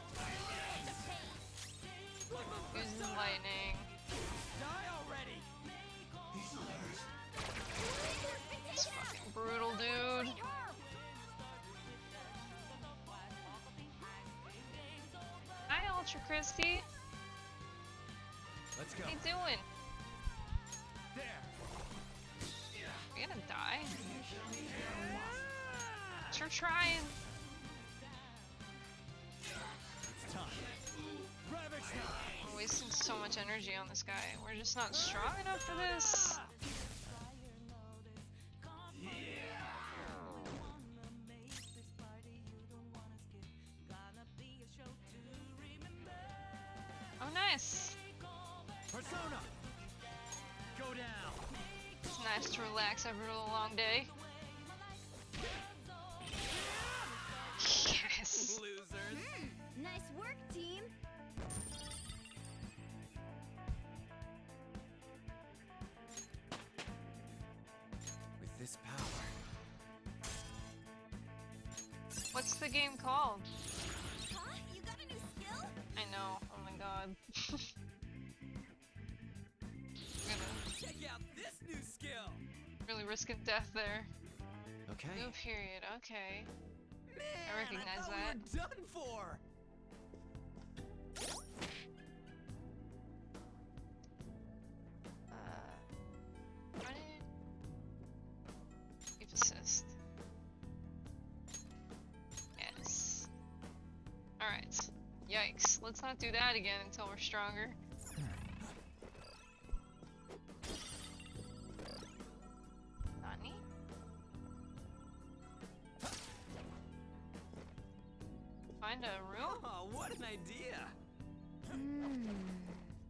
Uses lightning. Die already! It's fucking brutal, dude. Hi, Ultra Christy. Let's go. What are you doing? There. You gonna die? Sure trying. It's time. Ravage them! We're wasting so much energy on this guy. We're just not strong enough for this. Oh, nice. Persona! Go down! It's nice to relax after a long day. Yes. Losers! Nice work, team. With this power... What's the game called? Huh? You got a new skill? I know. Oh my god. Check out this new skill! Really risking death there. Okay. New period. Okay. Man, I recognize thought that. we were done for! Run it. Keep assist. Yes. Alright. Yikes. Let's not do that again until we're stronger. Nani? Find a room? Oh, what an idea!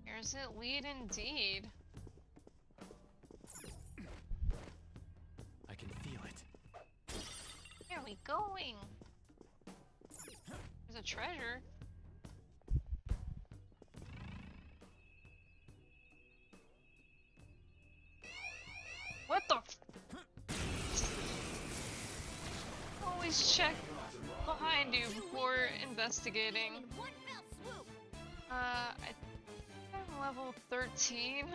Here's it lead indeed. I can feel it. Where are we going? There's a treasure. What the f- Always check behind you before investigating. In one fell swoop. I think I'm level 13.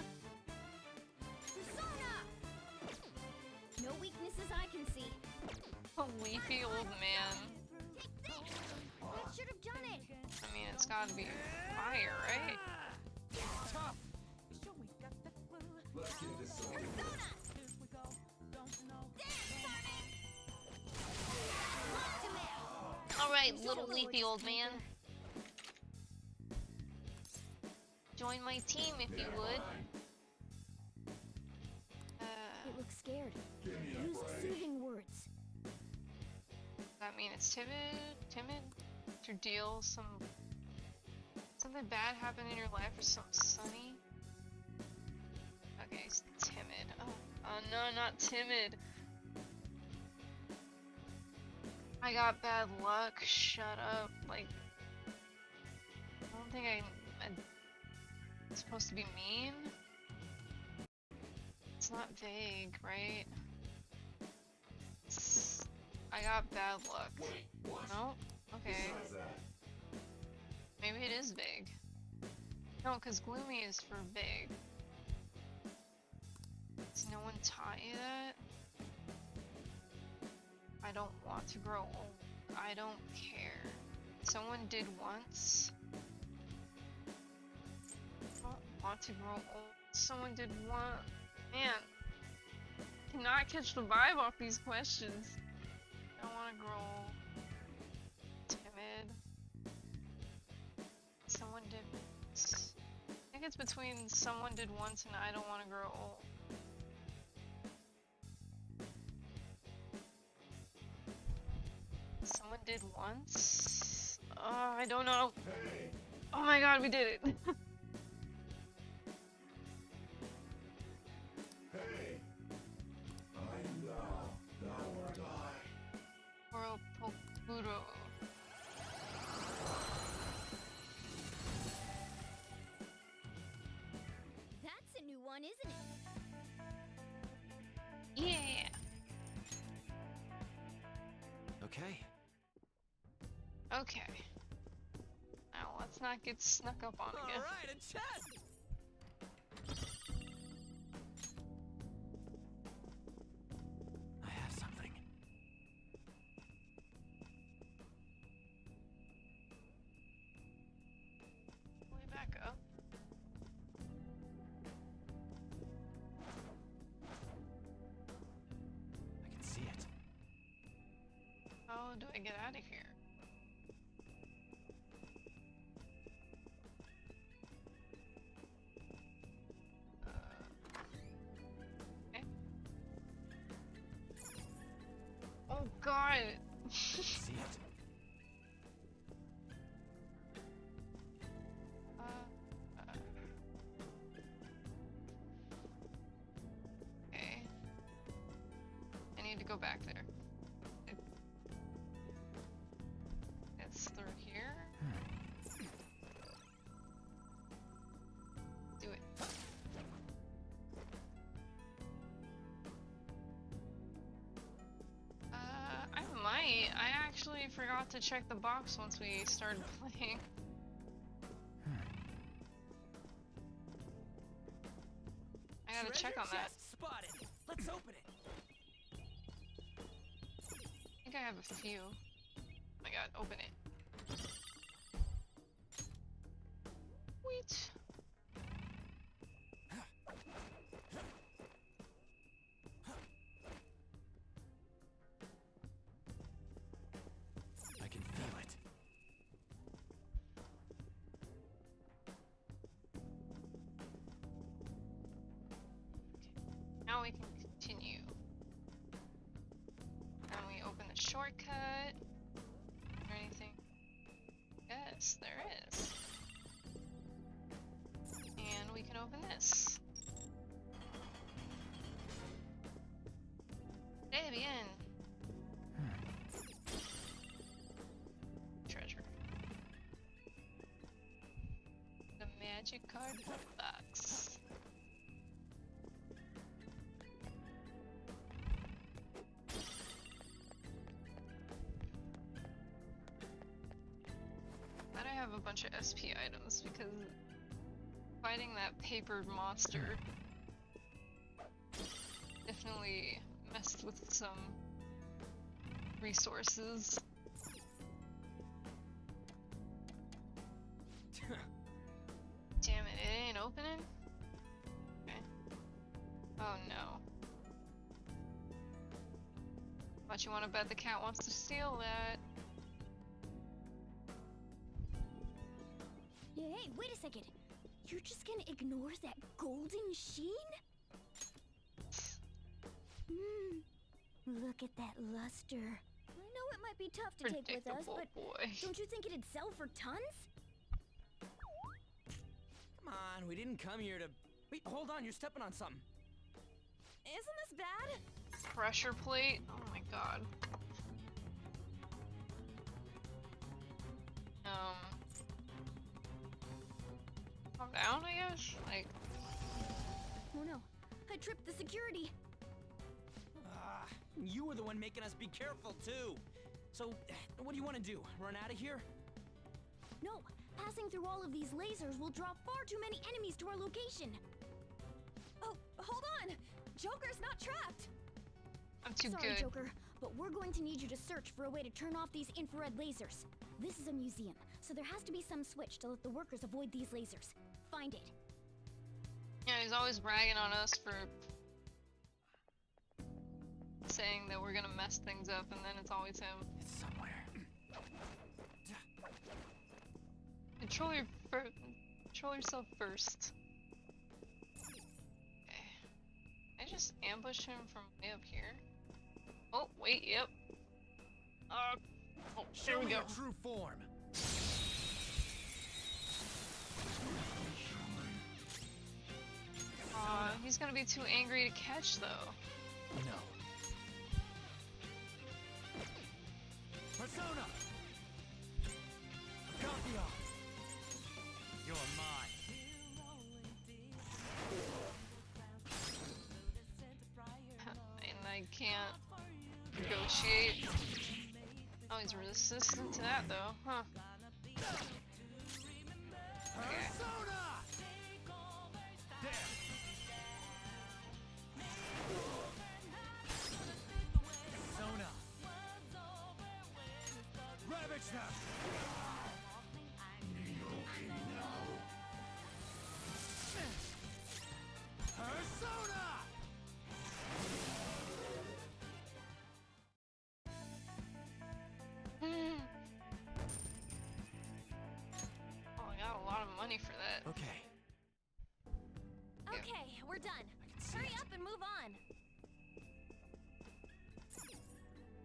Persona. No weaknesses I can see. A leafy old man. Take this. That should have done it. I mean, it's gotta be fire, right? Tough! Persona. Alright, little leafy old man. Join my team if you would. It looks scared. Use soothing words. that mean it's timid? Timid? To deal something bad happened in your life or something sunny? Okay, it's timid. Oh no, not timid. I got bad luck. Shut up. Like, I don't think I'm supposed to be mean. It's not vague, right? I got bad luck. Wait, what? No? Okay. Besides that, Maybe it is vague. No, because gloomy is for vague. Has no one taught you that? I don't want to grow old. I don't care. Someone did once. I don't want to grow old. Someone did once. Man. Cannot catch the vibe off these questions. I don't want to grow old. Timid. Someone did once. I think it's between someone did once and I don't want to grow old. Someone did once? Oh, I don't know. hey, Oh my god, we did it. hey, I'm now or die. World Pokuro. That's a new one, isn't it? Yeah. Okay. Okay. Now let's not get snuck up on again. Alright, a chest! I have something. Way back up. I can see it. How do I get out of here? Okay. Oh god! See it. Okay. I need to go back there. It's through here. Do it. I might. I actually forgot to check the box once we started playing. I gotta check on that. Chest spotted. Let's open it. I think I have a few. Oh my god, open it. Wait. I can feel it. Now we can continue. And we open the shortcut. Is there anything? Yes, there is. And we can open this. Très bien. Treasure. The magic cardboard box. Glad I have a bunch of SP items because fighting that papered monster definitely messed with some resources. Damn it, it ain't opening? Okay. Oh no. But you wanna bet the cat wants to steal that? Hey, wait a second. You're just gonna ignore that golden sheen? Look at that luster. I know it Might be tough to take with us, but boy. don't you think it'd sell for tons? Come on, we didn't come here to... Wait, hold on, you're stepping on something. Isn't this bad? Pressure plate? Oh my god. Calm down, I guess? Like... Oh no, I tripped the security. You were the one making us be careful, too. So, what do you want to do? Run out of here? No, passing through all of these lasers will draw far too many enemies to our location. Oh, hold on! Joker's not trapped! I'm too Sorry, good. Joker, but we're going to need you to search for a way to turn off these infrared lasers. This is a museum, so there has to be some switch to let the workers avoid these lasers. Find it. Yeah, he's always bragging on us for saying that we're gonna mess things up, and then it's always him. It's somewhere. Control yourself first. Okay. I just ambush him from way up here. Oh, wait, yep. Oh, there we go. Show me your true form. He's gonna be too angry to catch, though. No. Persona! Copy off. You're mine. And I can't negotiate. Oh, he's resistant to that, though, huh? Okay. Persona! There. Persona. Ravage them. Persona! Oh, I got a lot of money for that. Okay. Okay, we're done. Hurry up and move on.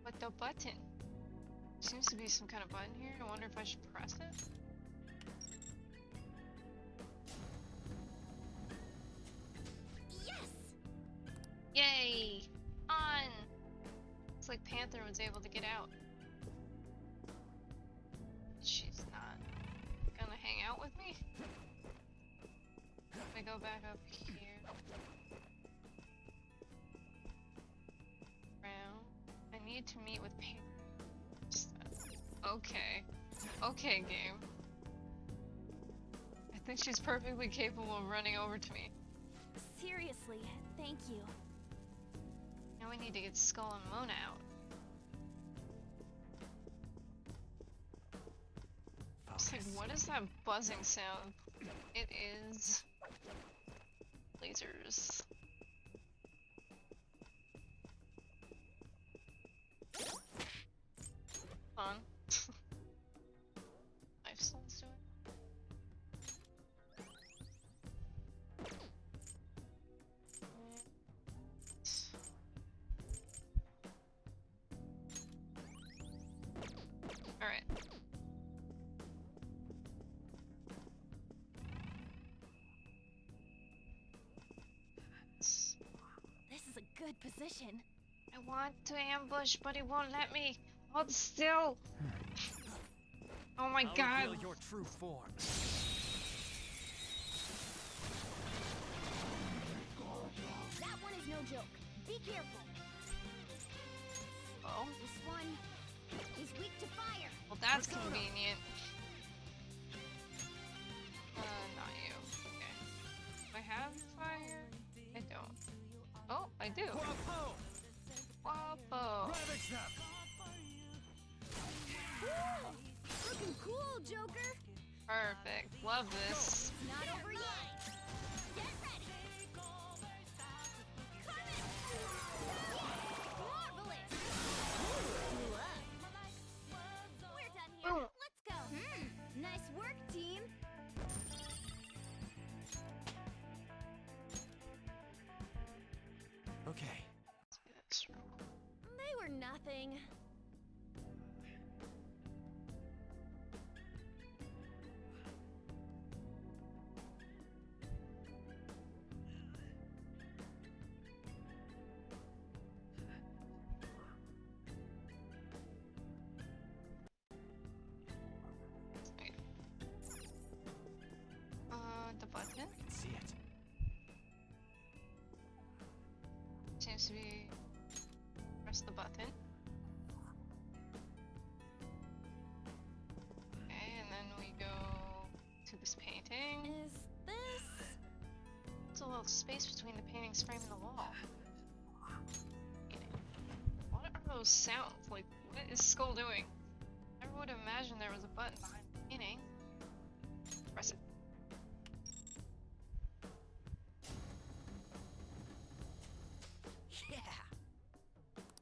But the button. Seems to be some kind of button here. I wonder if I should press it. Yes! Yay! On! Looks like Panther was able to get out. She's not gonna hang out with me? If I go back up here. Round. I need to meet with Panther. Okay. Okay, game. I think she's perfectly capable of running over to me. Seriously, thank you. Now we need to get Skull and Mona out. It's like, what is that buzzing sound? It is lasers. Fun. Knife stones do it. Alright. This is a good position. I want to ambush, but he won't let me. Hold still. Oh my god. I'll reveal your true form. That one is no joke. Be careful. Oh? This one is weak to fire. Well, that's convenient. Not you. Okay. Do I have fire? I don't. Oh, I do. Guapo! Guapo. Ravage them! Woo! Looking cool, Joker. Perfect. Love this. Not over yet. Get ready. Marvelous. Blew up. We're done here. Boom. Let's go. Nice work, team. Okay. They were nothing. Seems to be... Press the button. Okay, and then we go to this painting. Is this... There's a little space between the painting's frame and the wall. What are those sounds? Like, what is Skull doing? I would imagine there was a button behind the painting. Press it. Yeah!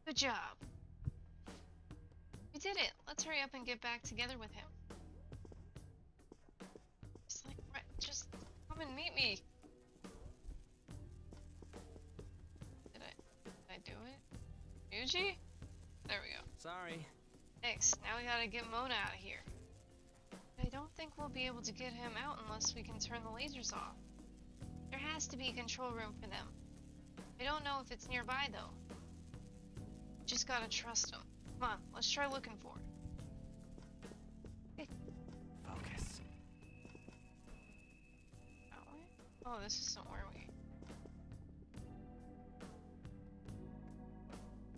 Good job. We did it. Let's hurry up and get back together with him. Just like, right, just come and meet me. Did I do it? Yuji? There we go. Sorry. Thanks. Now we gotta get Mona out of here. I don't think we'll be able to get him out unless we can turn the lasers off. There has to be a control room for them. I don't know if it's nearby though. Just gotta trust him. Come on, let's try looking for it. Focus. That way? Oh, this isn't where we...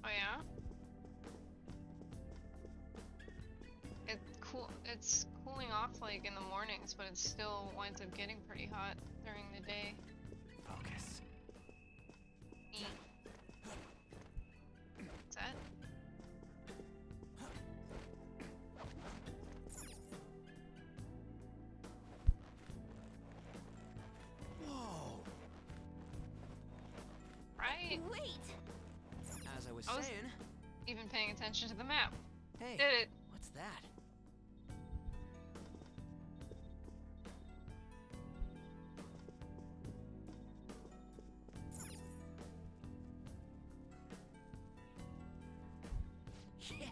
Oh yeah? It's cooling off like in the mornings, but it still winds up getting pretty hot during the day. Focus. What's that? Whoa! Right? Wait! As I was I was saying... even paying attention to the map. Hey, Did it. what's that? Yeah!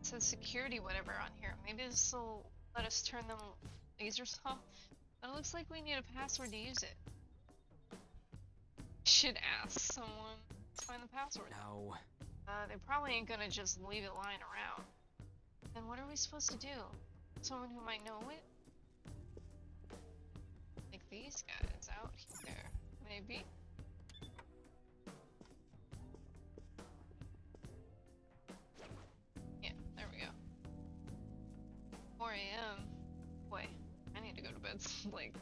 It says security whatever on here. Maybe this will let us turn them lasers off. But it looks like we need a password to use it. Should ask someone to find the password. No. They probably ain't gonna just leave it lying around. Then what are we supposed to do? Someone who might know it? Like these guys out here, maybe? Yeah, there we go. 4 a.m. Boy, I need to go to bed. Like,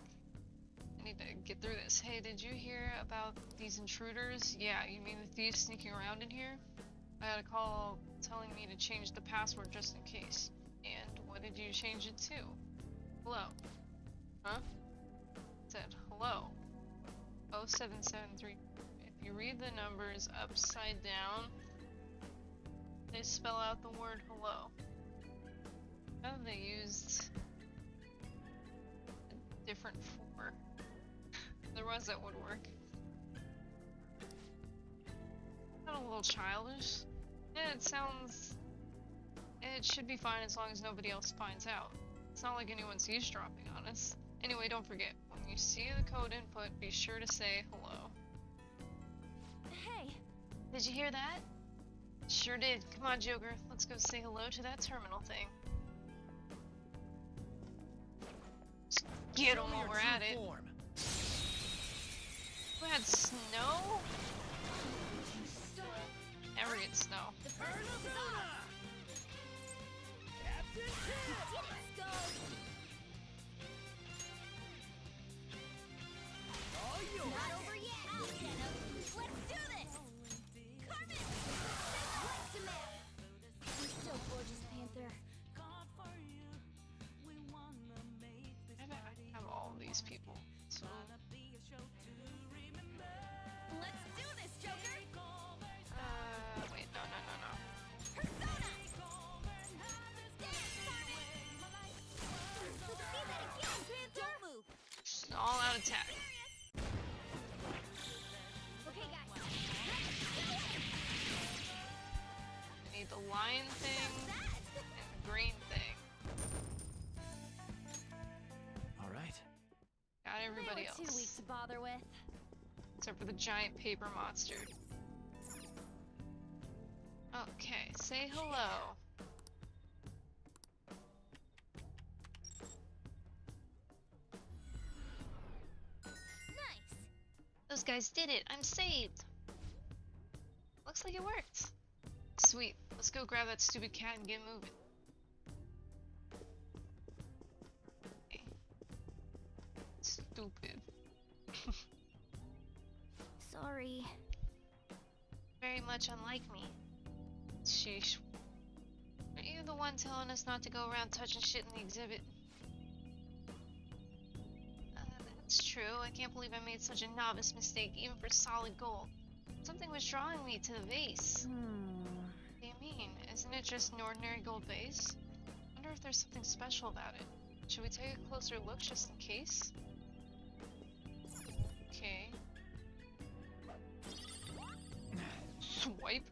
I need to get through this. Hey, did you hear about these intruders? Yeah, you mean the thieves sneaking around in here? I got a call telling me to change the password just in case. And what did you change it to? Hello. Huh? It said hello. 0773. If you read the numbers upside down, they spell out the word hello. How have they used a different 4? Otherwise that would work. Not a little childish. Yeah, it sounds... It should be fine as long as nobody else finds out. It's not like anyone's eavesdropping on us. Anyway, don't forget, when you see the code input, be sure to say hello. Hey! Did you hear that? Sure did. Come on, Joker. Let's go say hello to that terminal thing. Just get 'em while we're at it. We had snow? Never get snow. Not over yet! I'll get him! Let's do this! Carmen! Let's to map! You're still gorgeous, Panther. I have all these people. So Let's do this, Joker! wait, no. Persona! Dance, Carmen! Let's see that again, Panther! Don't move! just all out attack. Okay, guys. I need the lion thing and the green thing. All right. Got everybody They were else. too weak to bother with. Except for the giant paper monster. Okay, say hello. Nice! Those guys did it! I'm saved! Looks like it worked. Sweet. Let's go grab that stupid cat and get moving. Okay. Stupid. Sorry. Very much unlike me. Sheesh. Aren't you the one telling us not to go around touching shit in the exhibit? That's true. I can't believe I made such a novice mistake, even for solid gold. Something was drawing me to the vase. What do you mean? Isn't it just an ordinary gold vase? I wonder if there's something special about it. Should we take a closer look just in case? Okay. Swipe?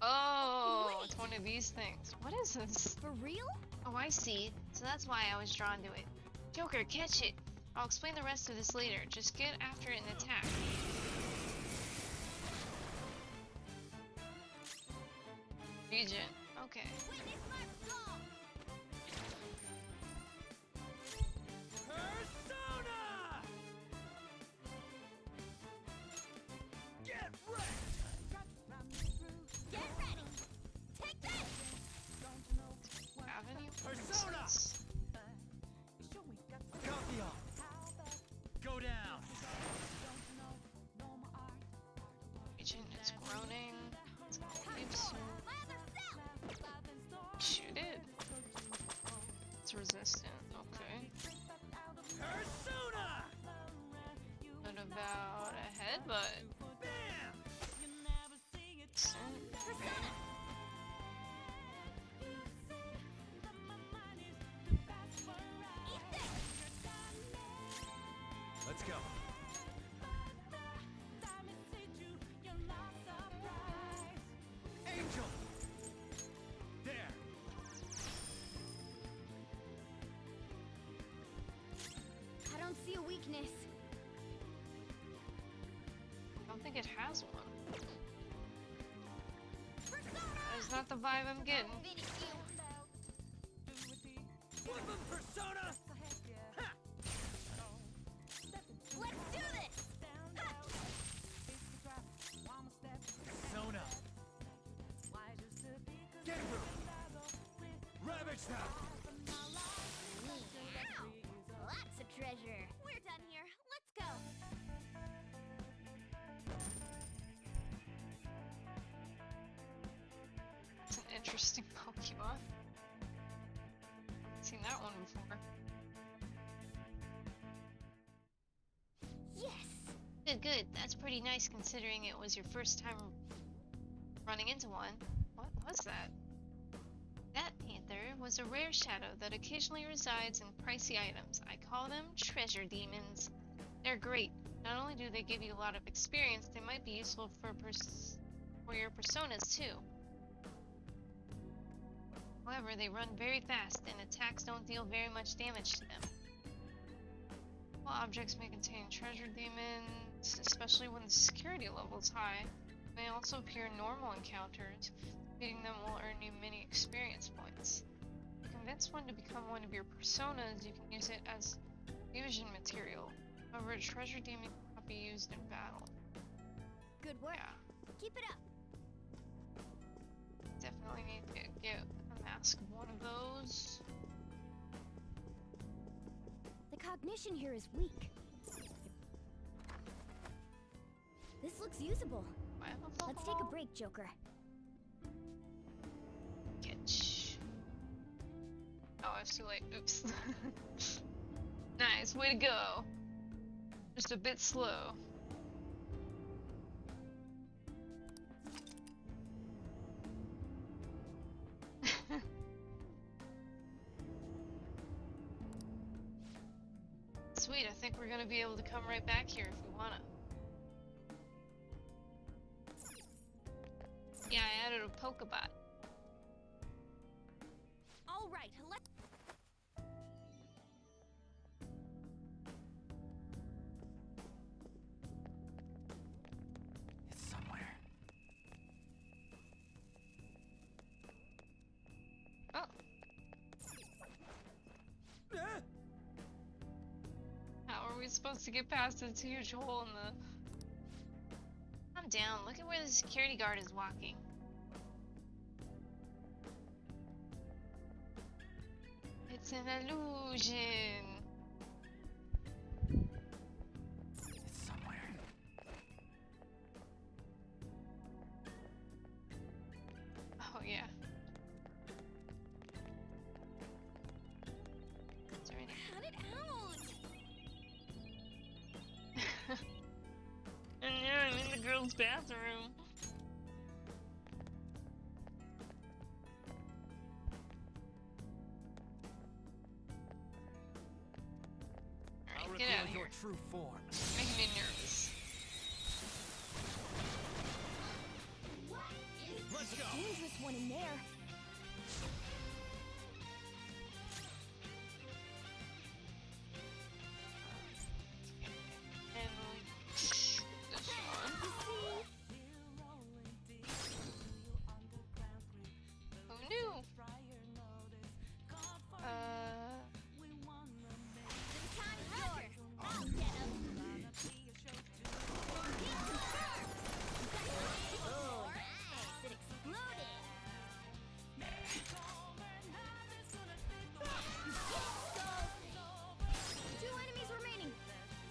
Oh, it's one of these things. What is this? For real? Oh, I see. So that's why I was drawn to it. Joker, catch it! I'll explain the rest of this later. Just get after it and attack. Region. Okay. Persona! Get ready! Get ready! Take this! Have any Persona! Copy all. Go down. Region is groaning. It's gonna leave soon. Shoot it. It's resistant. Okay. Persona! What about a headbutt? Bam! Okay. Let's go. Angel! There! I don't see a weakness. I don't think it has one. That's not the vibe I'm getting. Flip him, Persona! Ha! Let's do this! Persona. Get room! Ravage them! Meow! Lots of treasure. We're done here. Let's go. It's an interesting Pokemon. Haven't seen that one before. Yes! Good, good. That's pretty nice considering it was your first time running into one. What was that? That panther was a rare shadow that occasionally resides in pricey items. I call them treasure demons. They're great. Not only do they give you a lot of experience, they might be useful for your personas too. However, they run very fast and attacks don't deal very much damage to them. While objects may contain treasure demons, especially when the security level is high, they may also appear in normal encounters. Defeating them will earn you many experience points. To convince one to become one of your personas, you can use it as fusion material. However, a treasure demon cannot be used in battle. Good work. Yeah, Keep it up. definitely need to get a mask of one of those. The cognition here is weak. This looks usable. I have a Let's take a Pokeball. break, Joker. Catch. Oh, it's too late. Oops. Nice, way to go. Just a bit slow. Sweet, I think we're gonna be able to come right back here if we wanna. Yeah, I added a Pokebot. All right, let's... It's somewhere. Oh. How are we supposed to get past this huge hole in the Calm down. Look at where the security guard is walking. It's an illusion. It's somewhere. Oh, yeah. Is there any... Cut it out! And yeah, I'm in the girls' bathroom. I'll Alright, get out of reveal here. your true form. Making me nervous. Let's go. Dangerous one in there. And this one. Who knew? Two enemies remaining.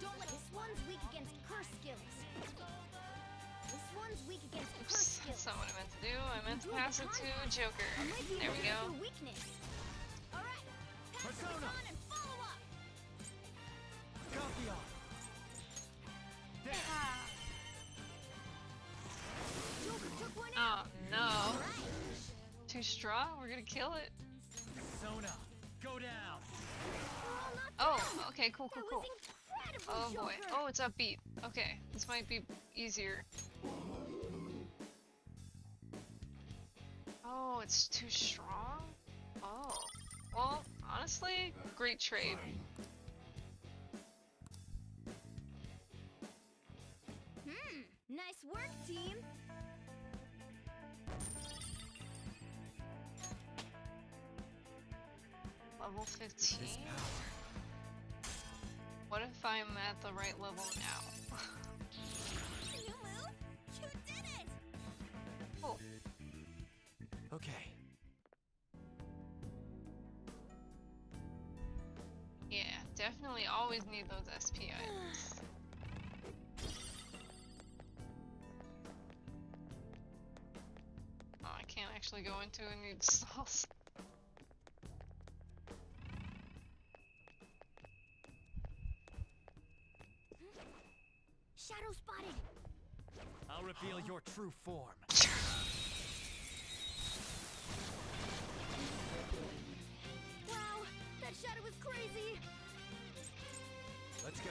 Don't let this one's weak against curse skills. This one's weak against curse skills. That's not what I meant to do. I meant to pass it to Joker. There we go. Weakness. All right. Pass the Persona. baton and follow up. Copy all. Joker took one Oh out. no. All right. Too strong? We're gonna kill it. Persona, go down. Oh, okay, cool, cool, That cool. was incredible, Oh boy. Joker. Oh, it's upbeat. Okay, this might be easier. Oh, it's too strong? Oh. Well, honestly, great trade. Nice work, team. Level 15? This power. What if I'm at the right level now? You move? You did it! Cool. Okay. Yeah, definitely always need those SP items. Oh, I can't actually go into any of the stalls. Shadow spotted. I'll reveal your true form. Wow, that shadow was crazy. Let's go.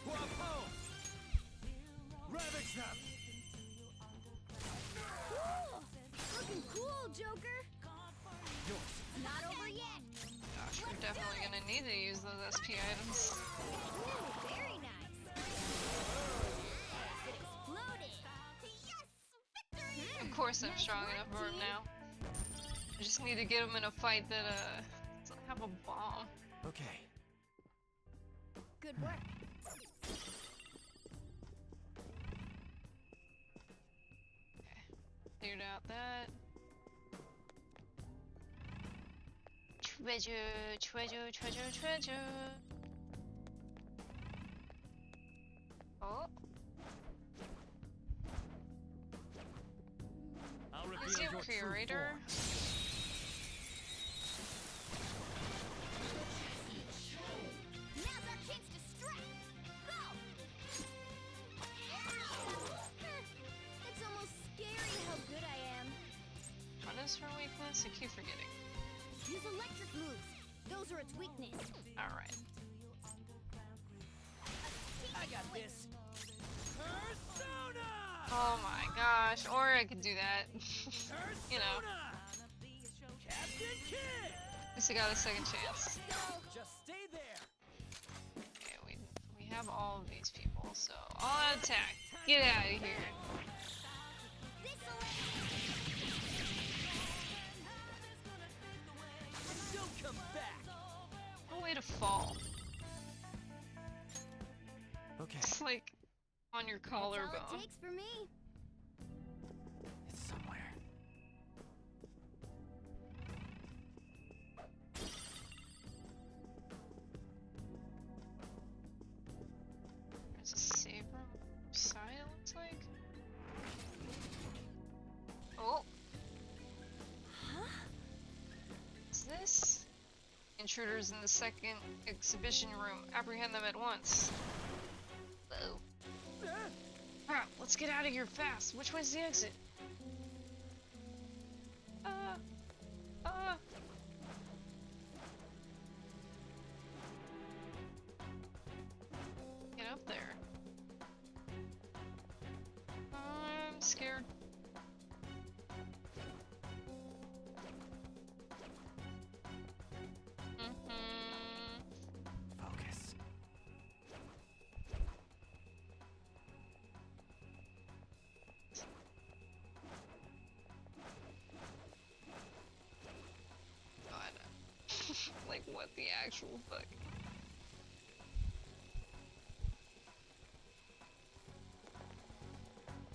Guapo! Ravage them! Cool. Looking cool, Joker. Yours. Not over yet. Gosh, we're definitely gonna need to use those SP items. Ooh, very nice. It exploded. Yes! Victory! Of course I'm strong enough for him now. I just need to get him in a fight that, doesn't have a bomb. Okay. Good work. Cleared out that. Treasure, treasure, treasure, treasure. Oh. I'll reveal Is your your true curator? form. Now's our chance to strike. Go. It's almost scary how good I am. What is her weakness? I keep forgetting. Use electric moves. Those are its weakness. Alright. I got this. Persona! Oh my gosh, or I could do that. You know, Captain Kidd! at least I got a second chance. Just stay there. Okay, we have all of these people, so I'll attack. Get out of here. Don't come back. way to fall? Okay. It's like on your That's all collarbone. it takes for me. It's somewhere. There's a save room side, it looks like. Oh! What's this? Intruders in the second exhibition room. Apprehend them at once. Whoa. Crap, let's get out of here fast. Which way's the exit? Get up there. I'm scared. Focus. God. Like, what the actual fuck?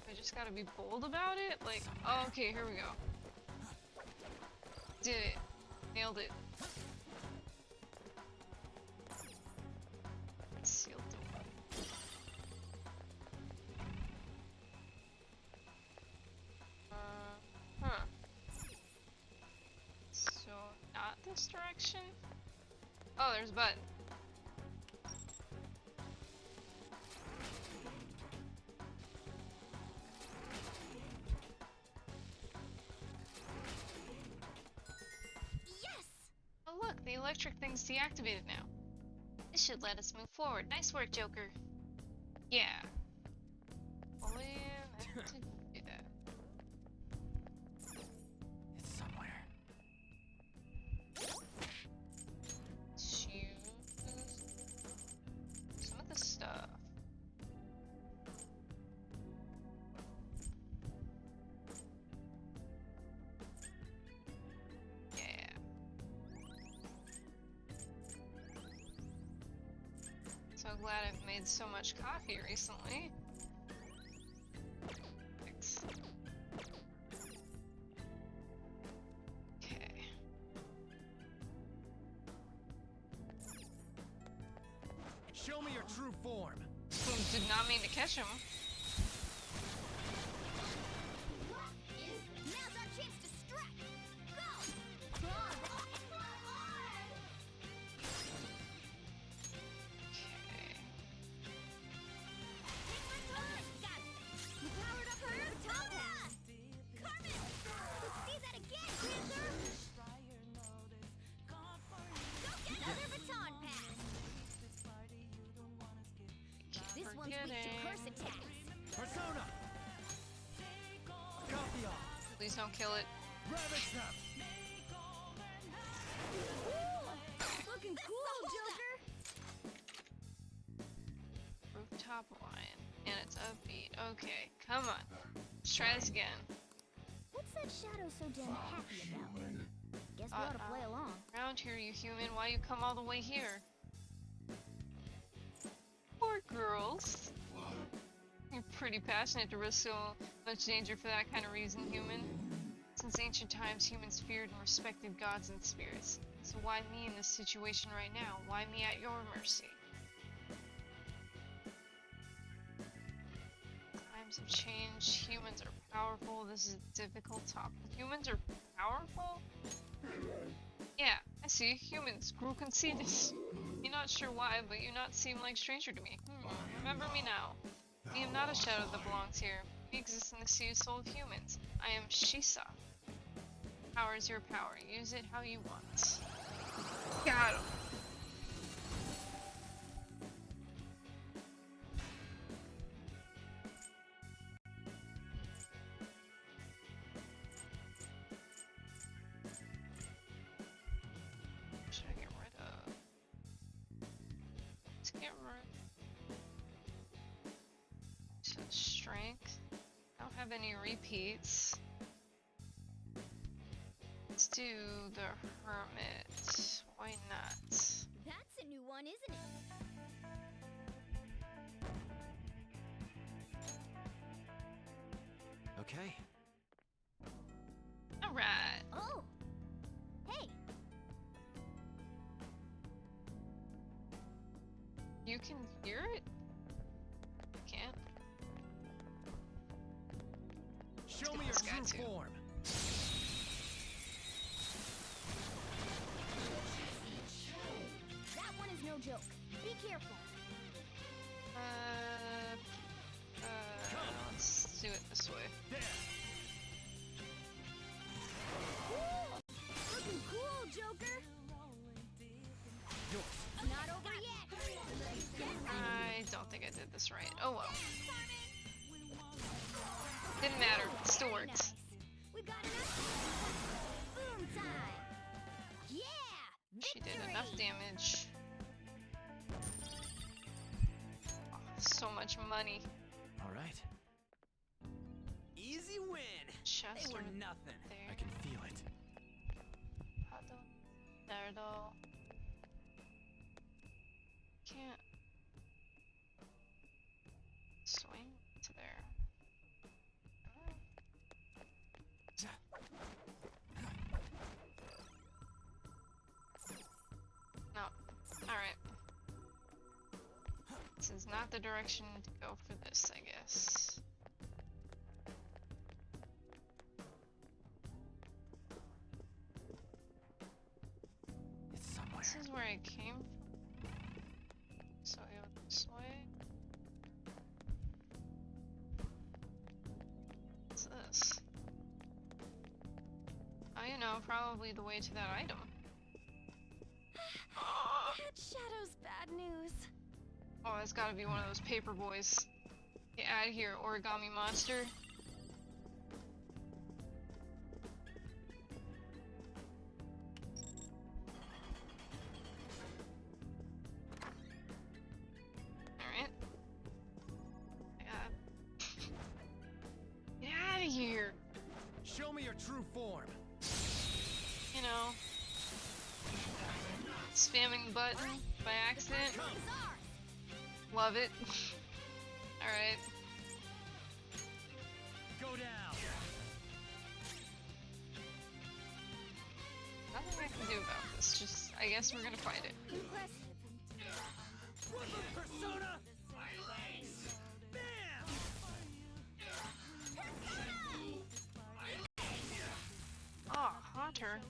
I just gotta be bold about it? Like, oh, okay, here we go. Did it. Nailed it. Sealed door. Huh. So, not this direction? Oh, there's a button. Yes! Oh look, the electric thing's deactivated now. This should let us move forward. Nice work, Joker. Yeah. Only meant to do that. It's somewhere. Choose some of the stuff. Yeah. So glad I've made so much coffee recently. Thanks. Okay. Show me your true form. Did not mean to catch him. Now's our chance to strike. Go! Okay. Take my time. Got it. You powered up her top hat. Carmen! Let's see that again, Panther! Go get another baton pass. This one's weak to curse attacks. Persona! Copy off! Please don't kill it. Ravage them! Looking cool, Joker! Rooftop line. And it's upbeat. Okay, come on. Let's try this again. What's that shadow so damn happy about? Guess we ought to play along. Around here, you human. Why you come all the way here? Poor girls. You're pretty passionate to risk so much danger for that kind of reason, human. Since ancient times, humans feared and respected gods and spirits. So why me in this situation right now? Why me at your mercy? Times have changed. Humans are powerful. This is a difficult topic. Humans are powerful? Yeah, I see. Humans grew conceited. You're not sure why, but you not seem like stranger to me. Remember me now. I am not a shadow that belongs here. We exist in the sea soul of humans. I am Shisa. Power is your power. Use it how you want. Got him. Should I get rid of? Let's get rid. So strength. I don't have any repeats. Let's do do the hermit. Why not? That's a new one, isn't it? Okay. Alright. Oh! Hey! You can hear it? I can't. Show me your true form. That one is no joke. Be careful. Let's do it this way. Looking cool, Joker. Not over yet. I don't think I did this right. Oh well. Didn't matter. It still worked. We got enough. Boom time. Yeah. She did enough damage. Oh, so much money. All right. Easy win. Chest They were right nothing. there. I can feel it. There though. Can't swing to there. No. Alright. This is not the direction to go for this, I guess. It's somewhere. This is where I came from. So I go this way. What's this? Oh, you know, probably the way to that item. That shadow's bad news. Oh, it's gotta be one of those paper boys. Get out of here, origami monster. Alright. Get out of here. Show me your true form. You know, spamming the button by accident. Love it. Alright. Go down. Nothing I can do about this. Just, I guess we're gonna fight it. Persona. Bam. Oh, Haunter.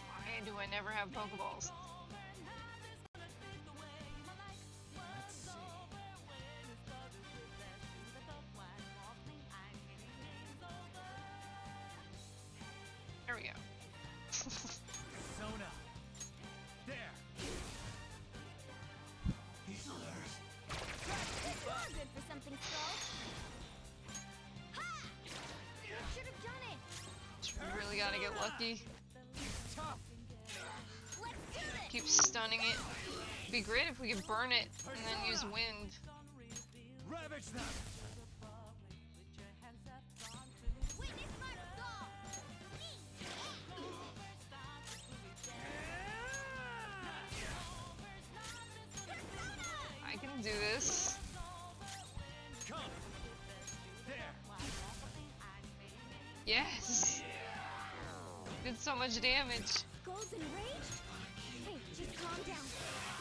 Why do I never have Pokeballs? Let's see. There we go. Persona. There. This was good for something, Skull. Ha! Should have done it. We really gotta get lucky. Tough. Let's do this. Keep stunning it. It'd be great if we could burn it and then use wind. Ravage them. Witness my skull. I can do this. Come. There. Yes! Did so much damage. Skull's enraged? Hey, just calm down.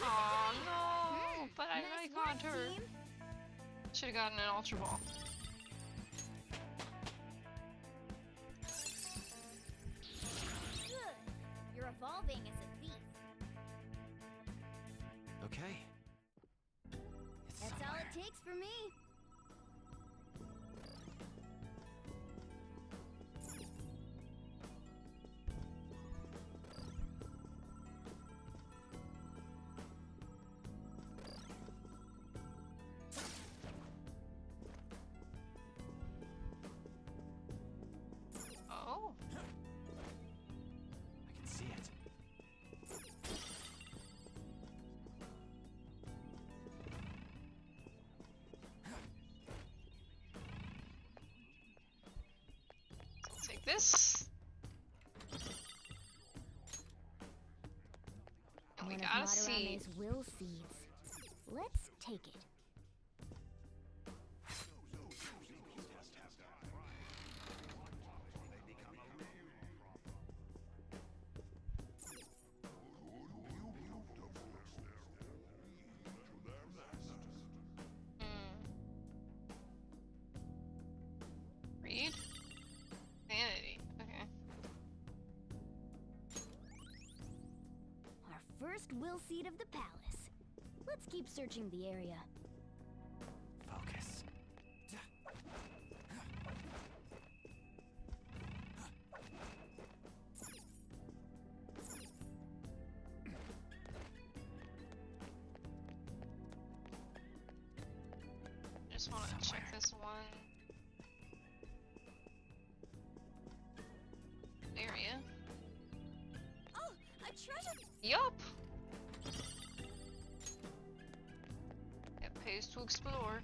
Oh no! But I Nice like work, Haunter. team. Should have gotten an Ultra Ball. Good. You're evolving as a thief. Okay. It's That's all somewhere. it takes for me. Oh. I can see it. take this. And we One of gotta see. Madarame's will seeds. Let's take it. Read? Vanity. Okay. Our first will seed of the palace. Let's keep searching the area. Focus. Just want to check this one area. Oh, a treasure! Yup. It pays to explore.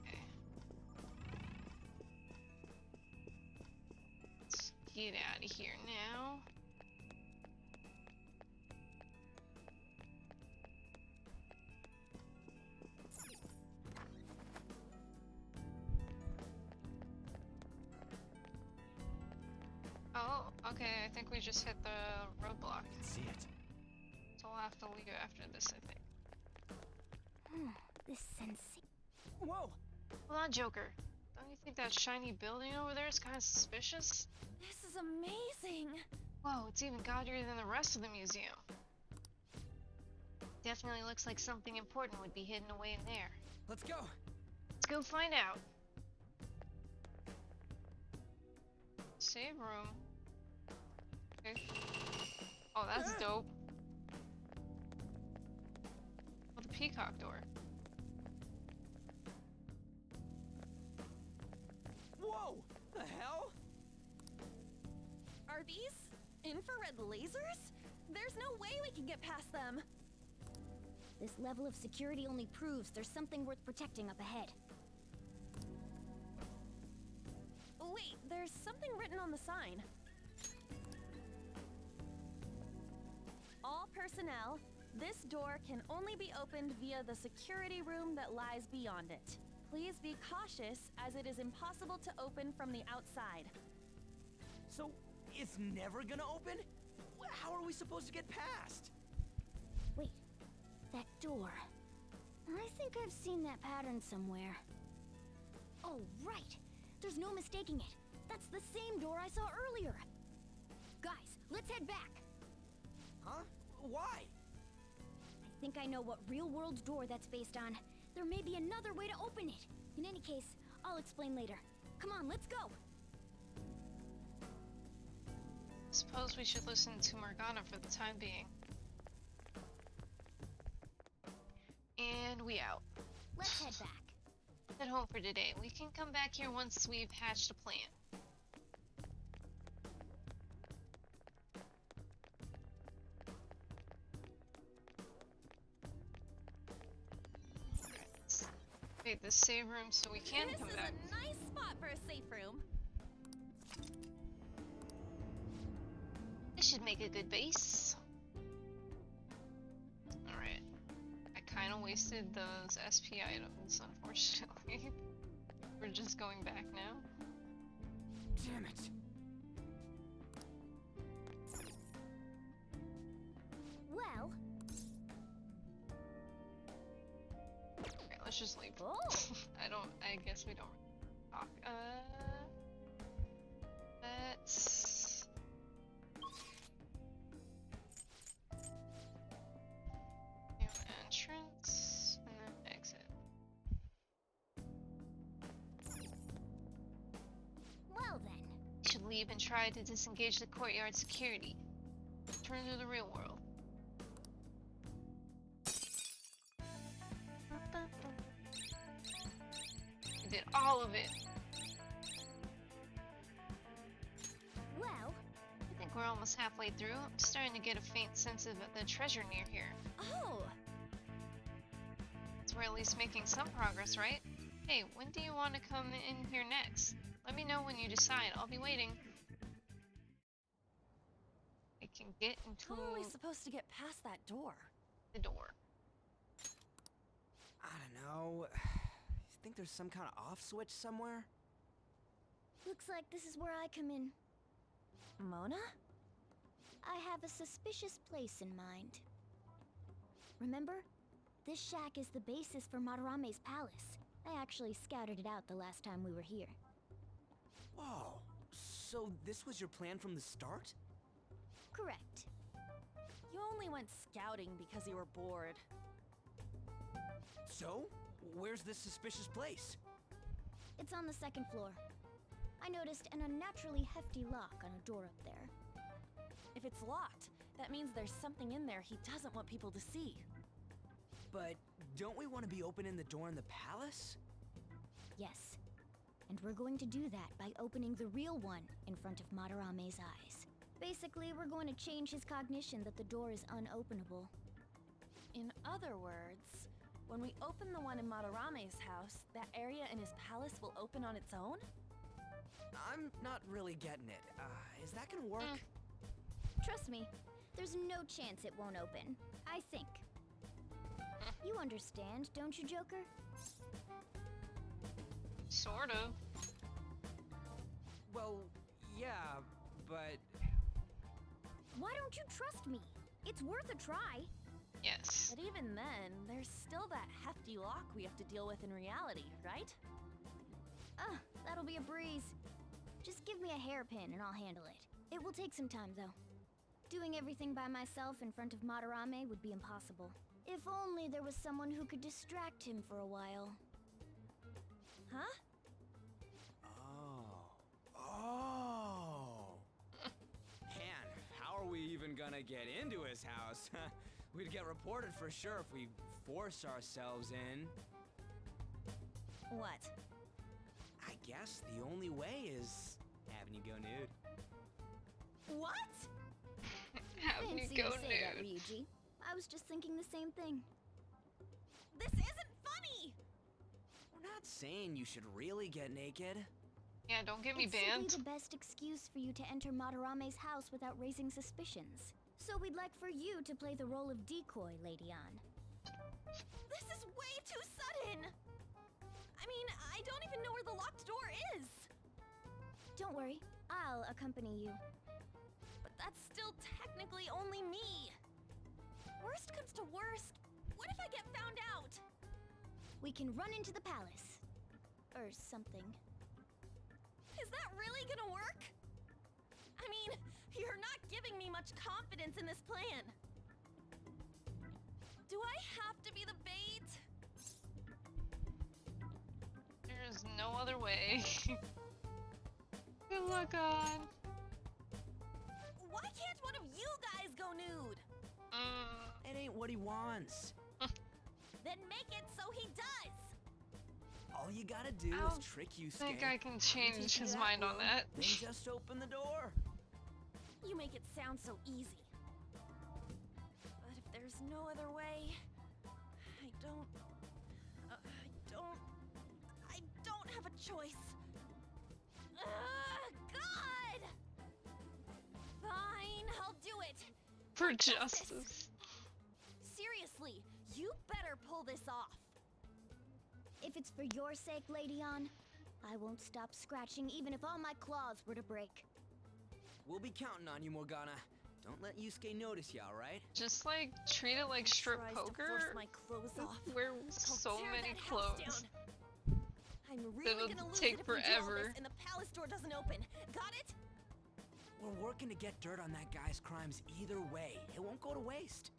Okay. Let's get out of here now. Oh, okay, I think we just hit the roadblock. I can see it. So we'll have to leave it after this, I think. This sensation. Whoa! Hold on, Joker. Don't you think that shiny building over there is kind of suspicious? This is amazing! Whoa, it's even gaudier than the rest of the museum. Definitely looks like something important would be hidden away in there. Let's go! Let's go find out. Save room. Okay. Oh, that's dope. Oh, the peacock door. Whoa! The hell? Are these infrared lasers? There's no way we can get past them. This level of security only proves there's something worth protecting up ahead. Wait, there's something written on the sign. All personnel, this door can only be opened via the security room that lies beyond it. Please be cautious, as it is impossible to open from the outside. So, it's never gonna open? How are we supposed to get past? Wait, that door. I think I've seen that pattern somewhere. Oh, right! There's no mistaking it. That's the same door I saw earlier. Guys, let's head back. Huh? Why? I think I know what real-world door that's based on. There may be another way to open it. In any case, I'll explain later. Come on, let's go! Suppose we should listen to Morgana for the time being. And we out. Let's head back. Head home for today. We can come back here once we've hatched a plan. Wait, the save room so we can come back. This is a nice spot for a safe room. This should make a good base. Alright. I kind of wasted those SP items, unfortunately. We're just going back now. Damn it. Well... Okay, let's just leave. Oh. I guess we don't talk. Let's... New entrance, and then exit. Well then. We should leave and try to disengage the courtyard security. Return to the real world. We did all of it. Well... I think we're almost halfway through. I'm starting to get a faint sense of the treasure near here. Oh! So we're at least making some progress, right? Hey, when do you want to come in here next? Let me know when you decide. I'll be waiting. I can get into How are we supposed to get past that door? the door. I don't know. You think there's some kind of off switch somewhere? Looks like this is where I come in. Mona? I have a suspicious place in mind. Remember? This shack is the basis for Madarame's palace. I actually scouted it out the last time we were here. Whoa. So this was your plan from the start? Correct. You only went scouting because you were bored. So? Where's this suspicious place? It's on the second floor. I noticed an unnaturally hefty lock on a door up there. If it's locked, that means there's something in there he doesn't want people to see. But don't we want to be opening the door in the palace? Yes. And we're going to do that by opening the real one in front of Madarame's eyes. Basically, we're going to change his cognition that the door is unopenable. In other words, when we open the one in Madarame's house, that area in his palace will open on its own? I'm not really getting it. Is that gonna work? Trust me, there's no chance it won't open. I think. You understand, don't you, Joker? Sort of. Well, yeah, but... Why don't you trust me? It's worth a try. Yes. But even then, there's still that hefty lock we have to deal with in reality, right? That'll be a breeze. Just give me a hairpin and I'll handle it. It will take some time, though. Doing everything by myself in front of Madarame would be impossible. If only there was someone who could distract him for a while. Huh? Oh. Man, how are we even gonna get into his house? We'd get reported for sure if we force ourselves in. What? I guess the only way is having you go nude. What? Having you Fancy go you say that, nude. Ryuji. I was just thinking the same thing. This isn't funny! We're not saying you should really get naked. Yeah, don't get me It's banned. simply the best excuse for you to enter Madarame's house without raising suspicions. So we'd like for you to play the role of decoy, Lady Ann. This is way too sudden! I mean, I don't even know where the locked door is! Don't worry, I'll accompany you. But that's still technically only me! Worst comes to worst, what if I get found out? We can run into the palace. Or something. Is that really gonna work? I mean, you're not giving me much confidence in this plan. Do I have to be the bait? There's no other way. Good luck, on. Why can't one of you guys go nude? It ain't what he wants. Then make it so he does! All you gotta do I is trick you, I think I can change his mind on that. Then just open the door. You make it sound so easy. But if there's no other way, I don't have a choice. God! Fine, I'll do it. For justice. Seriously, you better pull this off. If it's for your sake, Lady Ann, I won't stop scratching even if all my claws were to break. We'll be counting on you, Morgana. Don't let Yusuke notice you, alright? Just like treat it like strip Tries to poker. force my clothes off. Wear I'll so tear many that house clothes. down. I'm really It'll gonna lose take it if we do all forever. this and the palace door doesn't open. Got it? We're working to get dirt on that guy's crimes either way. It won't go to waste.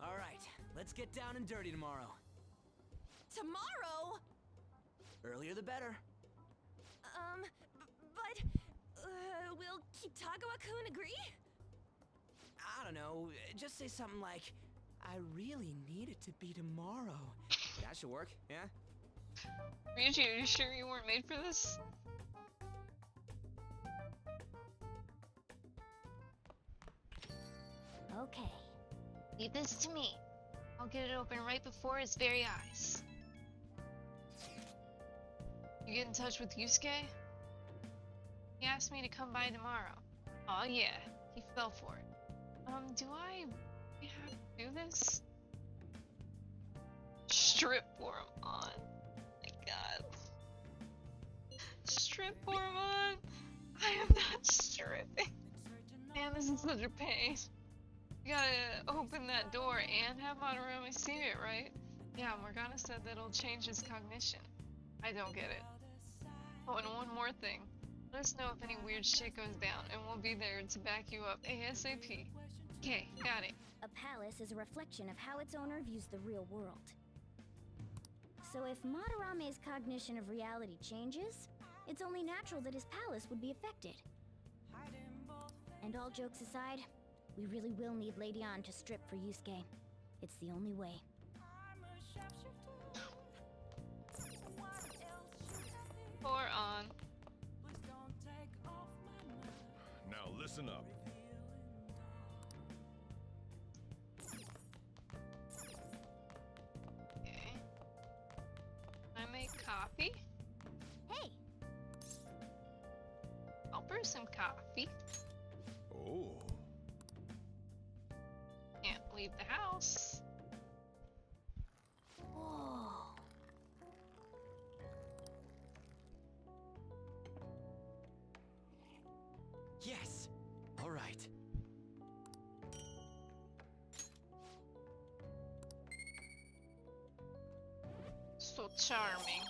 Alright, let's get down and dirty tomorrow. Tomorrow? Earlier the better. Will Kitagawa-kun agree? I don't know, just say something like, I really need it to be tomorrow. That should work, yeah? Ryuji, are you sure you weren't made for this? Okay. Leave this to me. I'll get it open right before his very eyes. You get in touch with Yusuke? He asked me to come by tomorrow. Oh yeah, he fell for it. Do I have to do this? Strip for him on. My god. Strip for him on? I am not stripping. Man, this is such a pain. You gotta open that door and have Madarame see it, right? Yeah, Morgana said that it'll change his cognition. I don't get it. Oh, and one more thing. Let us know if any weird shit goes down, and we'll be there to back you up ASAP. Okay, got it. A palace is a reflection of how its owner views the real world. So if Madarame's cognition of reality changes, it's only natural that his palace would be affected. And all jokes aside, we really will need Lady Ann to strip for Yusuke. It's the only way. Pour on. Now listen up. Okay. I make coffee. Hey! I'll brew some coffee. Oh. Can't leave the house. Whoa. Yes! Alright. So charming.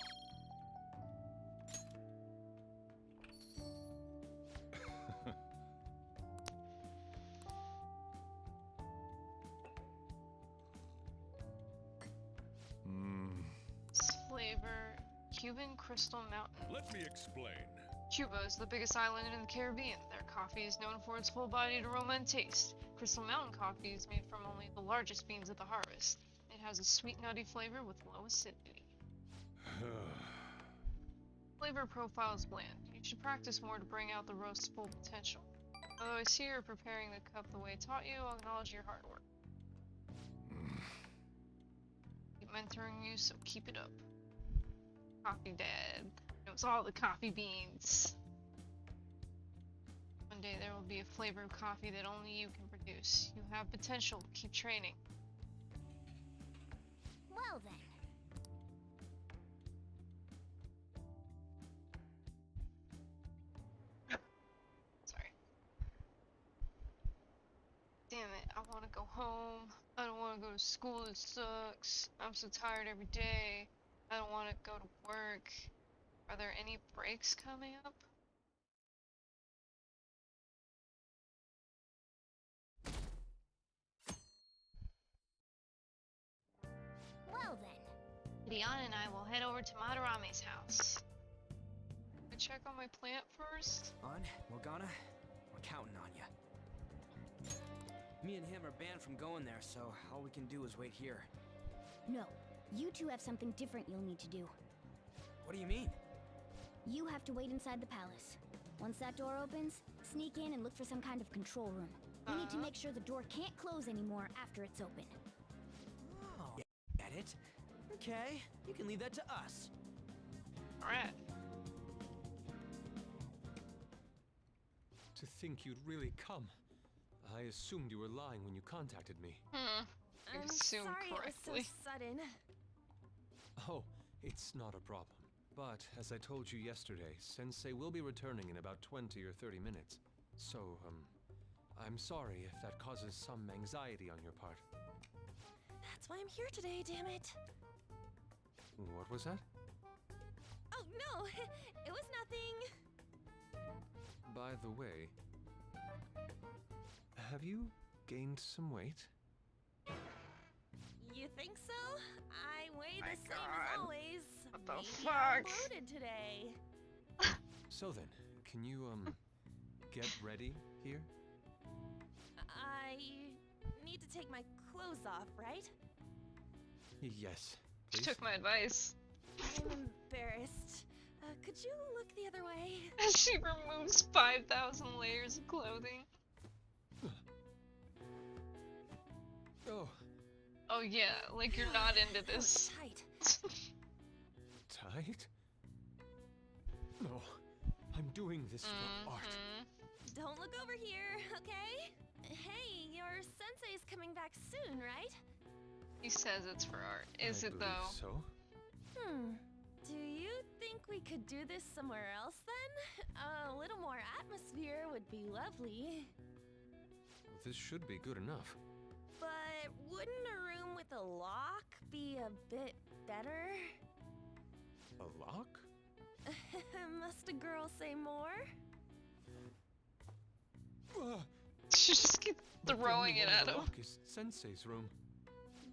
Flavor Cuban Crystal Mountain. Let me explain. Cuba is the biggest island in the Caribbean. Their coffee is known for its full-bodied aroma and taste. Crystal Mountain coffee is made from only the largest beans of the harvest. It has a sweet, nutty flavor with low acidity. Flavor profile is bland. You should practice more to bring out the roast's full potential. Although I see you're preparing the cup the way I taught you, I'll acknowledge your hard work. Keep mentoring you, so keep it up. Coffee Dad knows all the coffee beans. One day there will be a flavor of coffee that only you can produce. You have potential. Keep training. Well then. Sorry. Damn it, I want to go home. I don't want to go to school, it sucks. I'm so tired every day. I don't want to go to work. Are there any breaks coming up? Well then. Leon and I will head over to Madarame's house. I check on my plant first. On, Morgana, we're counting on you. Me and him are banned from going there, so all we can do is wait here. No. You two have something different you'll need to do. What do you mean? You have to wait inside the palace. Once that door opens, sneak in and look for some kind of control room. We need to make sure the door can't close anymore after it's open. Oh, get it? Okay, you can leave that to us. Alright. To think you'd really come. I assumed you were lying when you contacted me. You I'm assumed sorry correctly. it was so sudden. Oh, it's not a problem. But, as I told you yesterday, Sensei will be returning in about 20 or 30 minutes. So, I'm sorry if that causes some anxiety on your part. That's why I'm here today, damn it. What was that? Oh, no, it was nothing. By the way, have you gained some weight? You think so? I weigh My the same God. as always. What the Maybe fuck? I'm bloated today. So then, can you, get ready here? I need to take my clothes off, right? Yes, She please. took my advice. I'm embarrassed. Could you look the other way? As she removes 5,000 layers of clothing. Oh, Oh yeah, like you're not into this. Tight. tight? No, I'm doing this for art. Don't look over here, okay? Hey, your sensei's coming back soon, right? He says it's for art. Is I it believe though? So. Do you think we could do this somewhere else then? A little more atmosphere would be lovely. This should be good enough. But wouldn't a room with a lock be a bit better? A lock? Must a girl say more? She just keeps throwing it at him. The lock is Sensei's room.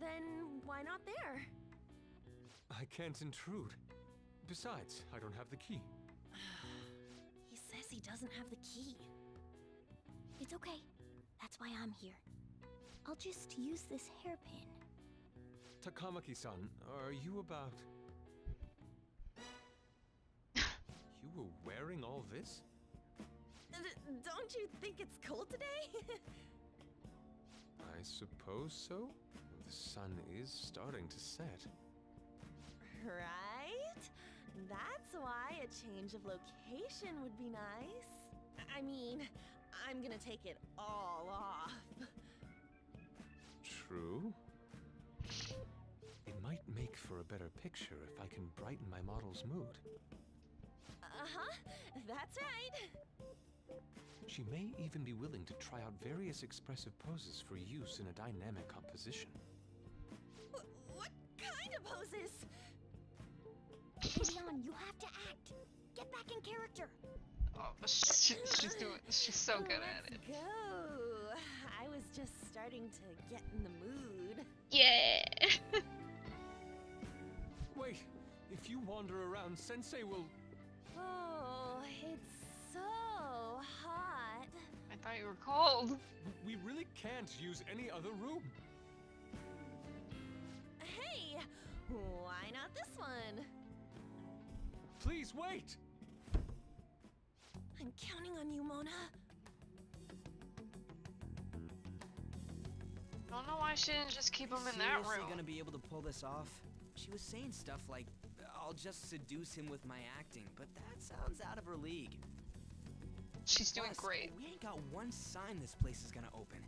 Then why not there? I can't intrude. Besides, I don't have the key. He says he doesn't have the key. It's okay. That's why I'm here. I'll just use this hairpin. Takamaki-san, are you about... You were wearing all this? Don't you think it's cold today? I suppose so. The sun is starting to set. Right? That's why a change of location would be nice. I mean, I'm gonna take it all off. True. It might make for a better picture if I can brighten my model's mood. Uh-huh, that's right. She may even be willing to try out various expressive poses for use in a dynamic composition. What kind of poses? Leon, you have to act. Get back in character. Oh, she's so good at it. Let's go. I was just starting to get in the mood. Yeah. Wait, if you wander around, Sensei will... Oh, it's so hot. I thought you were cold. We really can't use any other room. Hey, why not this one? Please wait! I'm counting on you, Mona. I don't know why she didn't just keep him in that room. Seriously gonna be able to pull this off? She was saying stuff like, I'll just seduce him with my acting, but that sounds out of her league. She's doing great. We ain't got one sign this place is gonna open.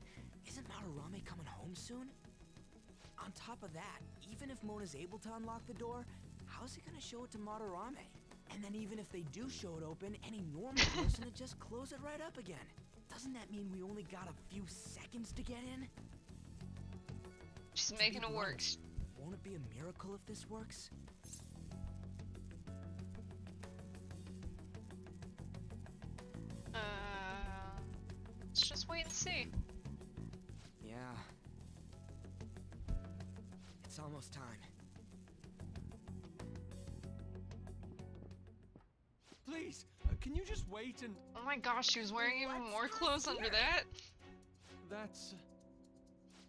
Isn't Madarame coming home soon? On top of that, even if Mona's able to unlock the door, how's he gonna show it to Madarame? And then even if they do show it open, any normal person would just close it right up again. Doesn't that mean we only got a few seconds to get in? She's making it work. Won't it be a miracle if this works? Let's just wait and see. Yeah. It's almost time. Please, can you just wait and... Oh my gosh, she was wearing even more clothes under that? That's...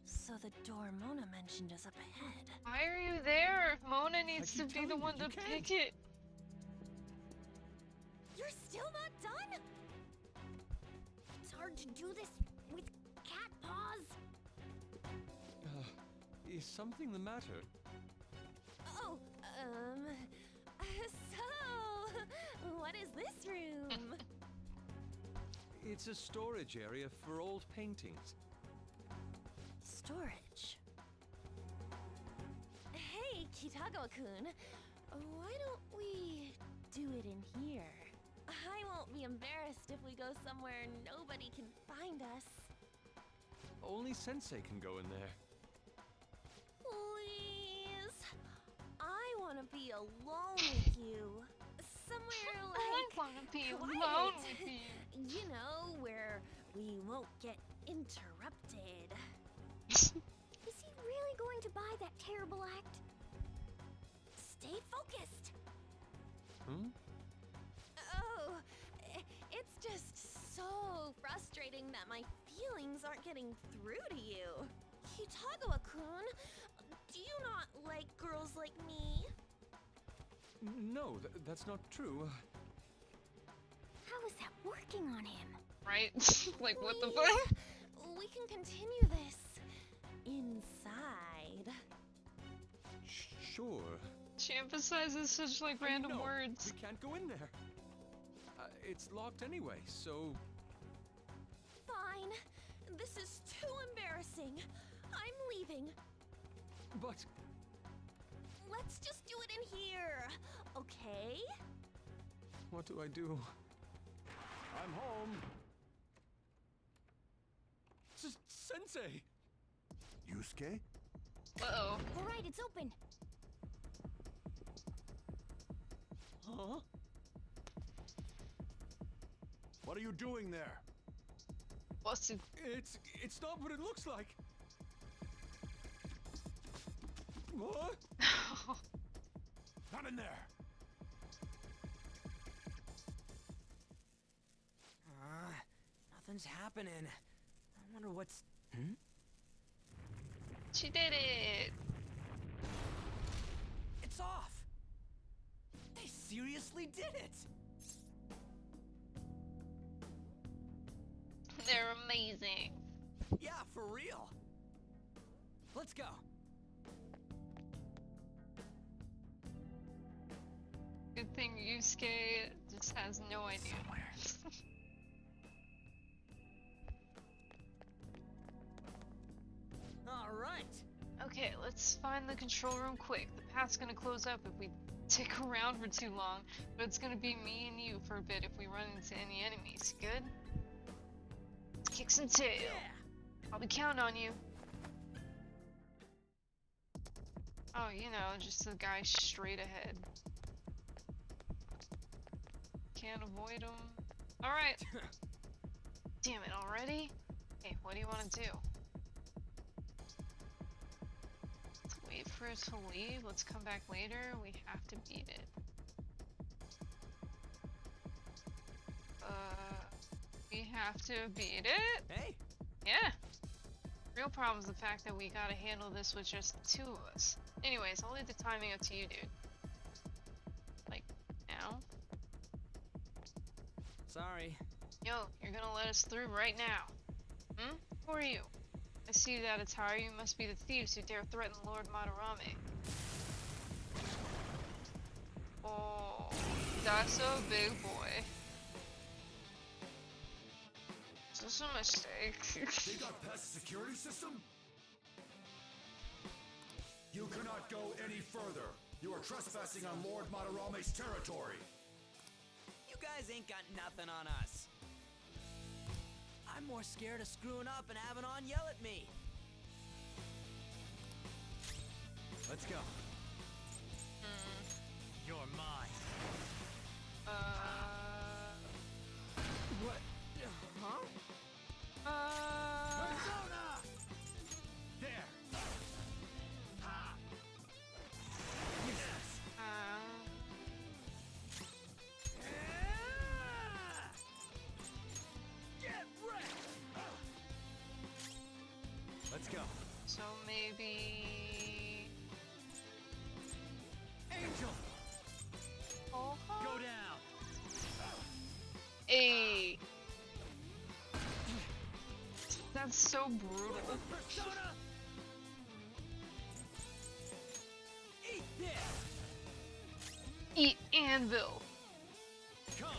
So the door Mona mentioned is up ahead. Why are you there? Mona needs to be the one to pick it. You're still not done? It's hard to do this with cat paws. Is something the matter? Oh, so, what is this room? It's a storage area for old paintings. Storage. Hey, Kitagawa-kun, why don't we do it in here? I won't be embarrassed if we go somewhere nobody can find us. Only Sensei can go in there. Please. I want to be alone with you. Somewhere like I want to be quiet. alone with you. You know, where we won't get interrupted. Is he really going to buy that terrible act? Stay focused. Hmm? Oh, it's just so frustrating that my feelings aren't getting through to you. Kitagawa-kun, do you not like girls like me? No, that's not true. How is that working on him? Right? Like, what the Please, fuck? We can continue this inside. Sure. She emphasizes such, like, random No, words. we can't go in there. It's locked anyway, so... Fine. This is too embarrassing. I'm leaving. But... Let's just do it in here, okay? What do I do? I'm home. Sensei! Yusuke? Uh-oh. All right, it's open. Huh? What are you doing there? Busted. It's not what it looks like. What? Not in there. Nothing's happening. I wonder what's... She did it. It's off! They seriously did it! They're amazing. Yeah, for real. Let's go. Good thing Yusuke just has no idea. All right. Okay, let's find the control room quick. The path's gonna close up if we stick around for too long, but it's gonna be me and you for a bit if we run into any enemies. Good? Let's kick some tail. I'll be counting on you. Oh, you know, just the guy straight ahead. Can't avoid him. Alright. Damn it, already? Hey, what do you want to do? Let's wait for it to leave. Let's come back later. We have to beat it. We have to beat it? Hey! Yeah. Real problem is the fact that we gotta handle this with just the two of us. Anyways, I'll leave the timing up to you, dude. Like, now? Sorry. Yo, you're gonna let us through right now. Hmm? Who are you? I see you at a tower. You must be the thieves who dare threaten Lord Madarame. Oh, that's a big boy. Is this a mistake? They got past the security system? You cannot go any further. You are trespassing on Lord Madarame's territory. You guys ain't got nothing on us. I'm more scared of screwing up and having On yell at me. Let's go. You're mine. What? Huh? Persona! There! Ha! Yes! Get wrecked! Let's go. So maybe... Angel! Oh, Go down! Hey! That's so brutal. Persona! Eat this! Eat anvil. Come!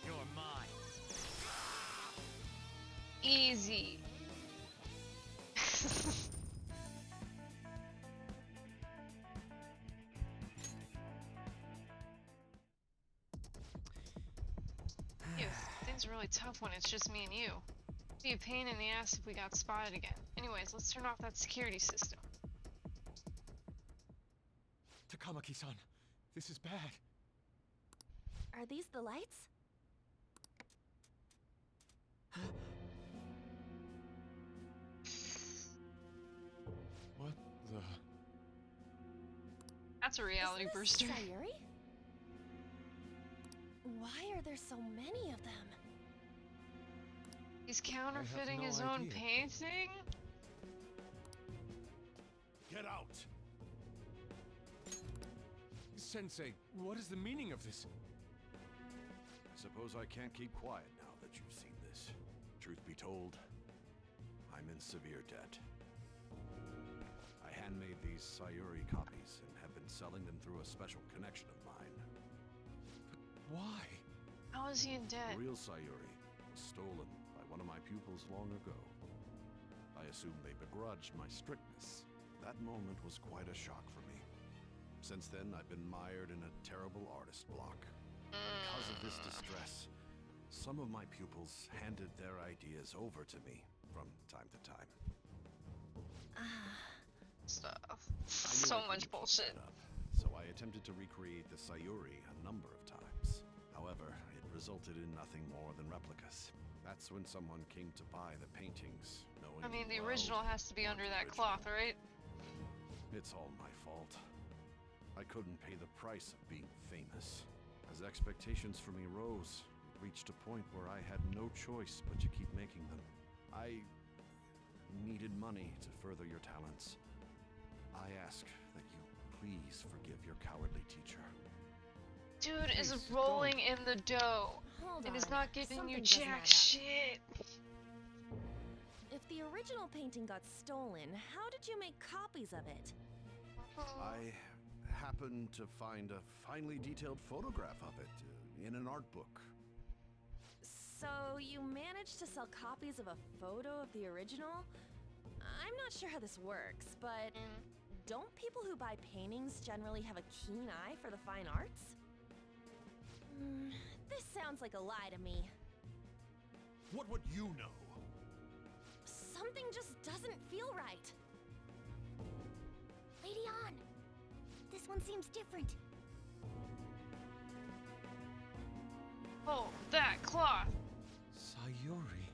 You're mine. Easy. Phew, things are really tough when it's just me and you. It'd be a pain in the ass if we got spotted again. Anyways, let's turn off that security system. Takamaki-san, this is bad. Are these the lights? What the... That's a reality Is this booster. Sayuri? Why are there so many of them? He's counterfeiting no his own idea. painting? Get out! Sensei, what is the meaning of this? Suppose I can't keep quiet now that you've seen this. Truth be told, I'm in severe debt. I handmade these Sayuri copies and have been selling them through a special connection of mine. Why? is he in debt? The real Sayuri was stolen by one of my pupils long ago. I assume they begrudged my strictness. That moment was quite a shock for me. Since then, I've been mired in a terrible artist block. Because of this distress, some of my pupils handed their ideas over to me from time to time. Stuff. I knew So I much couldn't keep bullshit. that up, so I attempted to recreate the Sayuri a number of times. However, it resulted in nothing more than replicas. That's when someone came to buy the paintings, knowing, I mean, the well, original has to be under that cloth, right? it's all my fault. I couldn't pay the price of being famous. As expectations for me rose, it reached a point where I had no choice but to keep making them. I needed money to further your talents. I ask that you please forgive your cowardly teacher. Dude is Please, rolling in the dough Hold and on. is not giving you Something doesn't jack add up. shit. If the original painting got stolen, how did you make copies of it? I happened to find a finely detailed photograph of it in an art book. So you managed to sell copies of a photo of the original? I'm not sure how this works, but don't people who buy paintings generally have a keen eye for the fine arts? This sounds like a lie to me. What would you know? Something just doesn't feel right. Lady On! This one seems different. Oh, that cloth. Sayuri.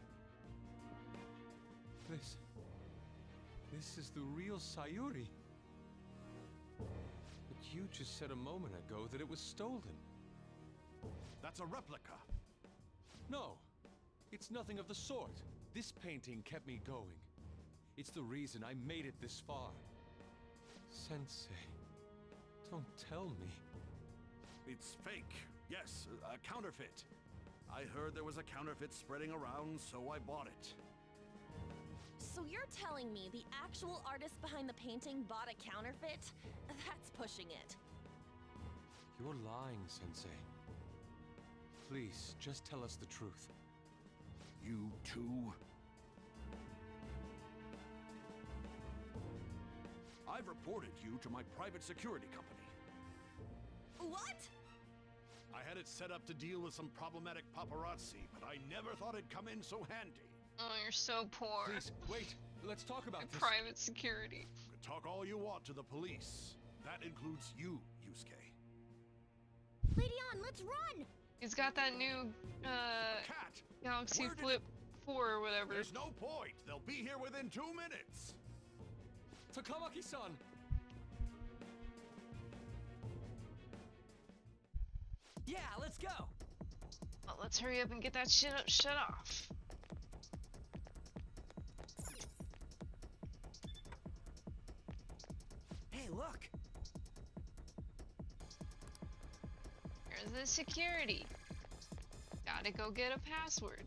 This is the real Sayuri. But you just said a moment ago that it was stolen. That's a replica. No, it's nothing of the sort. This painting kept me going. It's the reason I made it this far. Sensei, don't tell me. It's fake. Yes, a counterfeit. I heard there was a counterfeit spreading around, so I bought it. So you're telling me the actual artist behind the painting bought a counterfeit? That's pushing it. You're lying, Sensei. Please, just tell us the truth. You too? I've reported you to my private security company. What? I had it set up to deal with some problematic paparazzi, but I never thought it'd come in so handy. Oh, you're so poor. Please, wait. Let's talk about this. Private security. You can talk all you want to the police. That includes you, Yusuke. Lady On, let's run! He's got that new, Cat! Galaxy Where did Flip 4 or whatever. There's no point. They'll be here within 2 minutes. Takamaki-san! Yeah, let's go! Well, let's hurry up and get that shit shut off. Hey, look! Here's the security. Gotta go get a password.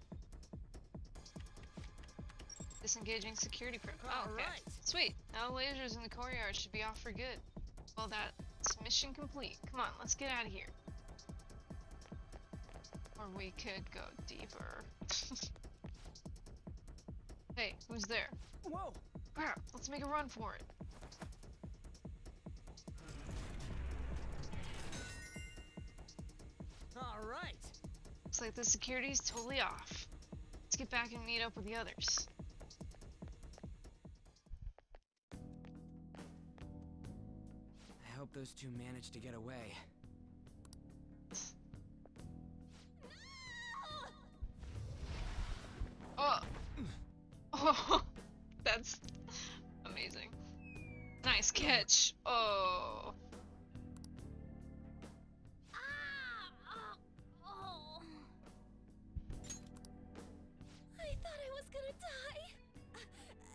Disengaging security oh, okay. Alright. Sweet. Now the lasers in the courtyard should be off for good. Well, that's mission complete. Come on, let's get out of here. Or we could go deeper. Hey, who's there? Whoa! Crap, let's make a run for it. Alright! Looks like the security's totally off. Let's get back and meet up with the others. I hope those two managed to get away. Oh! Oh! That's amazing. Nice catch. Oh. I thought I was gonna die.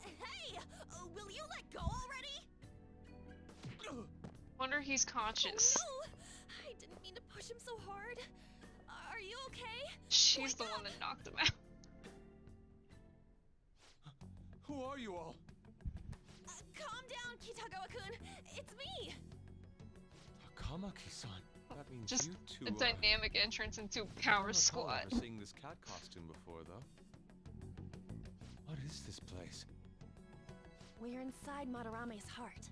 Hey! Will you let go already? Wonder he's conscious. Oh, no! I didn't mean to push him so hard. Are you okay? She's the one that knocked him out. Who are you all? Calm down, Kitagawa-kun. It's me. Takamaki-san. That means Just you two a are... dynamic entrance into I don't Power recall Squad. ever seeing this cat costume before, though. What is this place? We're inside Madarame's heart.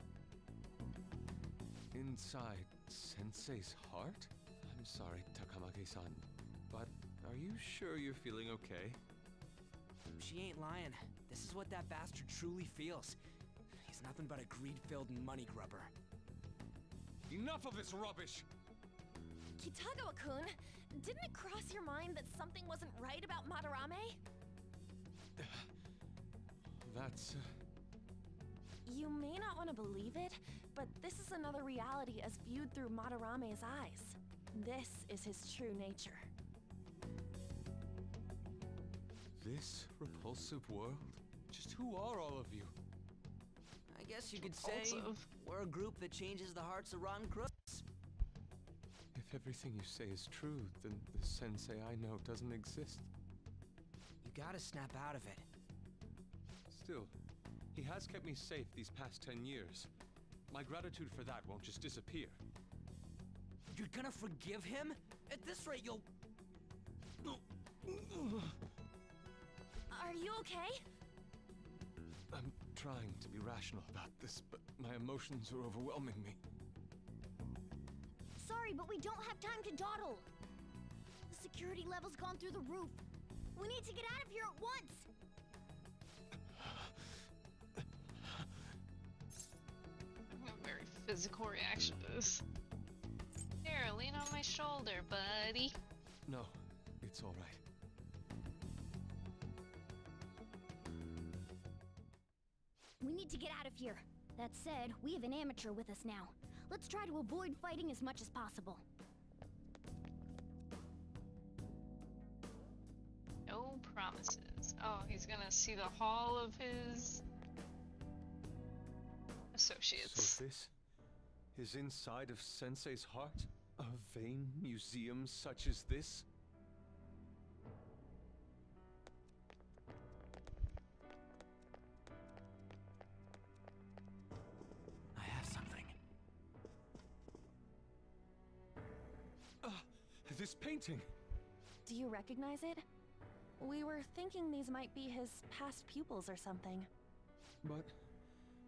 Inside Sensei's heart? I'm sorry, Takamaki-san, but are you sure you're feeling okay? She ain't lying. This is what that bastard truly feels. He's nothing but a greed-filled money grubber. Enough of this rubbish! Kitagawa-kun, didn't it cross your mind that something wasn't right about Madarame? That's... You may not want to believe it, but this is another reality as viewed through Madarame's eyes. This is his true nature. This repulsive world? Just who are all of you? I guess you could say we're a group that changes the hearts of rotten crooks. If everything you say is true, then the sensei I know doesn't exist. You gotta snap out of it. Still, he has kept me safe these past 10 years. My gratitude for that won't just disappear. You're gonna forgive him? At this rate, you'll... Are you okay? I'm trying to be rational about this, but my emotions are overwhelming me. Sorry, but we don't have time to dawdle. The security level's gone through the roof. We need to get out of here at once. A very physical reaction to this. Here, lean on my shoulder, buddy. No, it's all right. We need to get out of here. That said, we have an amateur with us now. Let's try to avoid fighting as much as possible. No promises. Oh, he's gonna see the hall of his associates. So this is inside of Sensei's heart? A vain museum such as this? I have something. This painting! Do you recognize it? We were thinking these might be his past pupils or something. But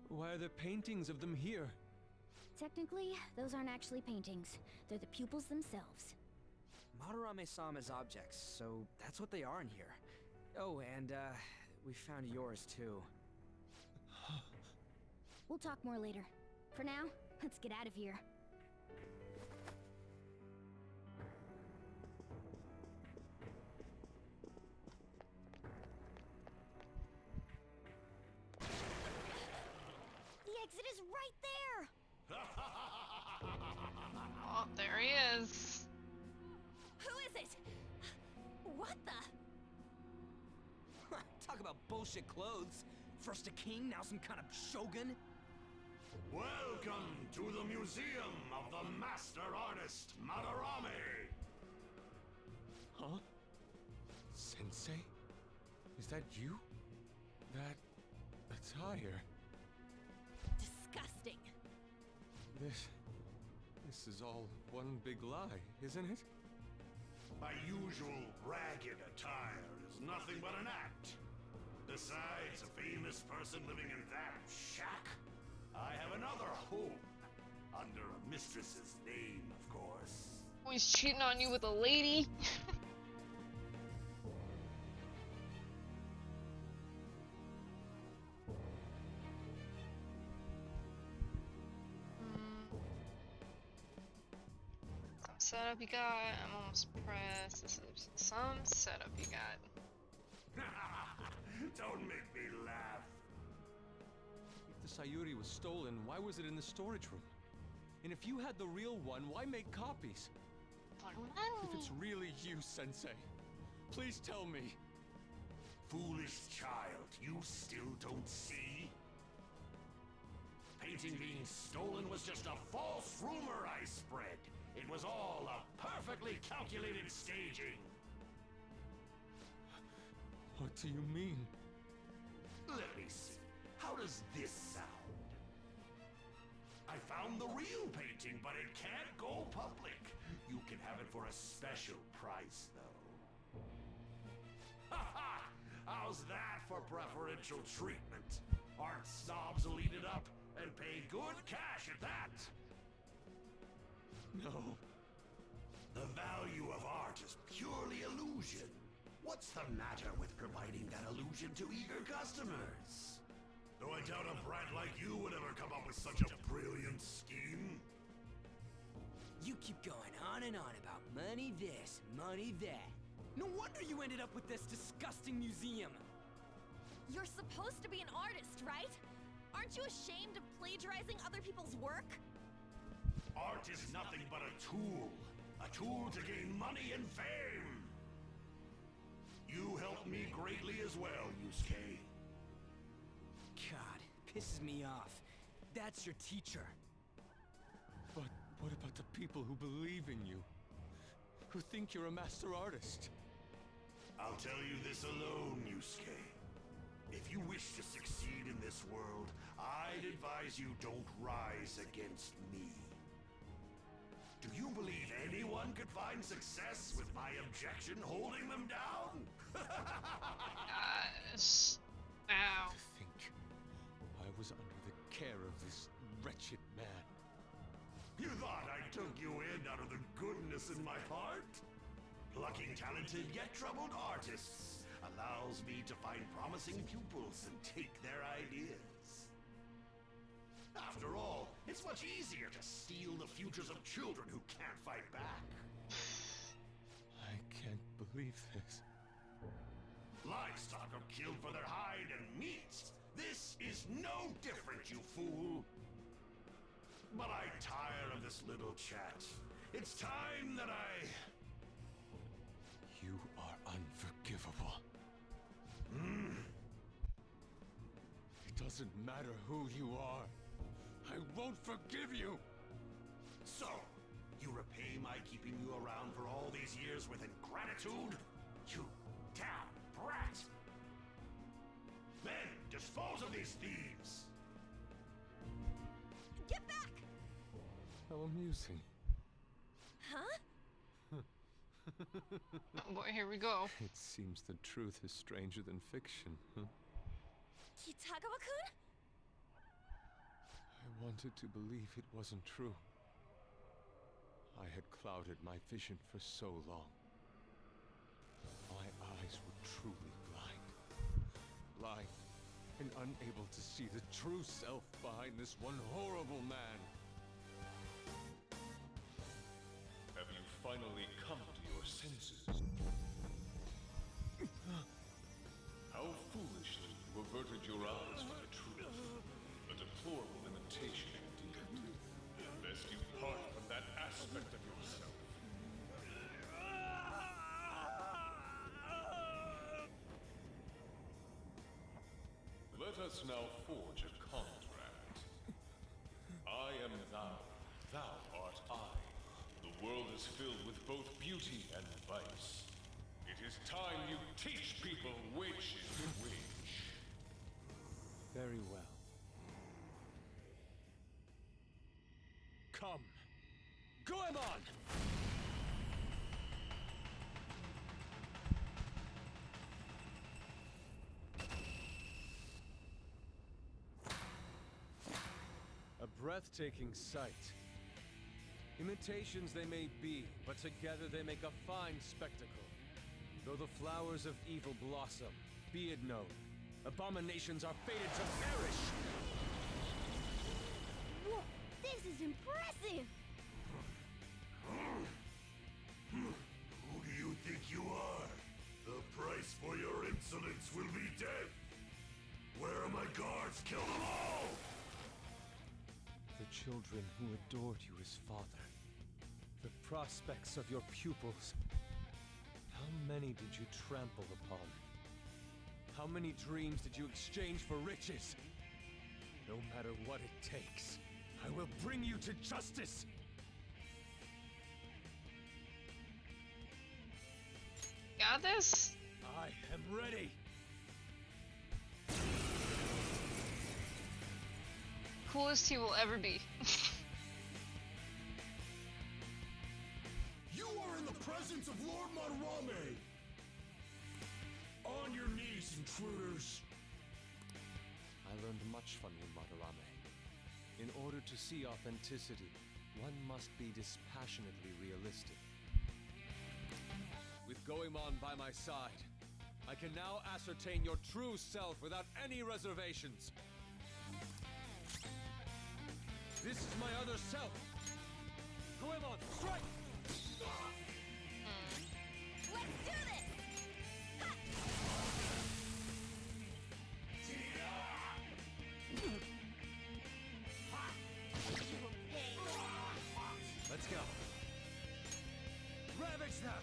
why are there paintings of them here? Technically, those aren't actually paintings. They're the pupils themselves. Madarame saw them as objects, so that's what they are in here. Oh, and, we found yours, too. We'll talk more later. For now, let's get out of here. The exit is right there! Oh, there he is. Who is it? What the? Talk about bullshit clothes. First a king, now some kind of shogun? Welcome to the Museum of the Master Artist, Madarame! Huh? Sensei? Is that you? That attire? Disgusting. This is all one big lie, isn't it? My usual ragged attire is nothing but an act. Besides a famous person living in that shack, I have another home. Under a mistress's name, of course. Oh, he's cheating on you with a lady. Some setup you got. I'm almost pressed. This is some setup you got. Don't make me laugh. If the Sayuri was stolen, why was it in the storage room? And if you had the real one, why make copies? If it's really you, Sensei, please tell me. Foolish child, you still don't see? Painting being stolen was just a false rumor I spread. It was all a perfectly calculated staging. What do you mean? Let me see. How does this sound? I found the real painting, but it can't go public. You can have it for a special price, though. Ha ha! How's that for preferential treatment? Art snobs will eat it up and pay good cash at that. No. The value of art is purely illusion. What's the matter with providing that illusion to eager customers? Though I doubt a brat like you would ever come up with such a brilliant scheme. You keep going on and on about money this, money that. No wonder you ended up with this disgusting museum. You're supposed to be an artist, right? Aren't you ashamed of plagiarizing other people's work? Art is nothing but a tool. A tool to gain money and fame. You helped me greatly as well, Yusuke. God, pisses me off. That's your teacher. But what about the people who believe in you? Who think you're a master artist? I'll tell you this alone, Yusuke. If you wish to succeed in this world, I'd advise you don't rise against me. Do you believe anyone could find success with my objection holding them down? Gosh. Ow. To think I was under the care of this wretched man. You thought I took you in out of the goodness in my heart? Plucking talented yet troubled artists allows me to find promising pupils and take their ideas. After all, it's much easier to steal the futures of children who can't fight back. I can't believe this. Livestock are killed for their hide and meat. This is no different, you fool. But I tire of this little chat. It's time that I... You are unforgivable. It doesn't matter who you are. I won't forgive you! So, you repay my keeping you around for all these years with ingratitude? You damn brat! Men, dispose of these thieves! Get back! How amusing. Huh? Oh boy, here we go. It seems the truth is stranger than fiction, huh? Kitagawa-kun? I wanted to believe it wasn't true. I had clouded my vision for so long. My eyes were truly blind. Blind and unable to see the true self behind this one horrible man. Have you finally come to your senses? How foolishly you averted your eyes from the truth. A deplorable imitation indeed. Lest you part from that aspect of yourself. Let us now forge a contract. I am thou, thou art I. The world is filled with both beauty and vice. It is time you teach people which is which. Very well. Come. Goemon! A breathtaking sight. Imitations they may be, but together they make a fine spectacle. Though the flowers of evil blossom, be it known, abominations are fated to perish! Whoa, this is impressive! Who do you think you are? The price for your insolence will be death! Where are my guards? Kill them all! The children who adored you as father. The prospects of your pupils. How many did you trample upon? How many dreams did you exchange for riches? No matter what it takes, I will bring you to justice! Got this? I am ready! Coolest he will ever be. existence of Lord Madarame! On your knees, intruders! I learned much from you, Madarame. In order to see authenticity, one must be dispassionately realistic. With Goemon by my side, I can now ascertain your true self without any reservations. This is my other self. Goemon, strike! Let's do this! Let's go. Ravage them!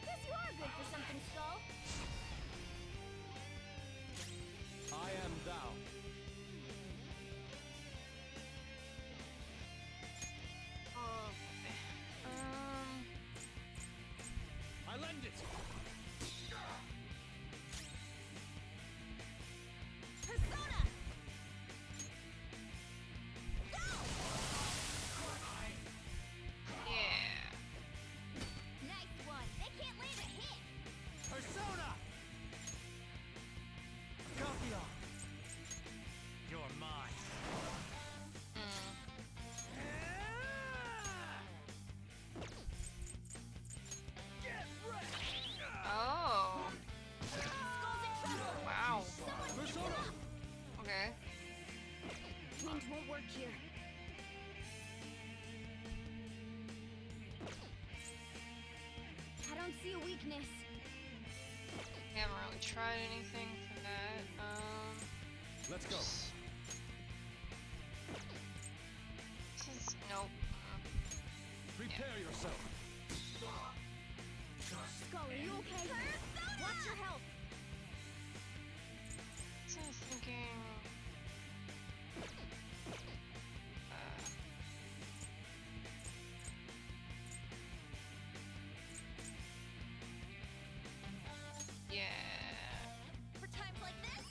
Guess you are good for something, Skull. I am thou. I lend it. Persona! Yeah. Nice one. They can't land a hit. Persona! Gathia! You're mine. Get ready! Oh. Wow. Persona! Okay. Wind won't work here. I don't see a weakness. We haven't really tried anything for that. Let's go. This is nope. Prepare yourself. Skull, are you okay? Watch your health. So I'm thinking. Yeah. For times like this?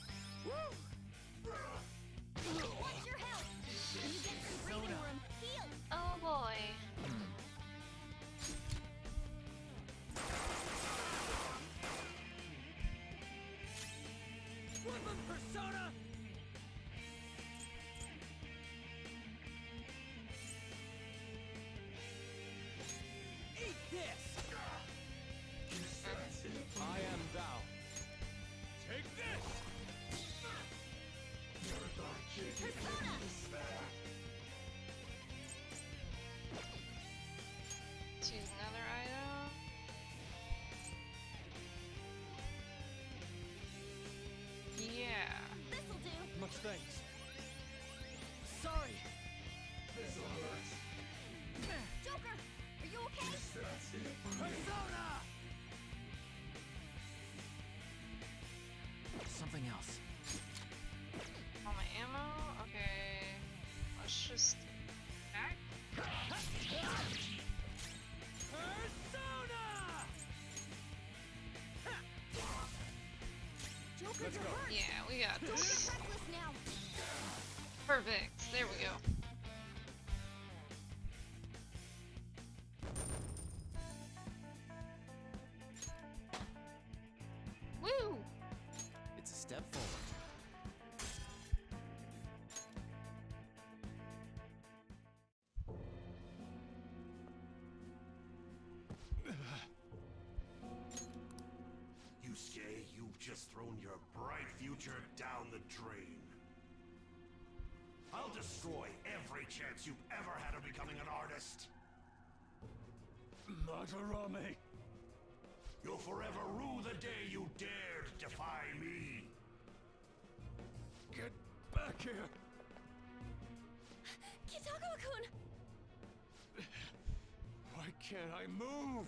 Woo! Watch your health. When you get some breathing room, heal. Oh boy. Woodland Persona! Eat this! I am thou. Take this! Persona! Choose another item. Yeah. This'll do. Much thanks. Sorry! Joker, are you okay? Persona! Something else. All my ammo? Okay. Let's just attack. Persona! Joker, Let's you're go. hurt. Yeah, we got Don't this. get reckless now. Perfect. There we go. Woo! It's a step forward. Yusuke, you've just thrown your bright future down the drain. I'll destroy every chance you've ever had of becoming an artist. Madarame! You'll forever rue the day you dared defy me. Get back here! Kitagawa-kun! Why can't I move?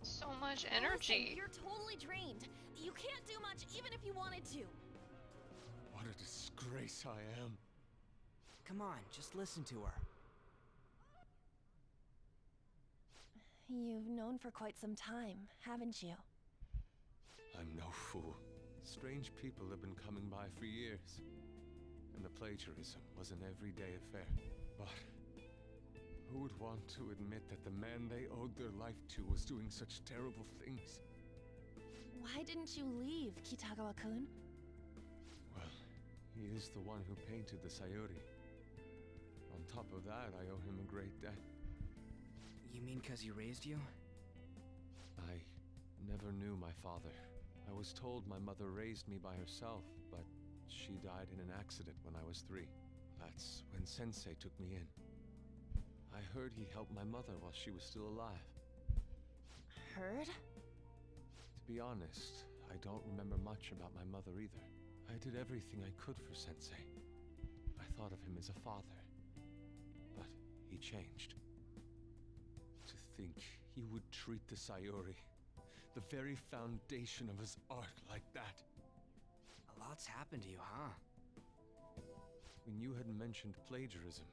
So much Listen, energy. you're totally drained. You can't do much even if you wanted to. What a disgrace I am. Come on, just listen to her. You've known for quite some time, haven't you? I'm no fool. Strange people have been coming by for years. And the plagiarism was an everyday affair. But who would want to admit that the man they owed their life to was doing such terrible things? Why didn't you leave, Kitagawa-kun? Well, he is the one who painted the Sayuri. On top of that, I owe him a great debt. You mean 'cause he raised you? I never knew my father. I was told my mother raised me by herself, but she died in an accident when I was 3. That's when Sensei took me in. I heard he helped my mother while she was still alive. Heard? To be honest, I don't remember much about my mother either. I did everything I could for Sensei. I thought of him as a father. But he changed. To think he would treat the Sayuri, the very foundation of his art, like that. A lot's happened to you, huh? When you had mentioned plagiarism,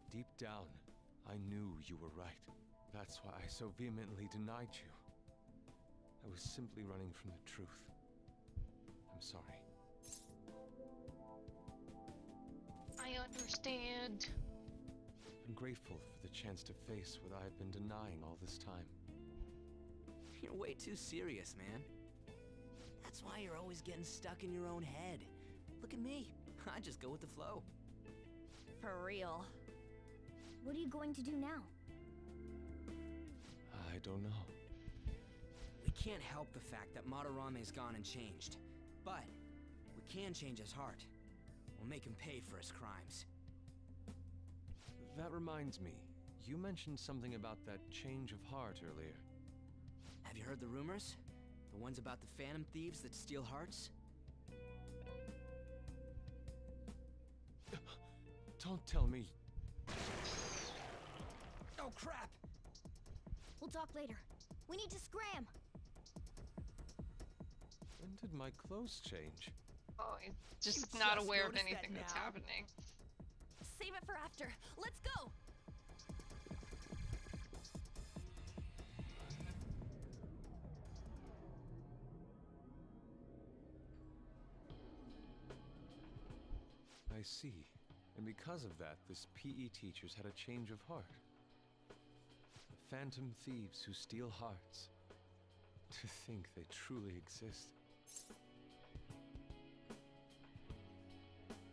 deep down, I knew you were right. That's why I so vehemently denied you. I was simply running from the truth. I'm sorry. I understand. I'm grateful for the chance to face what I've been denying all this time. You're way too serious, man. That's why you're always getting stuck in your own head. Look at me. I just go with the flow. For real. What are you going to do now? I don't know. We can't help the fact that Madarame's gone and changed. But we can change his heart. We'll make him pay for his crimes. That reminds me, you mentioned something about that change of heart earlier. Have you heard the rumors? The ones about the Phantom Thieves that steal hearts? Don't tell me. Oh, crap! We'll talk later. We need to scram! When did my clothes change? Oh, he's just You not just aware of noticed that anything that's now? happening. Save it for after. Let's go! I see. And because of that, this PE teacher's had a change of heart. The Phantom Thieves who steal hearts. To think they truly exist.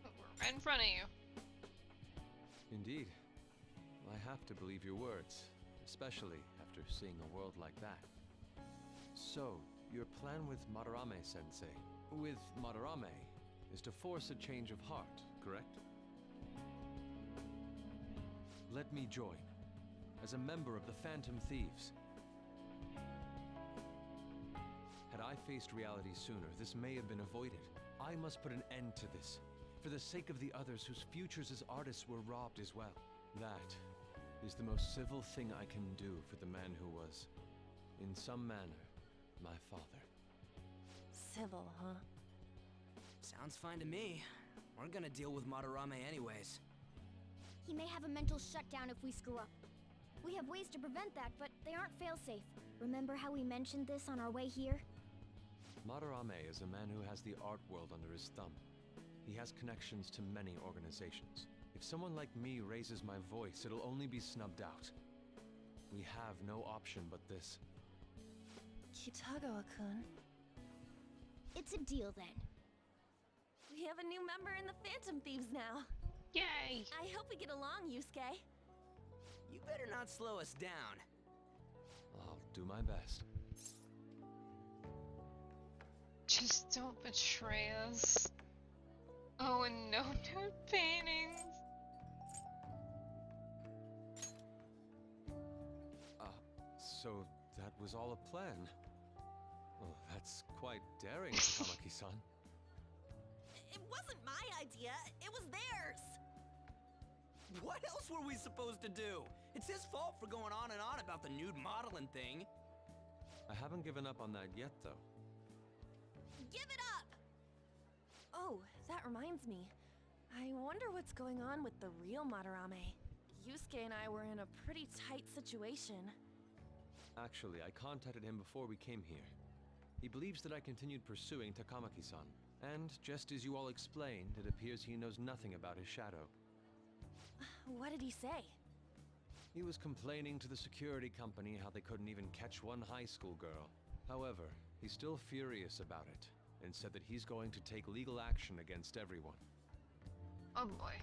We're right in front of you. Indeed. I have to believe your words, especially after seeing a world like that. So, your plan with Madarame-sensei, with Madarame, is to force a change of heart, correct? Let me join, as a member of the Phantom Thieves. Had I faced reality sooner, this may have been avoided. I must put an end to this, for the sake of the others whose futures as artists were robbed as well. That is the most civil thing I can do for the man who was, in some manner, my father. Civil, huh? Sounds fine to me. We're gonna deal with Madarame anyways. He may have a mental shutdown if we screw up. We have ways to prevent that, but they aren't fail-safe. Remember how we mentioned this on our way here? Madarame is a man who has the art world under his thumb. He has connections to many organizations. If someone like me raises my voice, it'll only be snubbed out. We have no option but this. Kitagawa-kun. It's a deal then. We have a new member in the Phantom Thieves now. Yay! I hope we get along, Yusuke. You better not slow us down. I'll do my best. Just don't betray us. Oh, and no nude paintings. So that was all a plan. Oh, that's quite daring, Takamaki-san. It wasn't my idea, it was theirs. What else were we supposed to do? It's his fault for going on and on about the nude modeling thing. I haven't given up on that yet, though. Give it up! Oh, that reminds me. I wonder what's going on with the real Madarame. Yusuke and I were in a pretty tight situation. Actually, I contacted him before we came here. He believes that I continued pursuing Takamaki-san. And just as you all explained, it appears he knows nothing about his shadow. What did he say? He was complaining to the security company how they couldn't even catch one high school girl. However, he's still furious about it, and said that he's going to take legal action against everyone. Oh boy.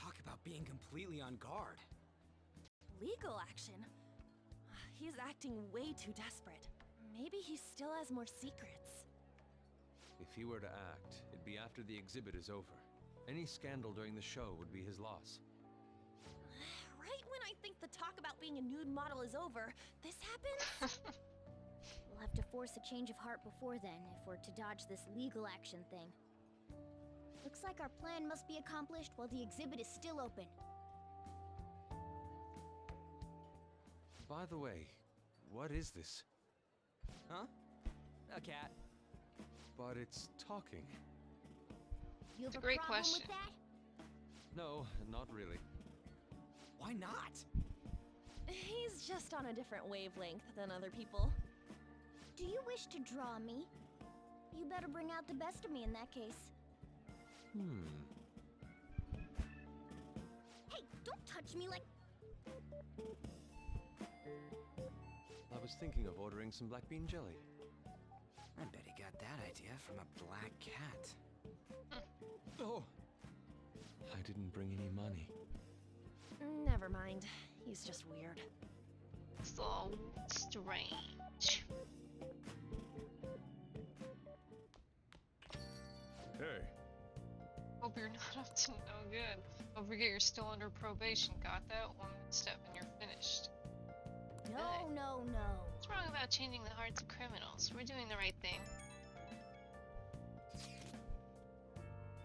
Talk about being completely on guard. Legal action? He's acting way too desperate. Maybe he still has more secrets. If he were to act, it'd be after the exhibit is over. Any scandal during the show would be his loss. Right when I think the talk about being a nude model is over, this happens? We'll have to force a change of heart before then, if we're to dodge this legal action thing. Looks like our plan must be accomplished while the exhibit is still open. By the way, what is this? Huh? A cat. But it's talking. You have It's a great problem question. with that? No, not really. Why not? He's just on a different wavelength than other people. Do you wish to draw me? You better bring out the best of me in that case. Hey, don't touch me like... I was thinking of ordering some black bean jelly. I bet he got that idea from a black cat. Oh! I didn't bring any money. Never mind. He's just weird. So strange. Hey. Hope you're not up to no good. Don't forget you're still under probation. Got that? One step and you're finished. No, no, no. What's wrong about changing the hearts of criminals? We're doing the right thing.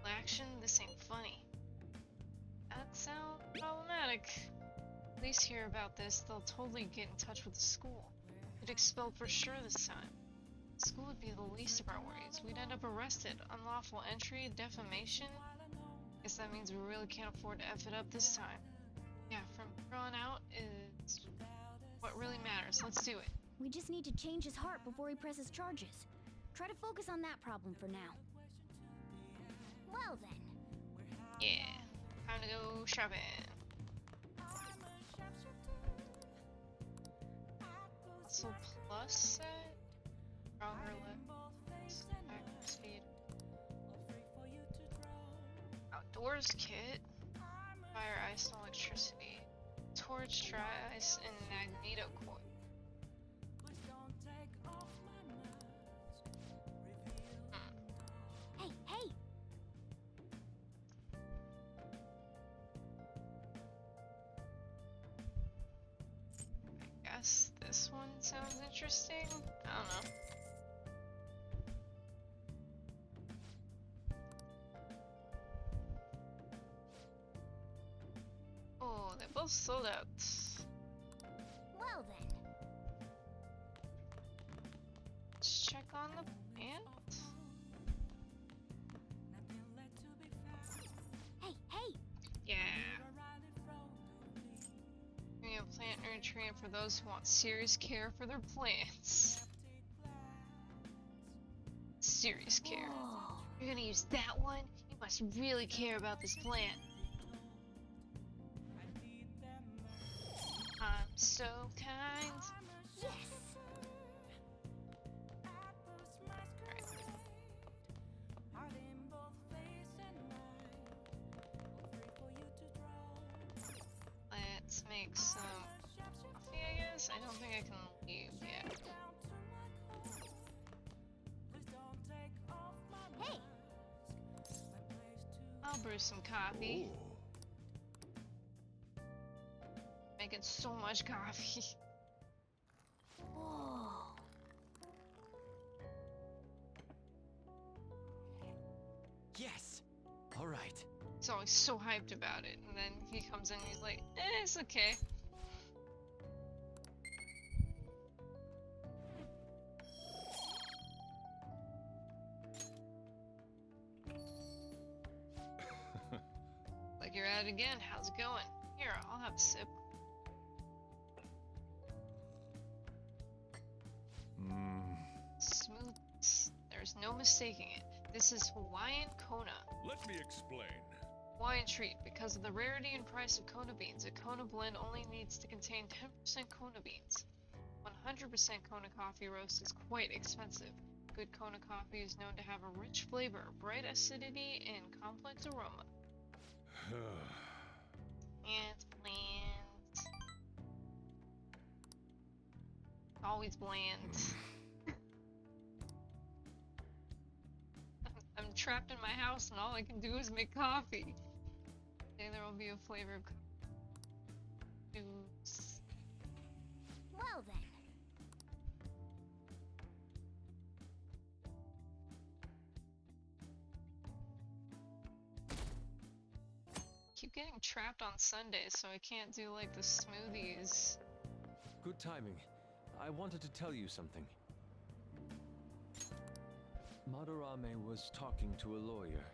Action? This ain't funny. That sounds problematic. Police hear about this, they'll totally get in touch with the school. Get expelled for sure this time. School would be the least of our worries. We'd end up arrested. Unlawful entry, defamation. Guess that means we really can't afford to F it up this time. Yeah, from here on out is what really matters. Let's do it. We just need to change his heart before he presses charges. Try to focus on that problem for now. Well then. Yeah, time to go shopping. Muscle plus set? Stronger lift. Active speed. Outdoors kit. Fire, ice, and electricity. Torch, dry ice, and magneto coil. Hey, hey! I guess this one sounds interesting. I don't know. Oh, they both sold out. Well then. Let's check on the plant. Hey, hey! Yeah. Bring a plant nutrient for those who want serious care for their plants. Serious care. Whoa. You're gonna use that one? You must really care about this plant. I'm so kind. Yes! Alright. Let's make some coffee, I guess. I don't think I can leave yet. Hey! I'll brew some coffee. Making so much coffee. Whoa. Yes! Alright. He's always so hyped about it, and then he comes in and he's like, it's okay. Like you're at it again, how's it going? Here, I'll have a sip. no mistaking it. This is Hawaiian Kona. Let me explain. Hawaiian treat. Because of the rarity and price of Kona beans, a Kona blend only needs to contain 10% Kona beans. 100% Kona coffee roast is quite expensive. Good Kona coffee is known to have a rich flavor, bright acidity, and complex aroma. And bland. Always bland. I'm trapped in my house and all I can do is make coffee. Today there will be a flavor of juice. Well then. Keep getting trapped on Sundays, so I can't do like the smoothies. Good timing. I wanted to tell you something. Madarame was talking to a lawyer.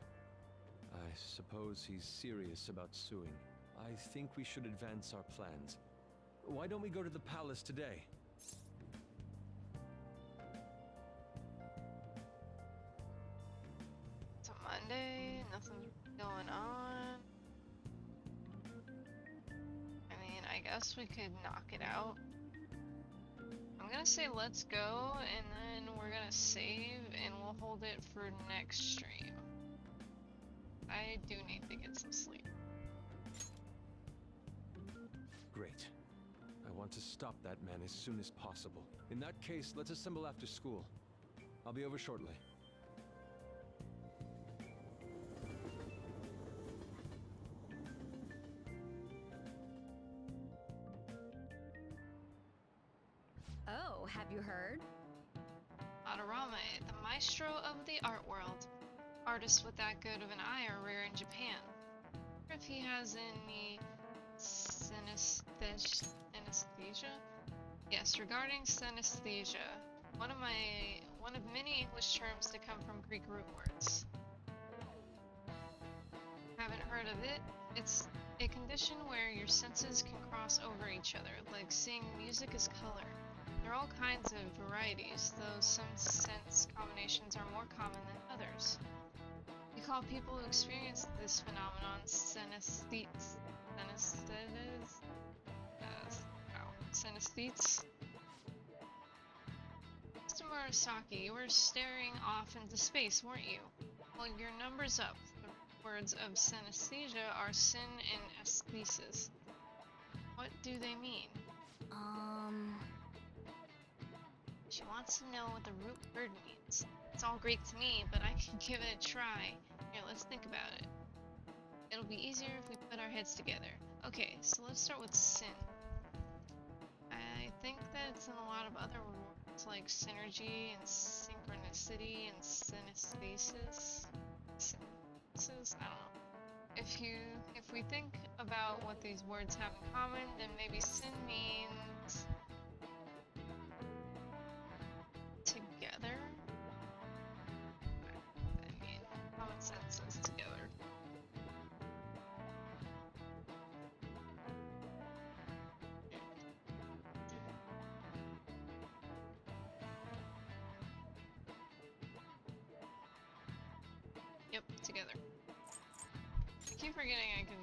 I suppose he's serious about suing. I think we should advance our plans. Why don't we go to the palace today? It's a Monday, nothing's going on. I mean, I guess we could knock it out. I'm gonna say let's go, and then we're gonna save, and we'll hold it for next stream. I do need to get some sleep. Great. I want to stop that man as soon as possible. In that case, let's assemble after school. I'll be over shortly. Oh, have you heard? Madarame, the maestro of the art world. Artists with that good of an eye are rare in Japan. If he has any synesthesia? Yes, regarding synesthesia, one of many English terms to come from Greek root words. Haven't heard of it? It's a condition where your senses can cross over each other, like seeing music as color. There are all kinds of varieties, though some sense combinations are more common than others. We call people who experience this phenomenon synesthetes. Synesthetes? Mr. Murasaki, you were staring off into space, weren't you? Well, your number's up. The words of synesthesia are sin and aesthesis. What do they mean? She wants to know what the root word means. It's all Greek to me, but I can give it a try. Here, let's think about it. It'll be easier if we put our heads together. Okay, so let's start with sin. I think that it's in a lot of other words like synergy and synchronicity and synesthesis. Synesthesis? I don't know. If we think about what these words have in common, then maybe sin means together. I mean, common sense is together. Yep, together. I keep forgetting I can...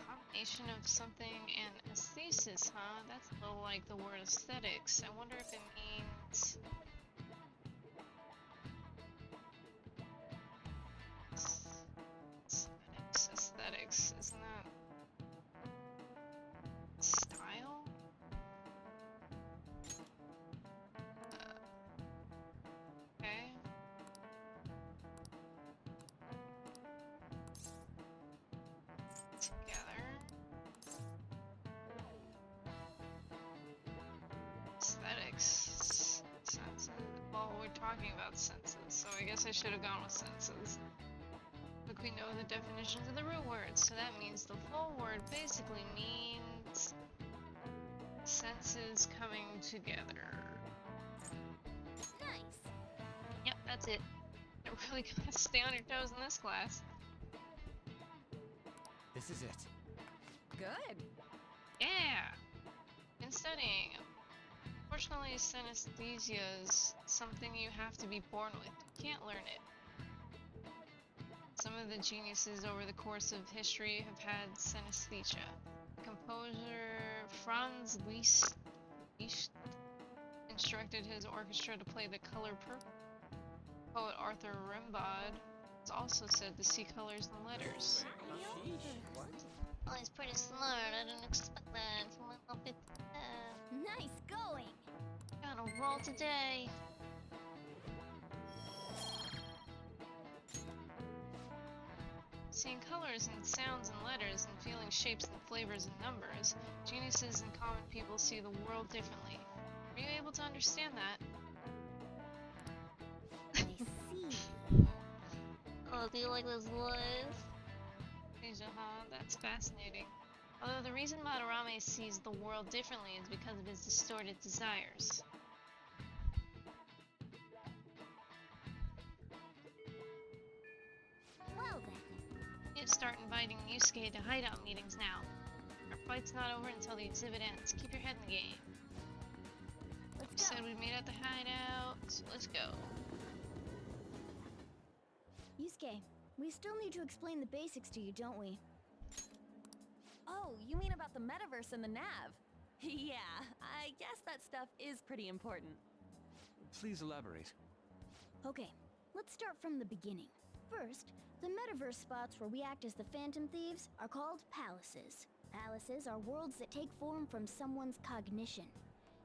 Combination of something and aesthesis, huh? That's a little like the word aesthetics. I wonder if it means... Aesthetics, isn't that... style? Okay. Together. Aesthetics. Senses. Well, we're talking about senses, so I guess I should have gone with senses. Look, we know the definitions of the root words, so that means the full word basically means senses coming together. Nice. Yep, that's it. You're really gonna stay on your toes in this class. This is it. Good. Yeah! Been studying. Unfortunately, synesthesia is something you have to be born with. You can't learn it. Some of the geniuses over the course of history have had synesthesia. Composer Franz Liszt instructed his orchestra to play the color purple. Poet Arthur Rimbaud is also said to see colors in letters. Oh, he's pretty smart. I didn't expect that. It's a little bit. Nice going. Got a roll today. Seeing colors and sounds and letters and feeling shapes and flavors and numbers, geniuses and common people see the world differently. Are you able to understand that? I see. Oh, do you like those voice? That's fascinating. Although the reason Madarame sees the world differently is because of his distorted desires. Well then. We need to start inviting Yusuke to hideout meetings now. Our fight's not over until the exhibit ends. Keep your head in the game. We said we'd meet at the hideout, so let's go. Yusuke, we still need to explain the basics to you, don't we? Oh, you mean about the metaverse and the nav? Yeah, I guess that stuff is pretty important. Please elaborate. Okay, let's start from the beginning. First, the metaverse spots where we act as the Phantom Thieves are called palaces. Palaces are worlds that take form from someone's cognition,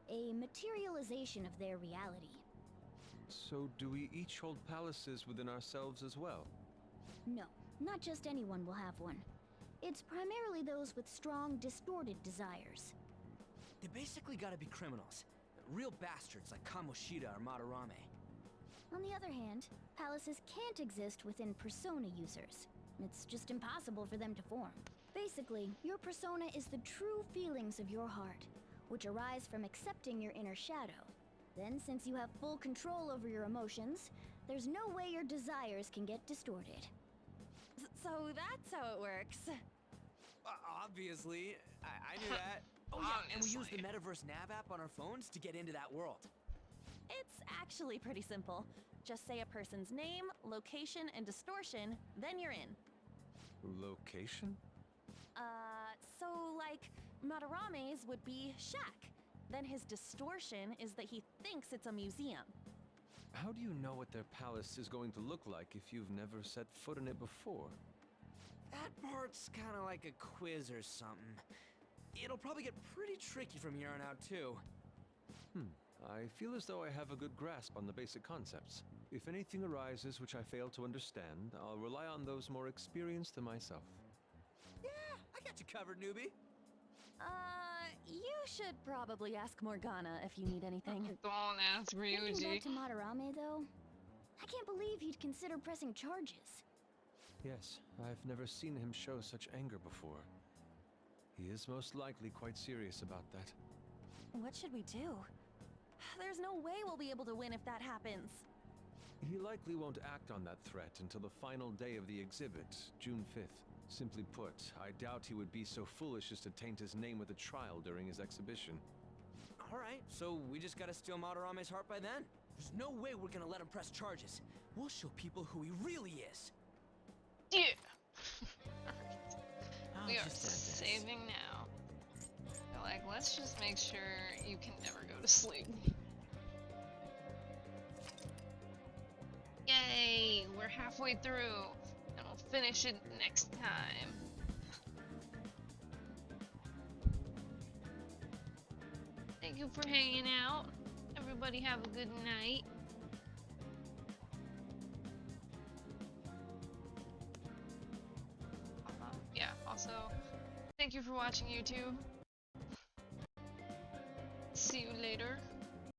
a materialization of their reality. So do we each hold palaces within ourselves as well? No, not just anyone will have one. It's primarily those with strong, distorted desires. They basically gotta be criminals. Real bastards like Kamoshida or Madarame. On the other hand, palaces can't exist within persona users. It's just impossible for them to form. Basically, your persona is the true feelings of your heart, which arise from accepting your inner shadow. Then, since you have full control over your emotions, there's no way your desires can get distorted. So that's how it works. Obviously. I knew that. Oh yeah, and we use the Metaverse Nav app on our phones to get into that world. It's actually pretty simple. Just say a person's name, location, and distortion, then you're in. Location? So like, Madarame's would be shack. Then his distortion is that he thinks it's a museum. How do you know what their palace is going to look like if you've never set foot in it before? That part's kinda like a quiz or something. It'll probably get pretty tricky from here on out, too. I feel as though I have a good grasp on the basic concepts. If anything arises which I fail to understand, I'll rely on those more experienced than myself. Yeah, I got you covered, newbie. You should probably ask Morgana if you need anything. Don't ask Thinking Ryuji. back to Madarame, though, I can't believe he'd consider pressing charges. Yes, I've never seen him show such anger before. He is most likely quite serious about that. What should we do? There's no way we'll be able to win if that happens. He likely won't act on that threat until the final day of the exhibit, June 5th. Simply put, I doubt he would be so foolish as to taint his name with a trial during his exhibition. Alright, so we just gotta steal Madarame's heart by then? There's no way we're gonna let him press charges. We'll show people who he really is. Yeah! I'll We are just add this. saving now. They're like, let's just make sure you can never go to sleep. Yay! We're halfway through, and we'll finish it next time. Thank you for hanging out. Everybody have a good night. Yeah, also, thank you for watching YouTube. See you later.